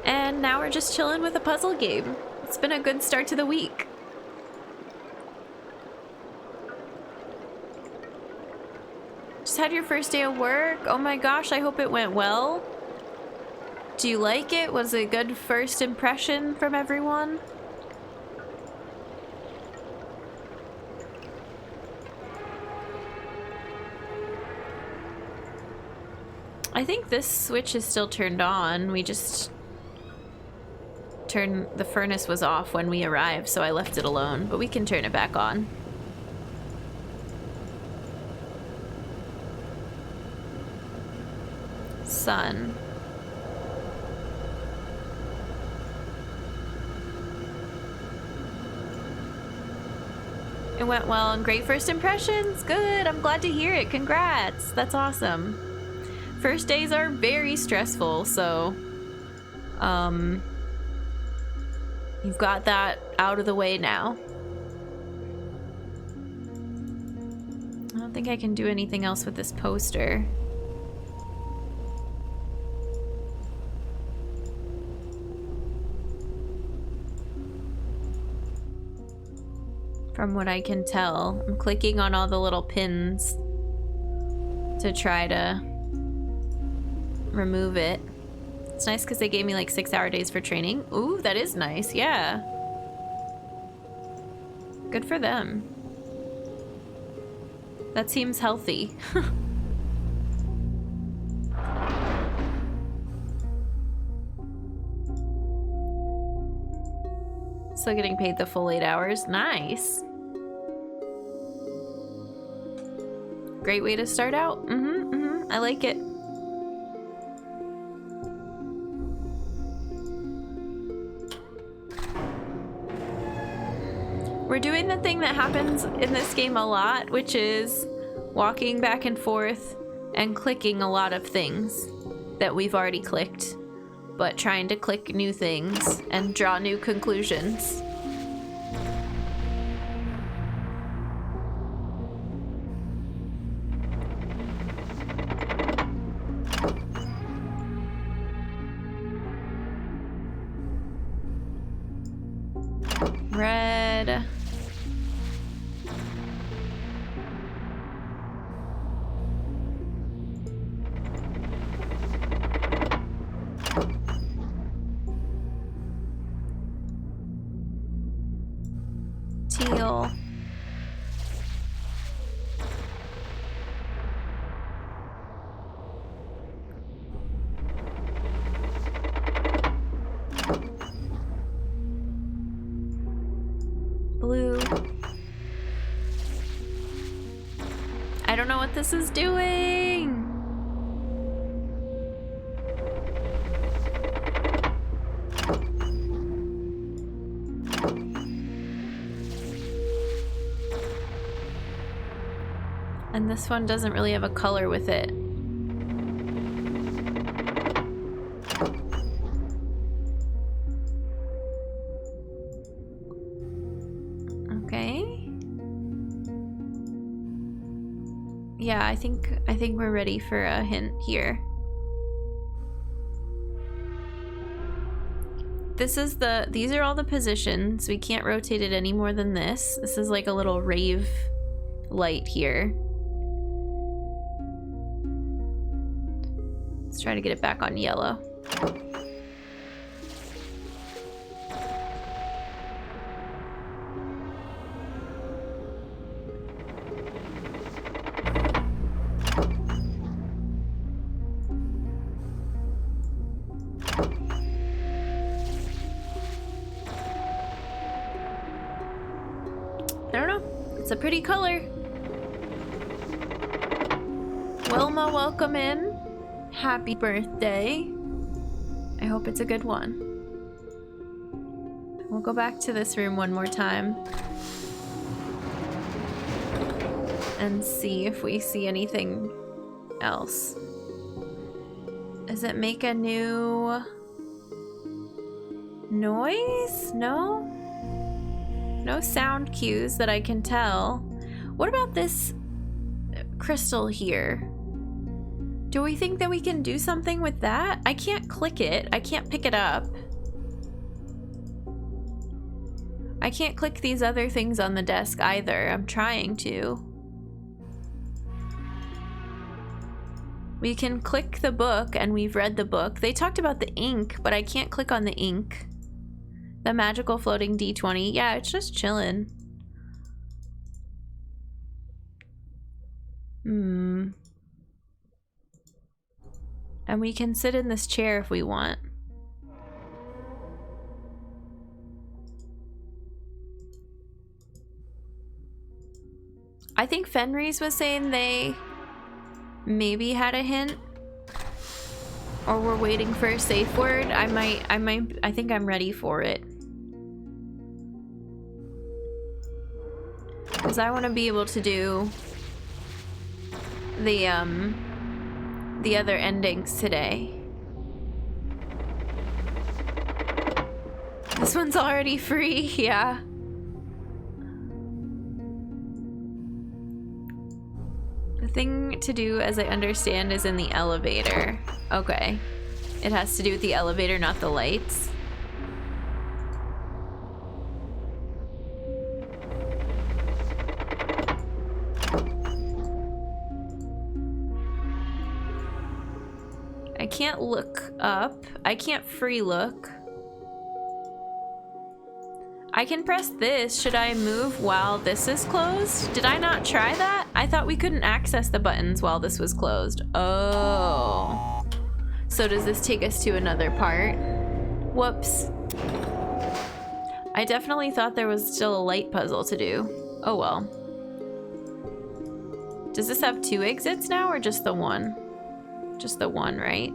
And now we're just chilling with a puzzle game. It's been a good start to the week. Just had your first day of work. Oh my gosh, I hope it went well. Do you like it? Was it a good first impression from everyone? I think this switch is still turned on. We just the furnace was off when we arrived, so I left it alone, but we can turn it back on. Sun. It went well and great first impressions. Good, I'm glad to hear it. Congrats, that's awesome. First days are very stressful, so you've got that out of the way now. I don't think I can do anything else with this poster. From what I can tell, I'm clicking on all the little pins to try to remove it. It's nice because they gave me like 6-hour days for training. Ooh, that is nice, yeah. Good for them. That seems healthy. Still getting paid the full 8 hours. Nice. Great way to start out. I like it. We're doing the thing that happens in this game a lot, which is walking back and forth and clicking a lot of things that we've already clicked, but trying to click new things and draw new conclusions. Red. Teal. Blue. I don't know what this is doing. And this one doesn't really have a color with it. Okay. Yeah, I think we're ready for a hint here. These are all the positions. We can't rotate it any more than this. This is like a little rave light here. Let's try to get it back on yellow. I don't know. It's a pretty color. Wilma, welcome in. Happy birthday. I hope it's a good one. We'll go back to this room one more time and see if we see anything else. Does it make a new noise? No? No sound cues that I can tell. What about this crystal here? Do we think that we can do something with that? I can't click it. I can't pick it up. I can't click these other things on the desk either. I'm trying to. We can click the book, and we've read the book. They talked about the ink, but I can't click on the ink. The magical floating D20. Yeah, it's just chilling. And we can sit in this chair if we want. I think Fenris was saying they maybe had a hint. Or we're waiting for a safe word. I think I'm ready for it. Because I want to be able to do the other endings today. This one's already free, yeah. The thing to do, as I understand, is in the elevator. Okay. It has to do with the elevator, not the lights. I can't look up. I can't free look. I can press this. Should I move while this is closed? Did I not try that? I thought we couldn't access the buttons while this was closed. Oh. So does this take us to another part? Whoops. I definitely thought there was still a light puzzle to do. Oh well. Does this have 2 exits now or just the one? Just the one, right?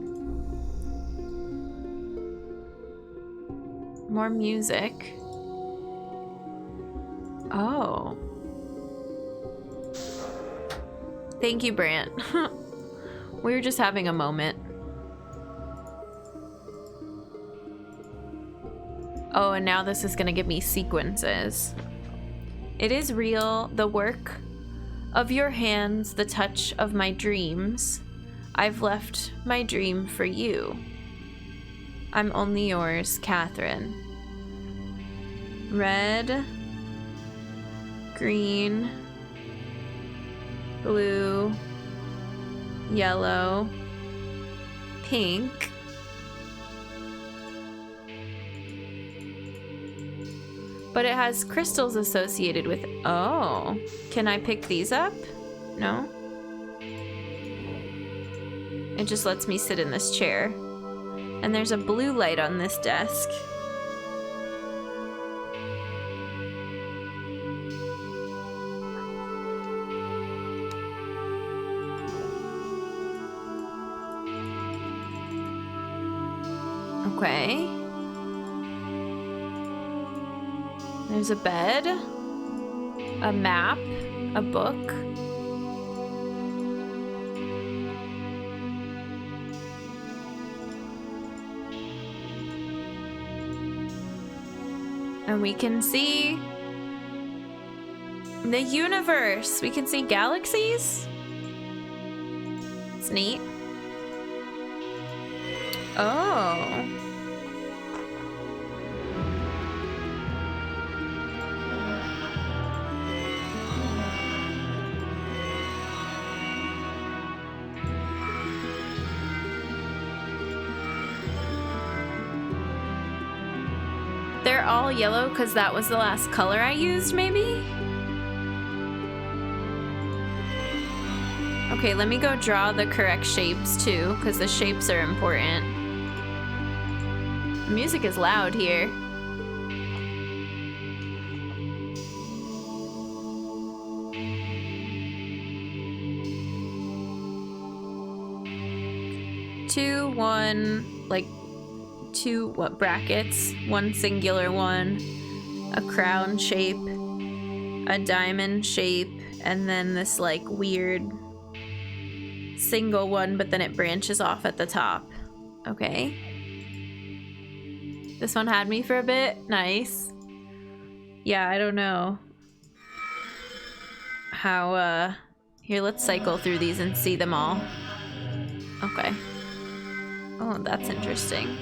More music. Oh. Thank you, Brant. We were just having a moment. Oh, and now this is gonna give me sequences. It is real, the work of your hands, the touch of my dreams. I've left my dream for you. I'm only yours, Catherine. Red, green, blue, yellow, pink, but it has crystals associated with. Oh, can I pick these up? No. It just lets me sit in this chair. And there's a blue light on this desk. Okay. There's a bed, a map, a book. And we can see the universe. We can see galaxies. It's neat. Oh. They're all yellow because that was the last color I used, maybe? Okay, let me go draw the correct shapes too, because the shapes are important. The music is loud here. Two, one, like two, what, brackets? One singular one, a crown shape, a diamond shape, and then this like weird single one, but then it branches off at the top. Okay. This one had me for a bit. Nice. Yeah, I don't know how, here, let's cycle through these and see them all. Okay. Oh, that's interesting.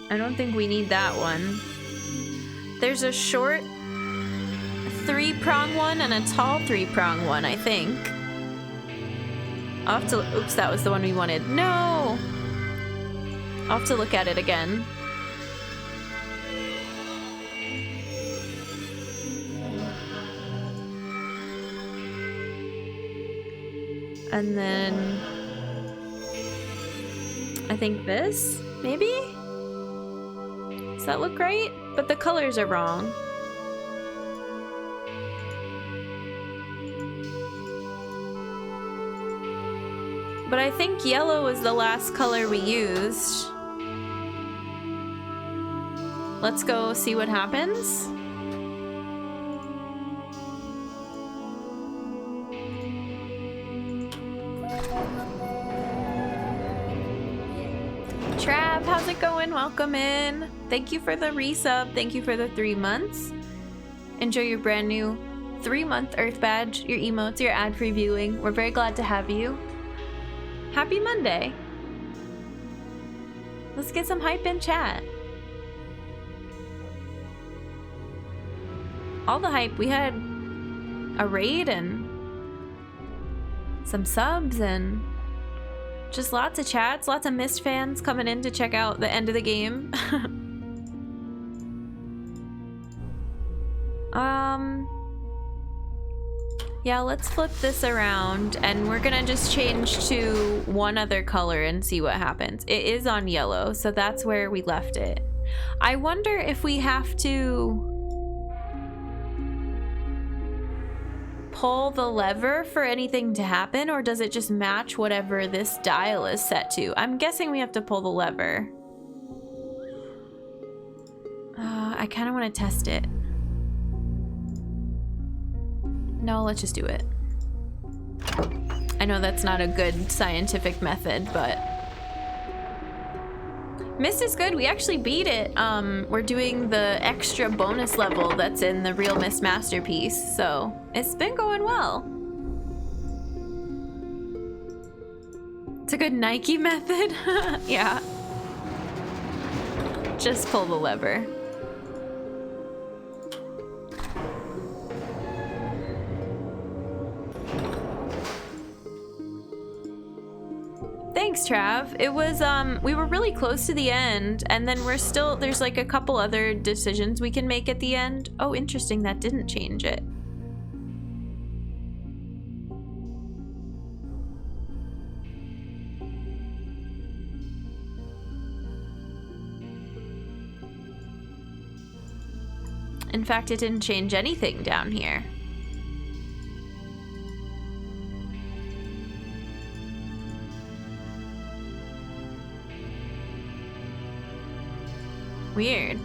I don't think we need that one. There's a short 3-prong one and a tall 3-prong one, I think. I'll have to, oops, that was the one we wanted. No! I'll have to look at it again. And then I think this, maybe? Does that look right? But the colors are wrong. But I think yellow was the last color we used. Let's go see what happens. Trav, how's it going? Welcome in. Thank you for the resub. Thank you for the 3 months. Enjoy your brand new 3-month Earth badge, your emotes, your ad previewing. We're very glad to have you. Happy Monday. Let's get some hype in chat. All the hype. We had a raid and some subs and just lots of chats, lots of MYST fans coming in to check out the end of the game. Yeah, let's flip this around and we're gonna just change to one other color and see what happens. It is on yellow, so that's where we left it. I wonder if we have to pull the lever for anything to happen, or does it just match whatever this dial is set to? I'm guessing we have to pull the lever. I kind of want to test it. No, let's just do it. I know that's not a good scientific method, but MYST is good. We actually beat it. We're doing the extra bonus level that's in the Real MYST Masterpiece, so it's been going well. It's a good Nike method. Yeah. Just pull the lever. Thanks, Trav. It was, we were really close to the end, and then we're still, there's like a couple other decisions we can make at the end. Oh, interesting, that didn't change it. In fact, it didn't change anything down here. Weird.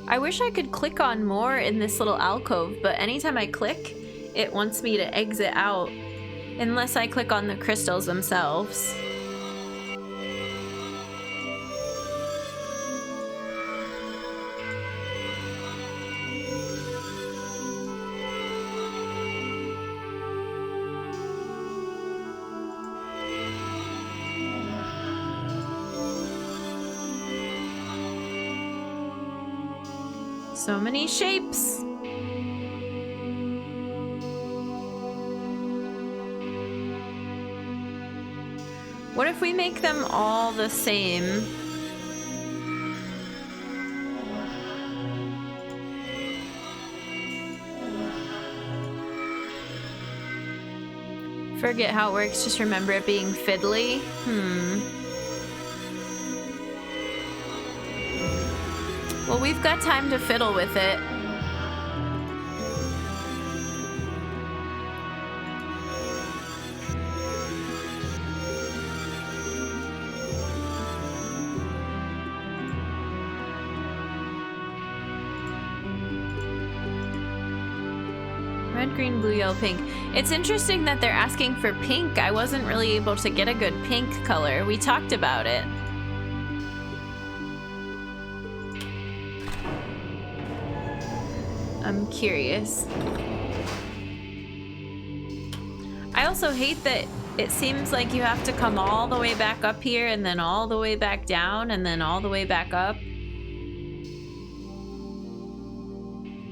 I wish I could click on more in this little alcove, but anytime I click, it wants me to exit out unless I click on the crystals themselves. So many shapes. What if we make them all the same? Forget how it works, just remember it being fiddly. Well, we've got time to fiddle with it. Red, green, blue, yellow, pink. It's interesting that they're asking for pink. I wasn't really able to get a good pink color. We talked about it. I'm curious. I also hate that it seems like you have to come all the way back up here and then all the way back down and then all the way back up.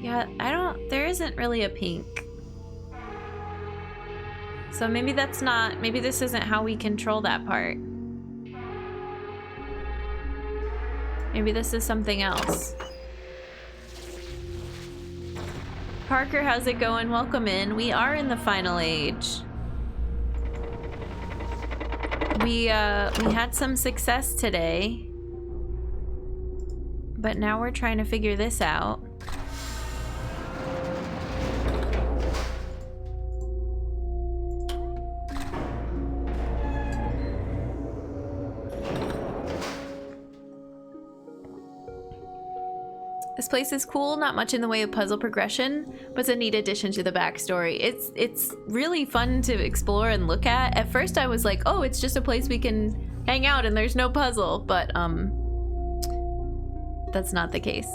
Yeah, there isn't really a pink. So maybe that's not, maybe this isn't how we control that part. Maybe this is something else. Parker, how's it going? Welcome in. We are in the final age. We had some success today, but now we're trying to figure this out. This place is cool, not much in the way of puzzle progression, but it's a neat addition to the backstory. It's really fun to explore and look at. At first I was like, oh, it's just a place we can hang out and there's no puzzle, but that's not the case.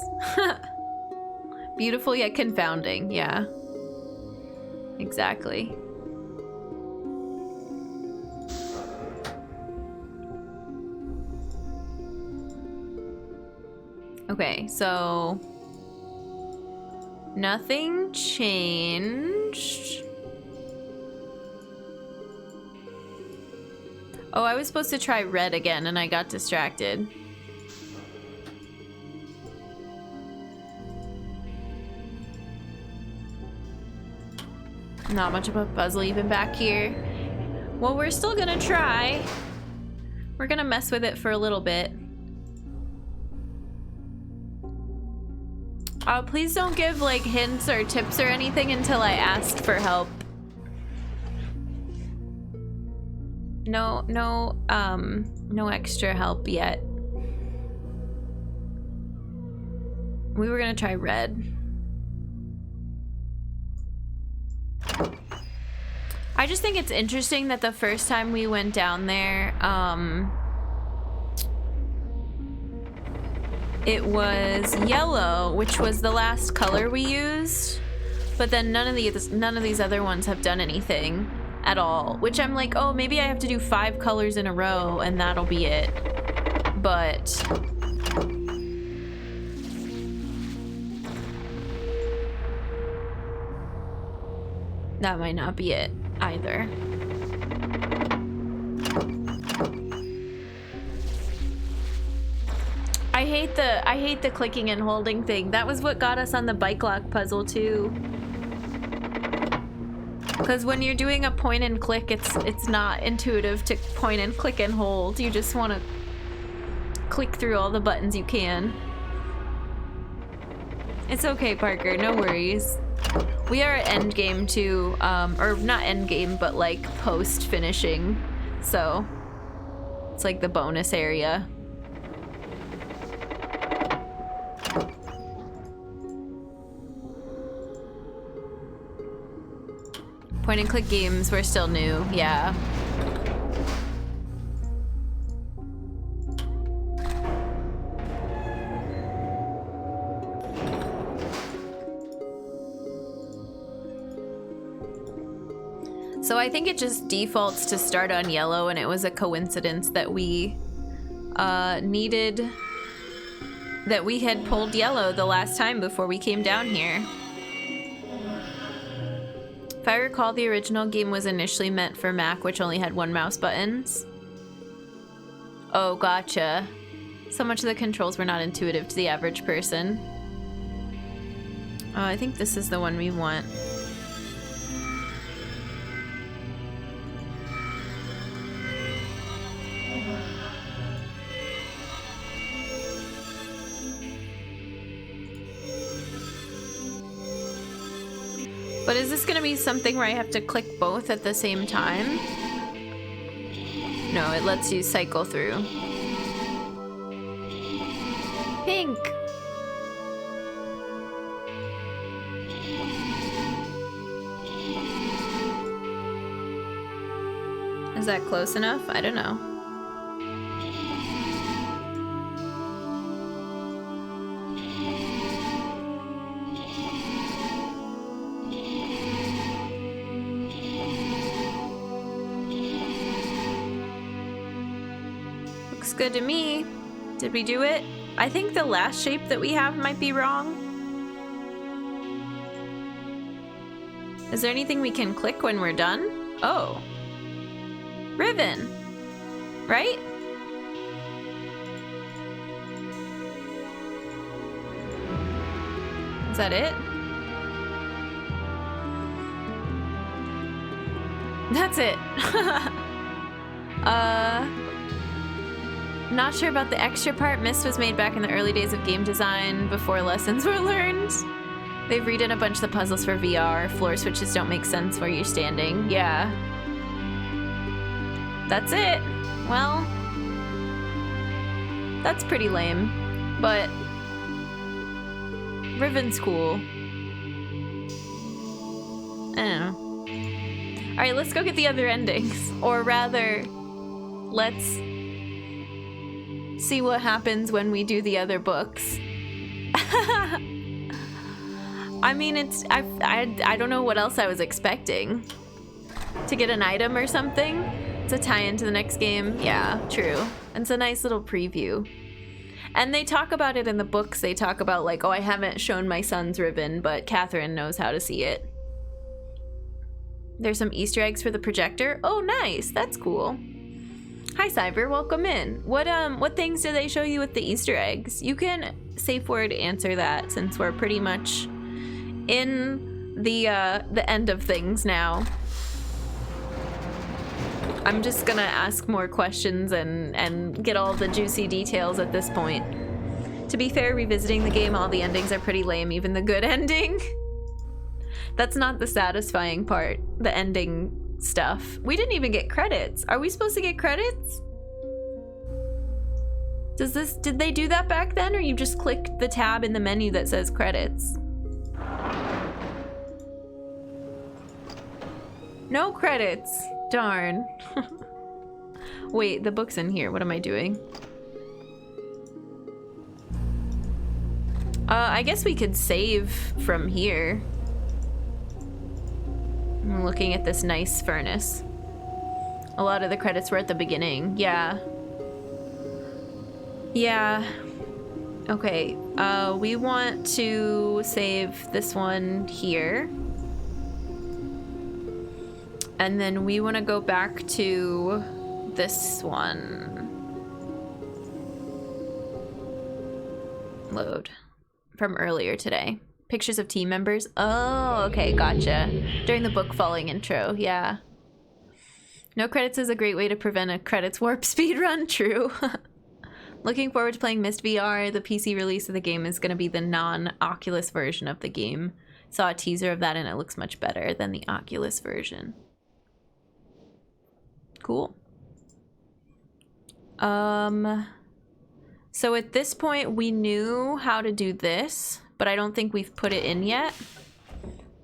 Beautiful yet confounding, yeah. Exactly. Okay, so nothing changed. Oh, I was supposed to try red again and I got distracted. Not much of a puzzle even back here. Well, we're still gonna try. We're gonna mess with it for a little bit. Please don't give like hints or tips or anything until I asked for help. No extra help yet. We were gonna try red. I just think it's interesting that the first time we went down there, it was yellow, which was the last color we used, but then none of these other ones have done anything at all, which I'm like, oh, maybe I have to do 5 colors in a row and that'll be it. But that might not be it either. I hate the clicking and holding thing. That was what got us on the bike lock puzzle too. Because when you're doing a point and click, it's not intuitive to point and click and hold. You just want to click through all the buttons you can. It's okay, Parker, no worries. We are at end game too, or not end game, but like post finishing. So it's like the bonus area. Point and click games were still new, yeah. So I think it just defaults to start on yellow, and it was a coincidence that we that we had pulled yellow the last time before we came down here. If I recall, the original game was initially meant for Mac, which only had 1 mouse buttons. Oh, gotcha. So much of the controls were not intuitive to the average person. Oh, I think this is the one we want. But is this gonna be something where I have to click both at the same time? No, it lets you cycle through. Pink! Is that close enough? I don't know. Good to me. Did we do it? I think the last shape that we have might be wrong. Is there anything we can click when we're done? Oh. Ribbon. Right? Is that it? That's it. Not sure about the extra part. MYST was made back in the early days of game design before lessons were learned. They've redone a bunch of the puzzles for VR. Floor switches don't make sense where you're standing. Yeah. That's it. Well, that's pretty lame, but Ribbon's cool. I don't know. All right, let's go get the other endings. Or rather, let's see what happens when we do the other books. I mean, I don't know what else I was expecting. To get an item or something to tie into the next game. Yeah, true. And it's a nice little preview. And they talk about it in the books. They talk about like, oh, I haven't shown my son's ribbon, but Catherine knows how to see it. There's some Easter eggs for the projector. Oh, nice. That's cool. Hi, Cyber. Welcome in. What things do they show you with the Easter eggs? You can safe word answer that since we're pretty much in the end of things now. I'm just gonna ask more questions and get all the juicy details at this point. To be fair, revisiting the game, all the endings are pretty lame, even the good ending. That's not the satisfying part, the ending stuff. We didn't even get credits. Are we supposed to get credits? Did they do that back then, or you just click the tab in the menu that says credits? No credits. Darn. Wait, the book's in here. What am I doing? I guess we could save from here. I'm looking at this nice furnace. A lot of the credits were at the beginning. Yeah. Yeah. Okay. We want to save this one here. And then we want to go back to this one. Load. From earlier today. Pictures of team members. Oh, okay, gotcha. During the book falling intro, yeah. No credits is a great way to prevent a credits warp speedrun, true. Looking forward to playing MYST VR. The PC release of the game is going to be the non-Oculus version of the game. Saw a teaser of that and it looks much better than the Oculus version. Cool. So at this point we knew how to do this, but I don't think we've put it in yet.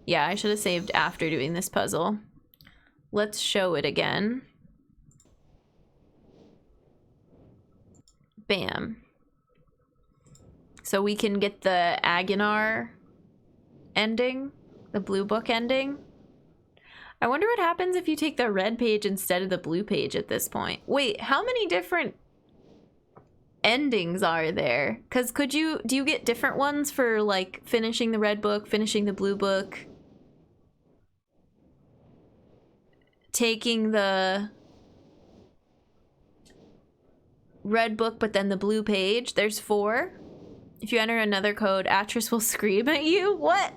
Yeah, I should have saved after doing this puzzle. Let's show it again. Bam. So we can get the Aguinar ending, the blue book ending. I wonder what happens if you take the red page instead of the blue page at this point. Wait, how many different endings are there? Because do you get different ones for like finishing the red book, finishing the blue book, taking the red book but then the blue page? There's 4. If you enter another code, Atris will scream at you. What?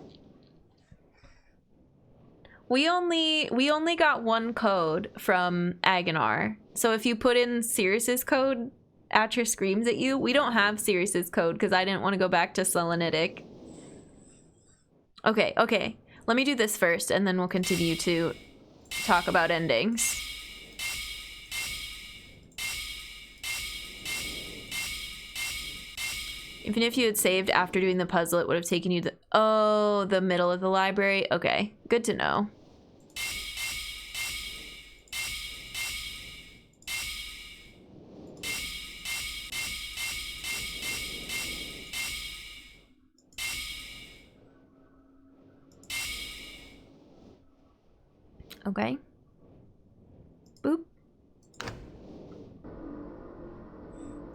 We only got 1 code from Aguinar. So if you put in Sirius's code, Atris screams at you. We don't have Sirius's code because I didn't want to go back to Selenitic. Okay, okay. Let me do this first and then we'll continue to talk about endings. Even if you had saved after doing the puzzle, it would have taken you the middle of the library. Okay, good to know. Okay. Boop.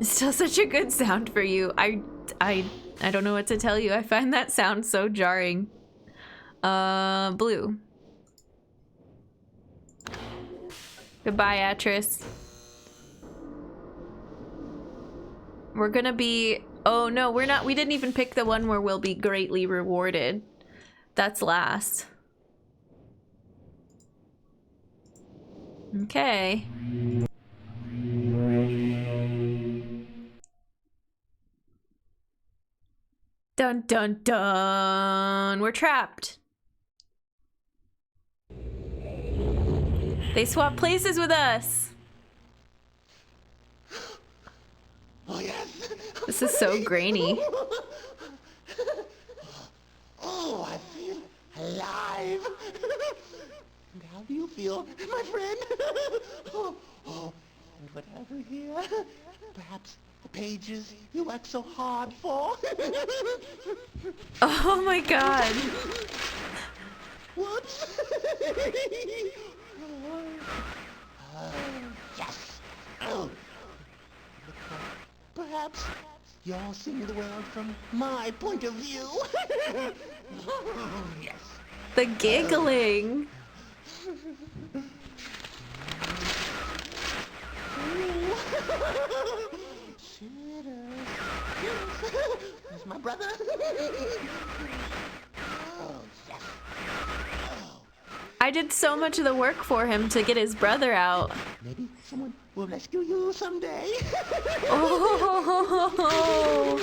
It's still such a good sound for you. I don't know what to tell you. I find that sound so jarring. Blue. Goodbye, Atris. We're gonna be... Oh, no, we're not. We didn't even pick the one where we'll be greatly rewarded. That's last. Okay. Dun dun dun. We're trapped. They swapped places with us. Oh, yes. This is so grainy. Oh, I feel alive. And how do you feel, my friend? Oh, and whatever here? Perhaps the pages you worked so hard for? Oh my god. What? Yes. Oh. Perhaps you're seeing the world from my point of view. Yes. The giggling. There's my brother. Oh, yes. I did so much of the work for him to get his brother out. Maybe someone will rescue you someday. Oh.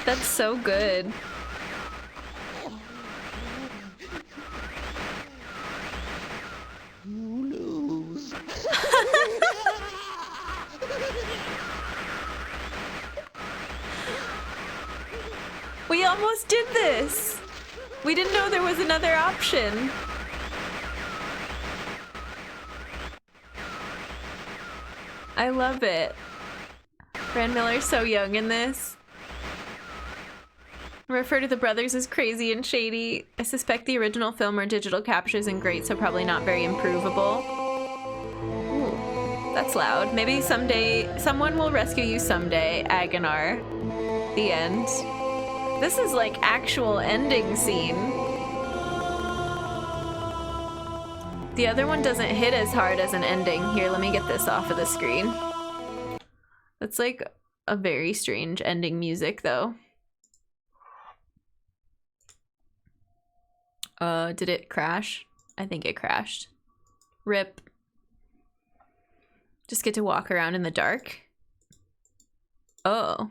That's so good. You lose. We almost did this. We didn't know there was another option. I love it. Rand Miller's so young in this. Refer to the brothers as crazy and shady. I suspect the original film or digital captures and great, so probably not very improvable. Ooh, that's loud. Maybe someday, someone will rescue you someday, Aganar. The end. This is like actual ending scene. The other one doesn't hit as hard as an ending. Here, let me get this off of the screen. That's like a very strange ending music though. Did it crash? I think it crashed. RIP. Just get to walk around in the dark. Oh.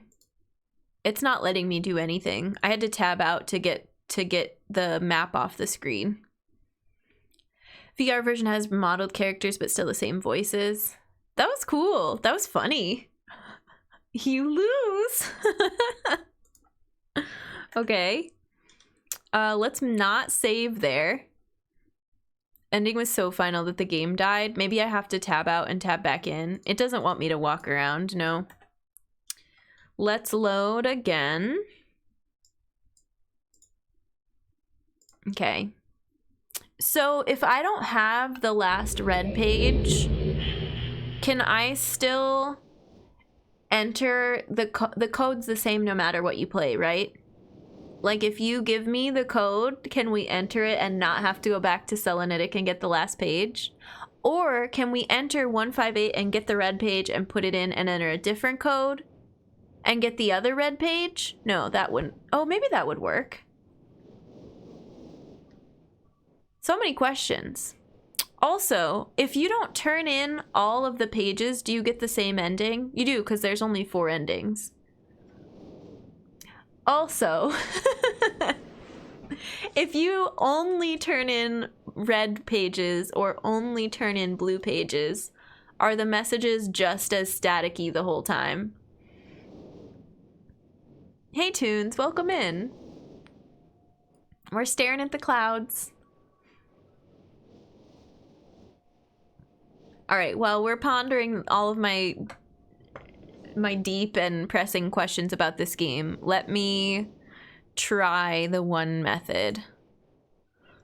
It's not letting me do anything. I had to tab out to get the map off the screen. VR version has modeled characters but still the same voices. That was cool. That was funny. You lose. Okay. Let's not save there. Ending was so final that the game died. Maybe I have to tab out and tab back in. It doesn't want me to walk around, no. Let's load again. Okay. So if I don't have the last red page, can I still enter the code's the same no matter what you play, right? Like if you give me the code, can we enter it and not have to go back to Selenitic and get the last page? Or can we enter 158 and get the red page and put it in and enter a different code and get the other red page? No, that wouldn't. Oh, maybe that would work. So many questions. Also, if you don't turn in all of the pages, do you get the same ending? You do, because there's only 4 endings. Also, if you only turn in red pages or only turn in blue pages, are the messages just as staticky the whole time? Hey Tunes, welcome in. We're staring at the clouds. All right, well, we're pondering all of my deep and pressing questions about this game. Let me try the one method.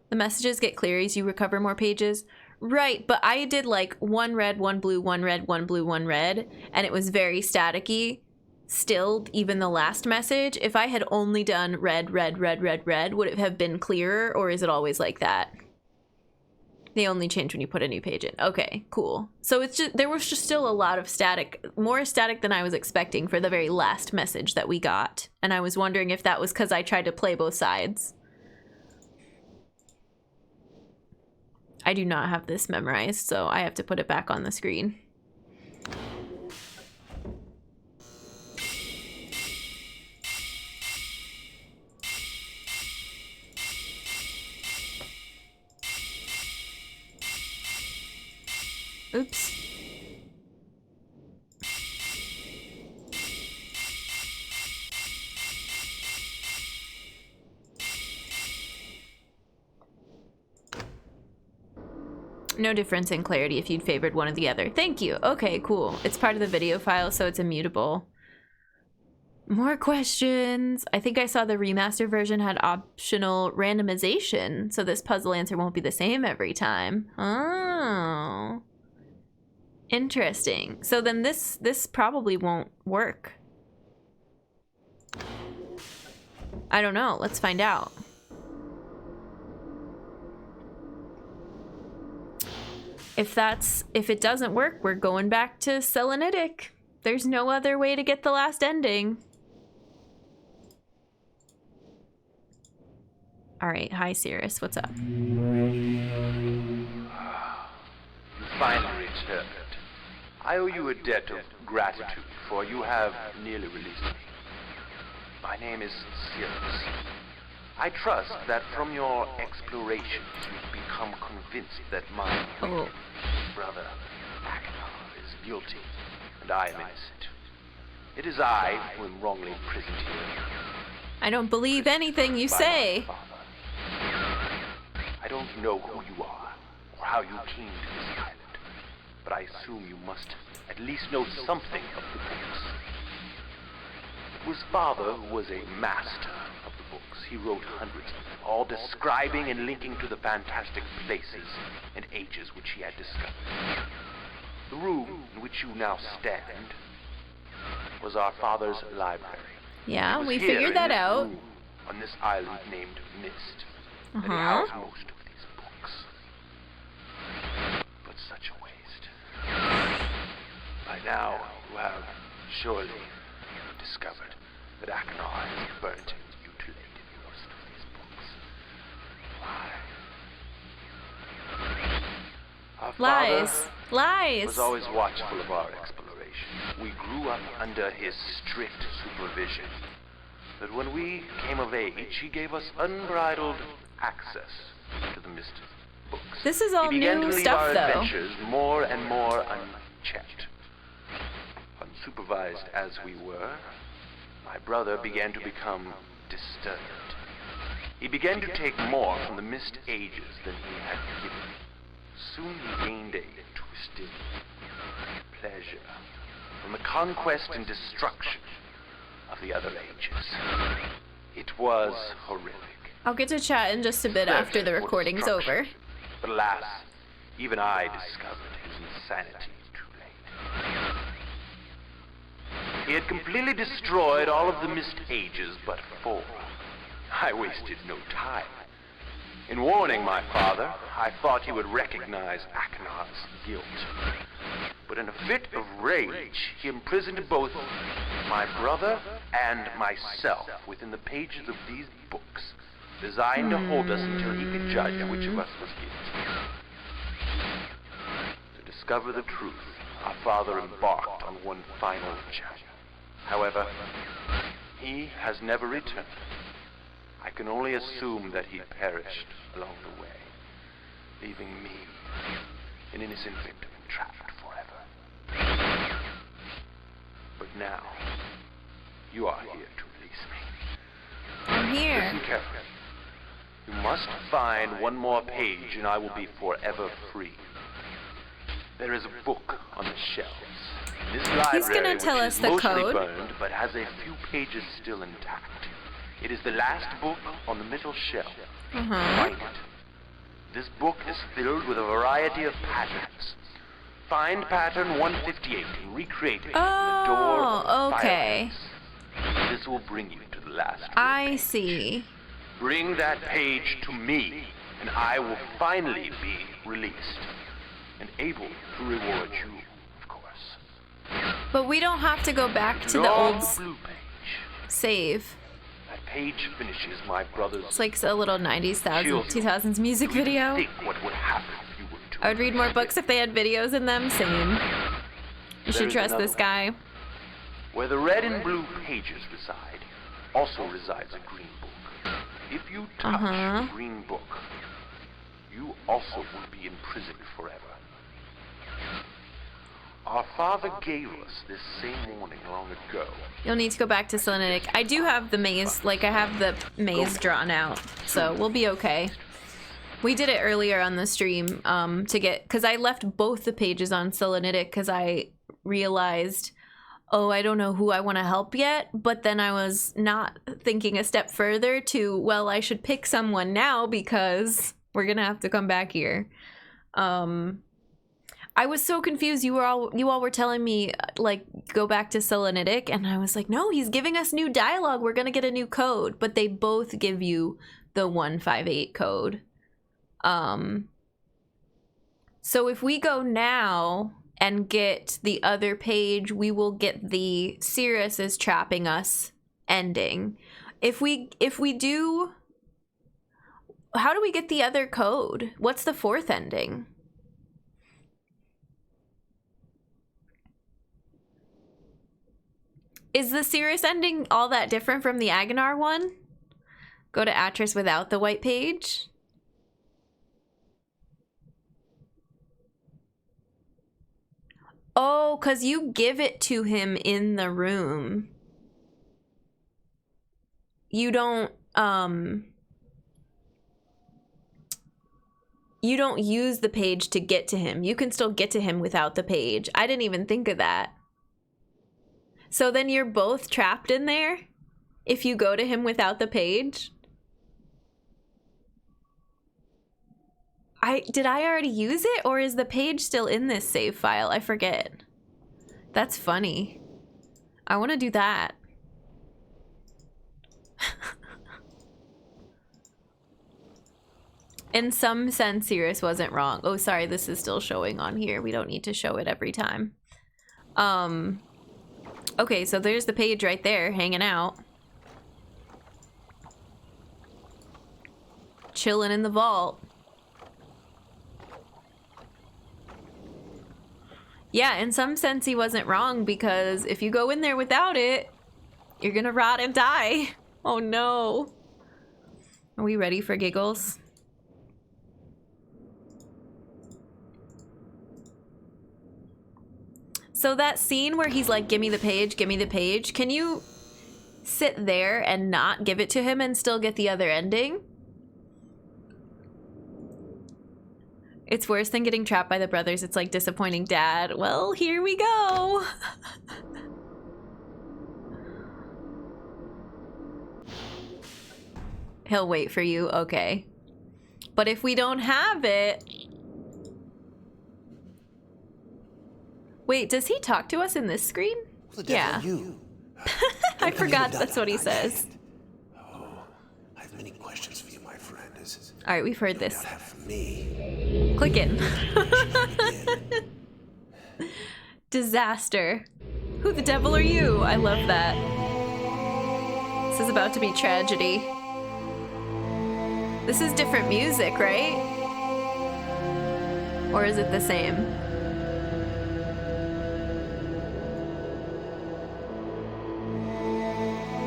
The messages get clearer as you recover more pages. Right, but I did like 1 red, 1 blue, 1 red, 1 blue, 1 red, and it was very staticky. Still, even the last message, if I had only done red, red, red, red, red, would it have been clearer, or is it always like that? They only change when you put a new page in. Okay, cool. So it's just, there was just still a lot of static, more static than I was expecting for the very last message that we got. And I was wondering if that was because I tried to play both sides. I do not have this memorized, so I have to put it back on the screen. Oops. No difference in clarity if you'd favored one or the other. Thank you. Okay, cool. It's part of the video file, so it's immutable. More questions. I think I saw the remaster version had optional randomization, so this puzzle answer won't be the same every time. Oh. Interesting. So then this probably won't work. I don't know. Let's find out. If it doesn't work, we're going back to Selenitic. There's no other way to get the last ending. Alright, hi Cirrus, what's up? You finally returned. I owe you a debt of gratitude, for you have nearly released me. My name is Cirrus. I trust that from your explorations you've become convinced that my brother, Achenar, is guilty, and I am innocent. It is I who am wrongly imprisoned here. I don't believe anything you say. I don't know who you are, or how you came to this island, but I assume you must at least know something of the books. It was Father who was a master of the books. He wrote hundreds of them, all describing and linking to the fantastic places and ages which he had discovered. The room in which you now stand was our father's library. Yeah, It was we here figured in that this out. room, on this island named MYST, that he housed most of these books. But such a waste. By now, you have surely discovered that Achenar has burnt and mutilated most of these books. Why? Our Lies. father Lies. was always watchful of our exploration. We grew up under his strict supervision. But when we came of age, he gave us unbridled access to the MYST books. This is all he began new to leave stuff, our though. adventures more and more unchecked. Unsupervised as we were, my brother began to become disturbed. He began to take more from the MYST ages than he had given. Soon he gained a twisted pleasure from the conquest and destruction of the other ages. It was horrific. I'll get to chat in just a bit after the recording's over. But alas, even I discovered his insanity too late. He had completely destroyed all of the MYST ages but 4. I wasted no time. In warning my father, I thought he would recognize Achenar's guilt. But in a fit of rage, he imprisoned both my brother and myself within the pages of these books, designed to hold us until he could judge which of us was guilty. To discover the truth, our father embarked on one final journey. However, he has never returned. I can only assume that he perished along the way, leaving me, an innocent victim, trapped forever. But now, you are here to release me. I'm here. Listen carefully. You must find one more page and I will be forever free. There is a book on the shelves. This library, He's gonna tell which us is the mostly code. burned, but has a few pages still intact. It is the last book on the middle shelf. Find it. This book is filled with a variety of patterns. Find pattern 158 and recreate it in the door of the okay. fireplace. This will bring you to the last I page. see. Bring that page to me, and I will finally be released and able to reward you, of course. But we don't have to go back to the Draw old the blue page. save. That page finishes my brother's. It's like a little 90s, 2000s music video. Think what would happen if you were to I would read more books if they had videos in them. Same. You There should is trust another this guy. Where the red and blue pages reside, also resides a green book. If you touch the green book, you also will be imprisoned forever. Our father gave us this same warning long ago. You'll need to go back to Selenitic. I do have the maze, like I have the maze drawn out, so we'll be okay. We did it earlier on the stream to get, because I left both the pages on Selenitic because I realized, oh, I don't know who I want to help yet, but then I was not thinking a step further to, well, I should pick someone now because we're gonna have to come back here. I was so confused. You all were telling me like go back to Selenitic, and I was like, no, he's giving us new dialogue. We're gonna get a new code, but they both give you the 158 code. So if we go now and get the other page, we will get the Cirrus is trapping us ending. If we do, how do we get the other code? What's the fourth ending? Is the Cirrus ending all that different from the Aganar one? Go to Atris without the white page? Oh, 'cause you give it to him in the room. You don't use the page to get to him. You can still get to him without the page. I didn't even think of that. So then you're both trapped in there if you go to him without the page? Did I already use it, or is the page still in this save file? I forget. That's funny. I want to do that. In some sense, Cirrus wasn't wrong. Oh, sorry, this is still showing on here. We don't need to show it every time. Okay, so there's the page right there, hanging out. Chilling in the vault. Yeah, in some sense he wasn't wrong, because if you go in there without it, you're gonna rot and die. Oh no. Are we ready for giggles? So that scene where he's like, give me the page, can you sit there and not give it to him and still get the other ending? It's worse than getting trapped by the brothers. It's like disappointing dad. Well, here we go. He'll wait for you. Okay. But if we don't have it... Wait, does he talk to us in this screen? Yeah. I forgot that's what he says. Oh, I have many questions for you, my friend. All right, we've heard this. Me. Click in. Disaster. Who the devil are you? I love that. This is about to be tragedy. This is different music, right? Or is it the same?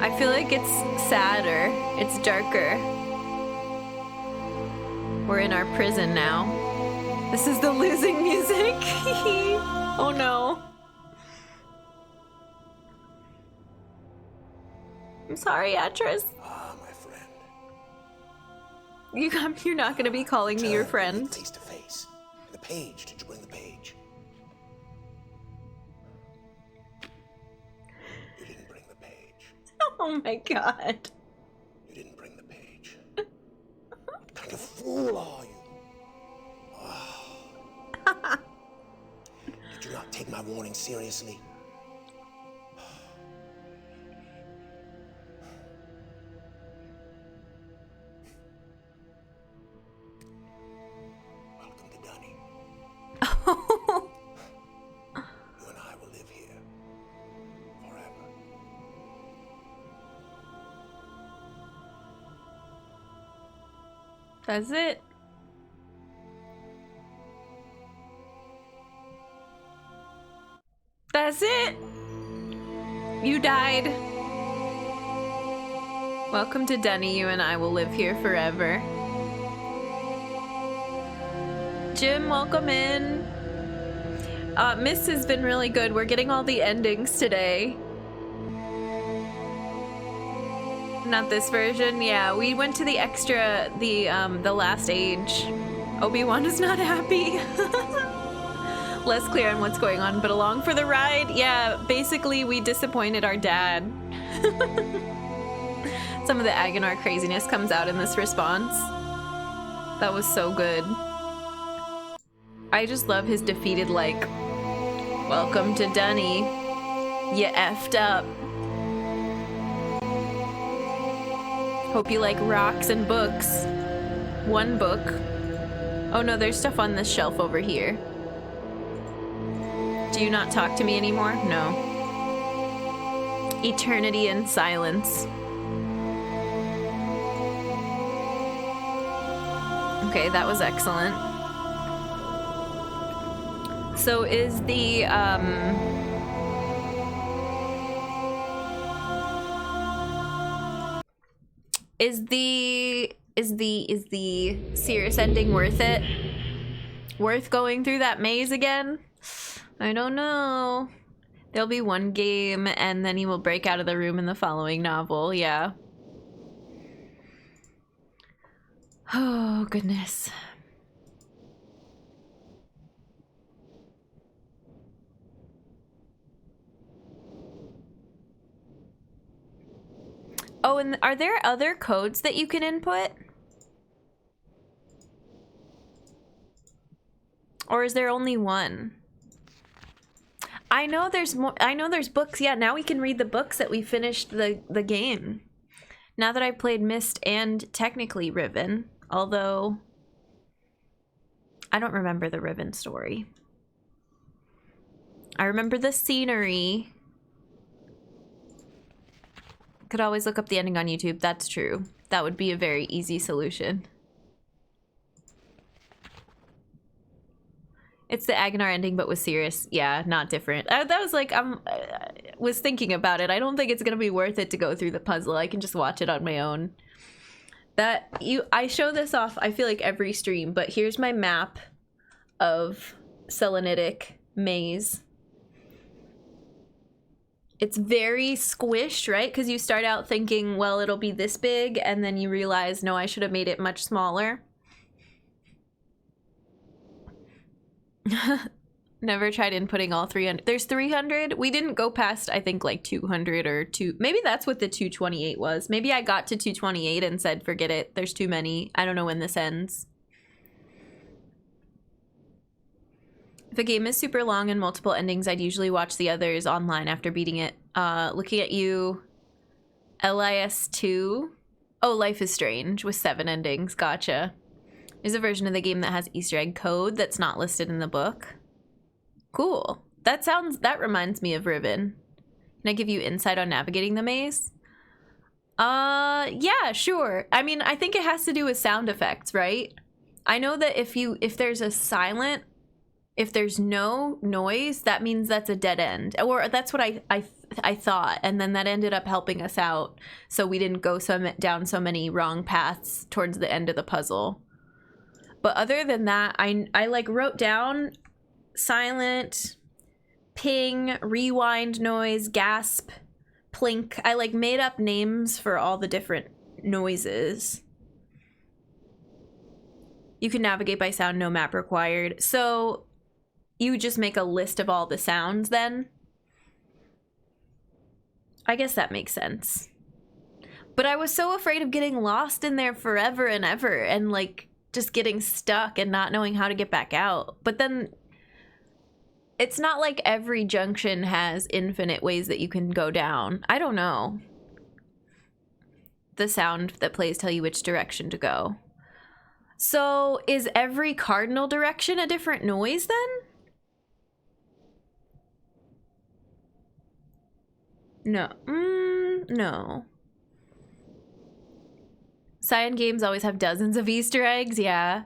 I feel like it's sadder. It's darker. We're in our prison now. This is the losing music. Oh no. I'm sorry, Atris. Ah, my friend. You're not gonna be calling me your friend. Face to face. The page. Did you bring the page? You didn't bring the page. Oh my god. You didn't bring the page. What kind of fool are you? Oh. Did you not take my warning seriously? Welcome to Dunny. You and I will live here forever. That's it. That's it. You died. Welcome to Dunny. You and I will live here forever. Jim, welcome in. MYST has been really good. We're getting all the endings today. Not this version. Yeah, we went to the extra, the last age. Obi-Wan is not happy. Less clear on what's going on, but along for the ride. Yeah, basically we disappointed our dad. Some of the Aganar craziness comes out in this response. That was so good. I just love his defeated, like, welcome to Dunny. You effed up. Hope you like rocks and books. One book. Oh no, there's stuff on this shelf over here. Do you not talk to me anymore? No. Eternity in silence. Okay, that was excellent. So is the, is the Cirrus ending worth it? Worth going through that maze again? I don't know. There'll be one game and then he will break out of the room in the following novel, yeah. Oh, goodness. Oh, and are there other codes that you can input? Or is there only one? I know there's more. I know there's books. Yeah, now we can read the books that we finished the game. Now that I've played MYST and technically Riven, although I don't remember the Riven story. I remember the scenery. Could always look up the ending on YouTube. That's true. That would be a very easy solution. It's the Agnar ending, but with Cirrus. Yeah, not different. That was like, was thinking about it. I don't think it's gonna be worth it to go through the puzzle. I can just watch it on my own. I show this off, I feel like every stream, but here's my map of Selenitic Maze. It's very squished, right? Because you start out thinking, well, it'll be this big, and then you realize, no, I should have made it much smaller. Never tried inputting all 300. There's 300. We didn't go past, I think, like 200 or 2. Maybe that's what the 228 was. Maybe I got to 228 and said, forget it. There's too many. I don't know when this ends. If a game is super long and multiple endings, I'd usually watch the others online after beating it. Looking at you, LIS2. Oh, Life is Strange with 7 endings. Gotcha. There's a version of the game that has Easter egg code that's not listed in the book. Cool. That reminds me of Riven. Can I give you insight on navigating the maze? Yeah, sure. I mean, I think it has to do with sound effects, right? I know that if there's a silent, if there's no noise, that means that's a dead end. Or that's what I thought, and then that ended up helping us out, so we didn't go down so many wrong paths towards the end of the puzzle. But other than that, I like wrote down silent, ping, rewind noise, gasp, plink. I like made up names for all the different noises. You can navigate by sound, no map required. So you just make a list of all the sounds then? I guess that makes sense. But I was so afraid of getting lost in there forever and ever and like just getting stuck and not knowing how to get back out. But then it's not like every junction has infinite ways that you can go down. I don't know. The sound that plays tell you which direction to go. So is every cardinal direction a different noise then? No. No. Cyan games always have dozens of Easter eggs, yeah.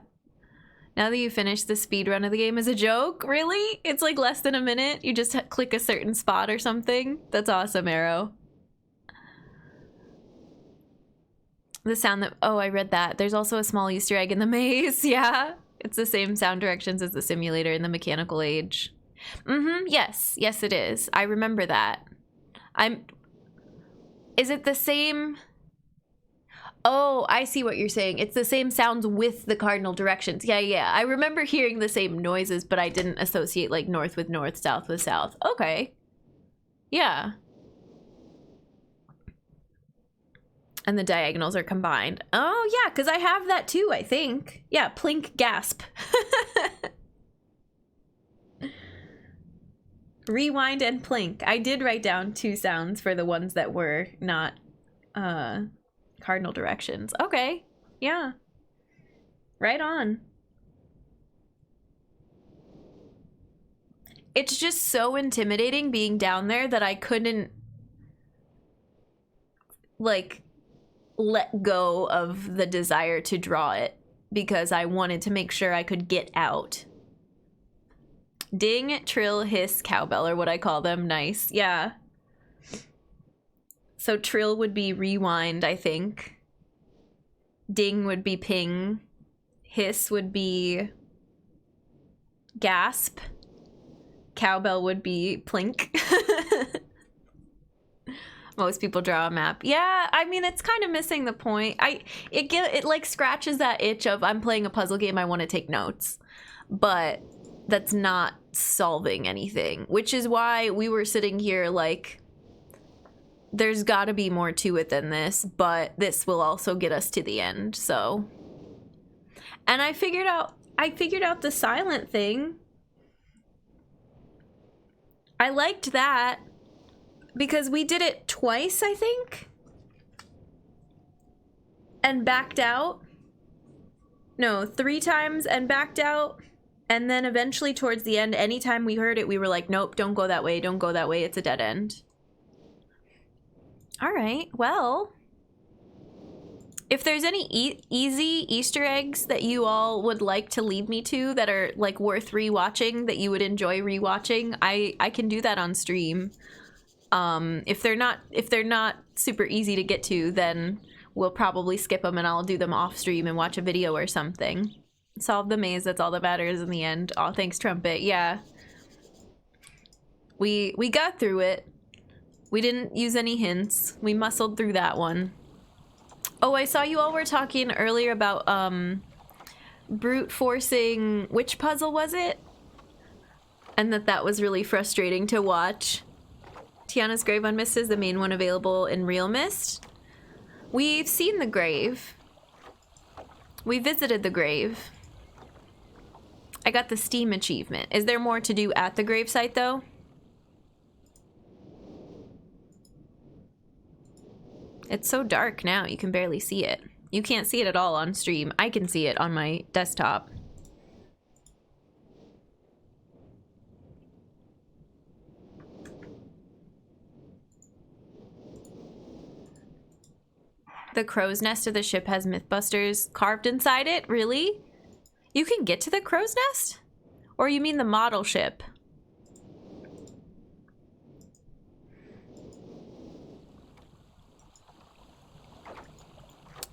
Now that you finished the speedrun of the game as a joke? Really? It's like less than a minute? You just click a certain spot or something? That's awesome, Arrow. The sound that... Oh, I read that. There's also a small Easter egg in the maze, yeah. It's the same sound directions as the simulator in the mechanical age. Yes. Yes, it is. I remember that. Is it the same... Oh, I see what you're saying. It's the same sounds with the cardinal directions. Yeah. I remember hearing the same noises, but I didn't associate like north with north, south with south. Okay. Yeah. And the diagonals are combined. Oh, yeah, because I have that too, I think. Yeah, plink, gasp. Rewind and plink. I did write down 2 sounds for the ones that were not cardinal directions. Okay, yeah. Right on. it's just so intimidating being down there that I couldn't, like, let go of the desire to draw it because I wanted to make sure I could get out. Ding, trill, hiss, cowbell are what I call them. Nice. Yeah. So trill would be rewind, I think. Ding would be ping. Hiss would be gasp. Cowbell would be plink. Most people draw a map. Yeah, I mean, it's kind of missing the point. It like scratches that itch of I'm playing a puzzle game, I want to take notes. But that's not solving anything, which is why we were sitting here like there's got to be more to it than this, but this will also get us to the end. So, and I figured out the silent thing. I liked that because we did it twice, I think, and backed out. No, 3 times and backed out. And then eventually towards the end, anytime we heard it, we were like, nope, don't go that way. Don't go that way. It's a dead end. All right, well, if there's any easy Easter eggs that you all would like to lead me to that are like worth rewatching, that you would enjoy rewatching, I can do that on stream. If they're not super easy to get to, then we'll probably skip them and I'll do them off stream and watch a video or something. Solve the maze, that's all that matters in the end. Aw, thanks, Trumpet. Yeah. We got through it. We didn't use any hints. We muscled through that one. Oh, I saw you all were talking earlier about brute forcing, which puzzle was it? And that was really frustrating to watch. Tiana's Grave on Mist is the main one available in Real Mist. We've seen the grave. We visited the grave. I got the Steam achievement. Is there more to do at the gravesite though? It's so dark now, you can barely see it. You can't see it at all on stream. I can see it on my desktop. The crow's nest of the ship has Mythbusters carved inside it? Really? You can get to the crow's nest? Or you mean the model ship?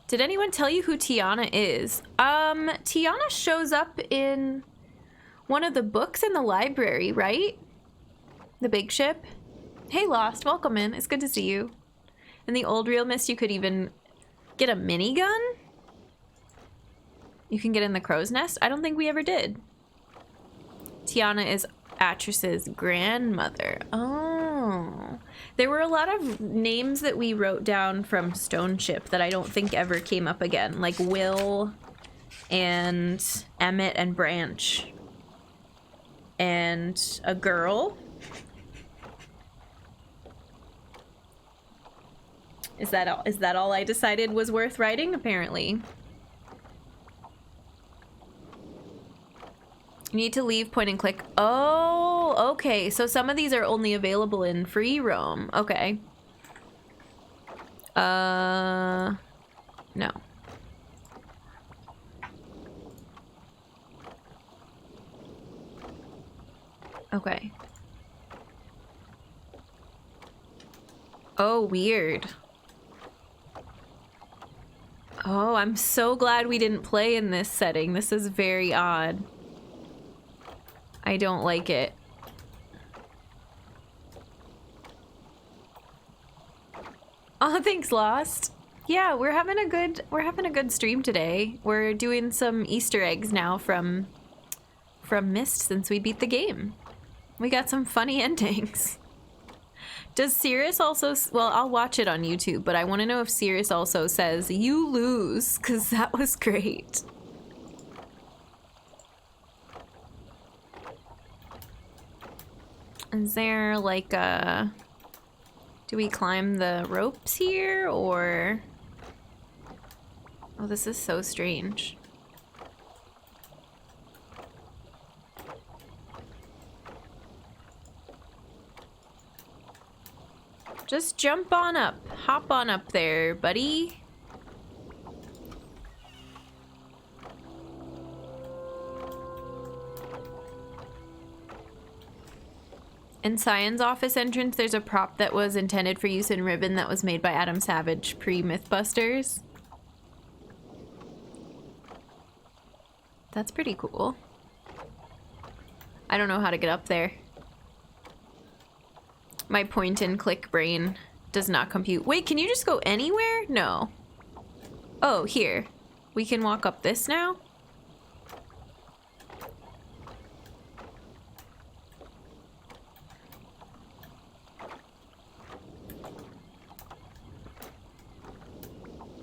Did anyone tell you who Tiana is? Tiana shows up in one of the books in the library, right? The big ship? Hey, Lost, welcome in. It's good to see you. In the old Real Mist, you could even get a minigun? You can get in the crow's nest? I don't think we ever did. Tiana is Atris's grandmother. Oh. There were a lot of names that we wrote down from Stone Ship that I don't think ever came up again. Like Will and Emmett and Branch. And a girl. Is that all I decided was worth writing? Apparently. You need to leave point and click. Oh, okay. So some of these are only available in free roam. Okay. No. Okay. Oh, weird. Oh, I'm so glad we didn't play in this setting. This is very odd. I don't like it. Oh, thanks, Lost. Yeah, we're having a good stream today. We're doing some Easter eggs now from MYST since we beat the game. We got some funny endings. Does Cirrus also... Well, I'll watch it on YouTube, but I want to know if Cirrus also says, "You lose," because that was great. Is there, like, a... Do we climb the ropes here, or... Oh, this is so strange. Just jump on up. Hop on up there, buddy. In Cyan's office entrance, there's a prop that was intended for use in Ribbon that was made by Adam Savage pre-Mythbusters. That's pretty cool. I don't know how to get up there. My point and click brain does not compute. Wait, can you just go anywhere? No. Oh, here. We can walk up this now?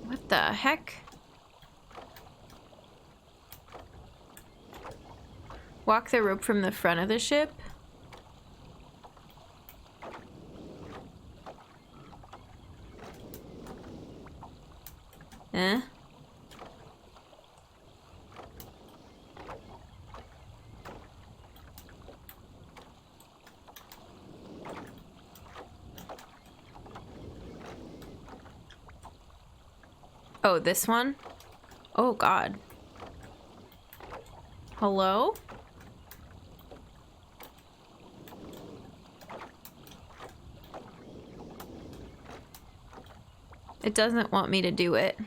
What the heck? Walk the rope from the front of the ship? Eh? Oh, this one? Oh, God. Hello? It doesn't want me to do it.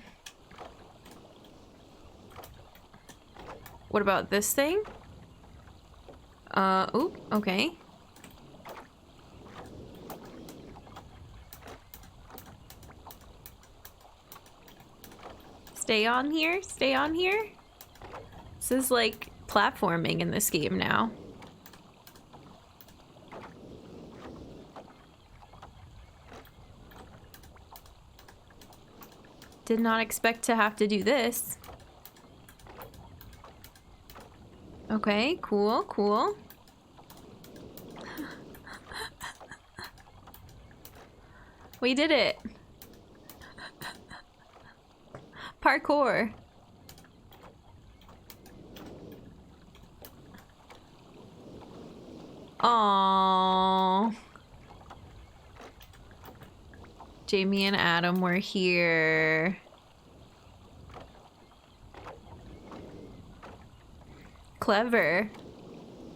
What about this thing? Oop, okay. Stay on here, stay on here. This is like platforming in this game now. Did not expect to have to do this. Okay, cool, cool. We did it. Parkour. Aww. Jamie and Adam were here. Clever.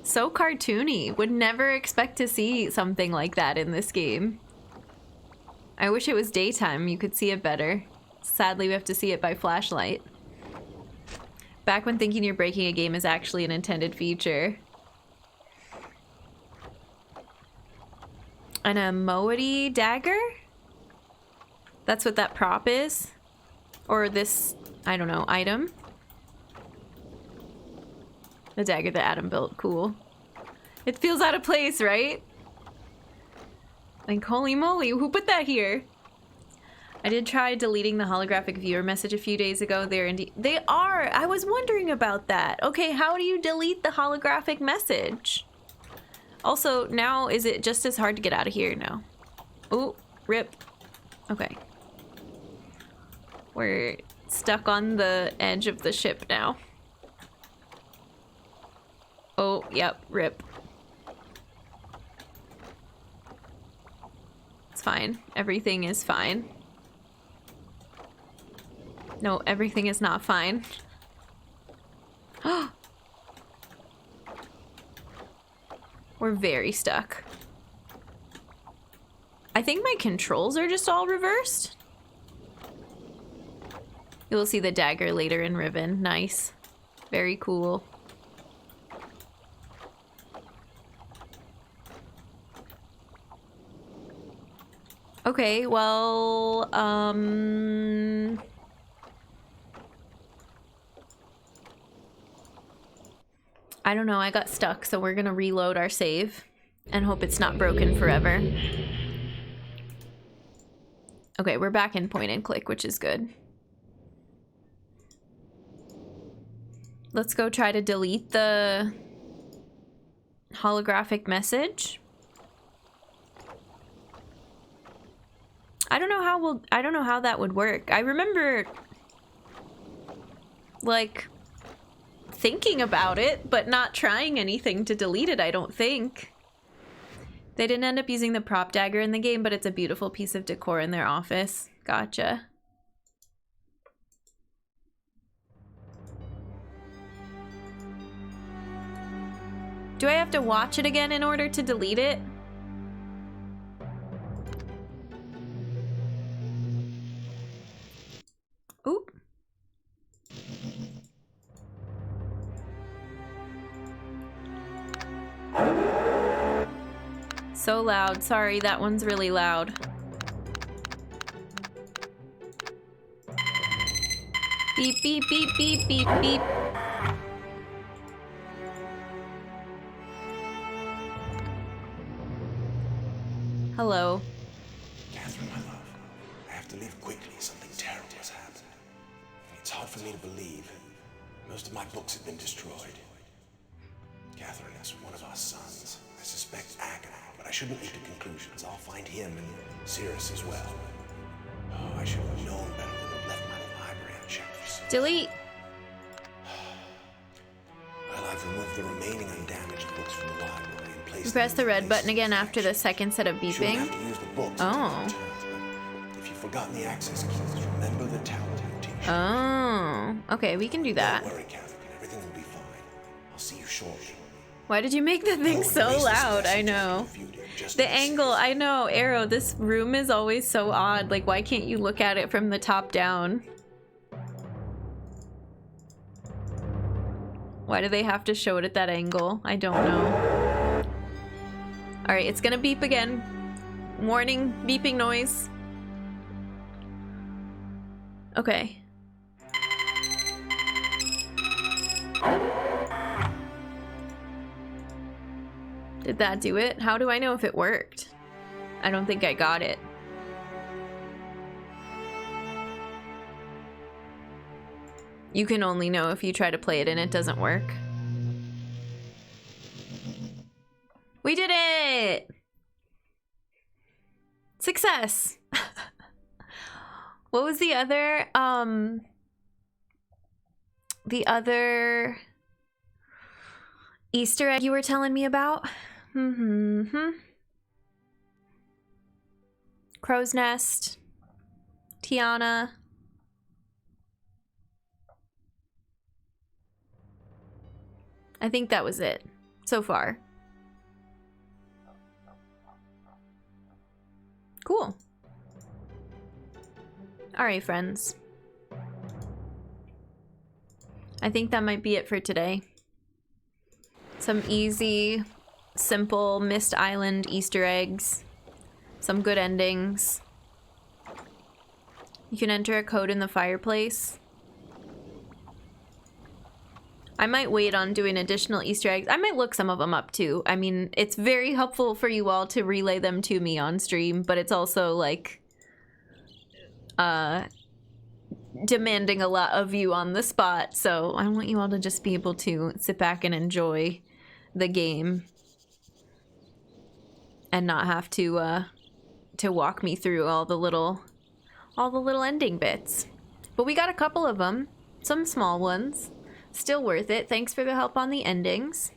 So cartoony. Would never expect to see something like that in this game. I wish it was daytime. You could see it better. Sadly, we have to see it by flashlight. Back when thinking you're breaking a game is actually an intended feature. An Amoety dagger? That's what that prop is? Or this, I don't know, item? The dagger that Adam built, cool. It feels out of place, right? Like, holy moly, who put that here? I did try deleting the holographic viewer message a few days ago. They are! I was wondering about that. Okay, how do you delete the holographic message? Also, now is it just as hard to get out of here? No. Ooh, rip. Okay. We're stuck on the edge of the ship now. Oh, yep, rip. It's fine. Everything is fine. No, everything is not fine. We're very stuck. I think my controls are just all reversed. You'll see the dagger later in Ribbon. Nice. Very cool. Okay, well, I don't know, I got stuck, so we're gonna reload our save and hope it's not broken forever. Okay, we're back in point and click, which is good. Let's go try to delete the holographic message. I don't know how that would work. I remember like thinking about it, but not trying anything to delete it, I don't think. They didn't end up using the prop dagger in the game, but it's a beautiful piece of decor in their office. Gotcha. Do I have to watch it again in order to delete it? Oop. So loud. Sorry, that one's really loud. Beep, beep, beep, beep, beep, beep. Hello. Catherine, my love, I have to leave quickly. Something terrible has happened. It's hard for me to believe. Most of my books have been destroyed. Catherine is one of our sons. I suspect Agonal, but I shouldn't leap to conclusions. I'll find him and Cirrus as well. Oh, I should have known better than to have left my library unchecked for so long. Delete. Well, I've removed the remaining undamaged books from the library and placed Press them the in red button places again of after the action. second set of You shouldn't have beeping. to use the books Oh. to take returns, but if you've forgotten the access keys, remember the tower rotation. Oh. Okay, we can do that. Don't worry, Catherine. Everything will be fine. I'll see you shortly. Why did you make the thing so loud? I know. The angle, I know. Arrow, this room is always so odd. Like, why can't you look at it from the top down? Why do they have to show it at that angle? I don't know. Alright, it's gonna beep again. Warning, beeping noise. Okay. Did that do it? How do I know if it worked? I don't think I got it. You can only know if you try to play it and it doesn't work. We did it! Success! What was the other Easter egg you were telling me about? Crow's Nest, Tiana. I think that was it so far. Cool. All right, friends. I think that might be it for today. Some easy, simple MYST Island Easter eggs. Some good endings. You can enter a code in the fireplace. I might wait on doing additional Easter eggs. I might look some of them up too. I mean, it's very helpful for you all to relay them to me on stream, but it's also like demanding a lot of you on the spot. So I want you all to just be able to sit back and enjoy the game and not have to walk me through all the little ending bits. But we got a couple of them, some small ones. Still worth it. Thanks for the help on the endings.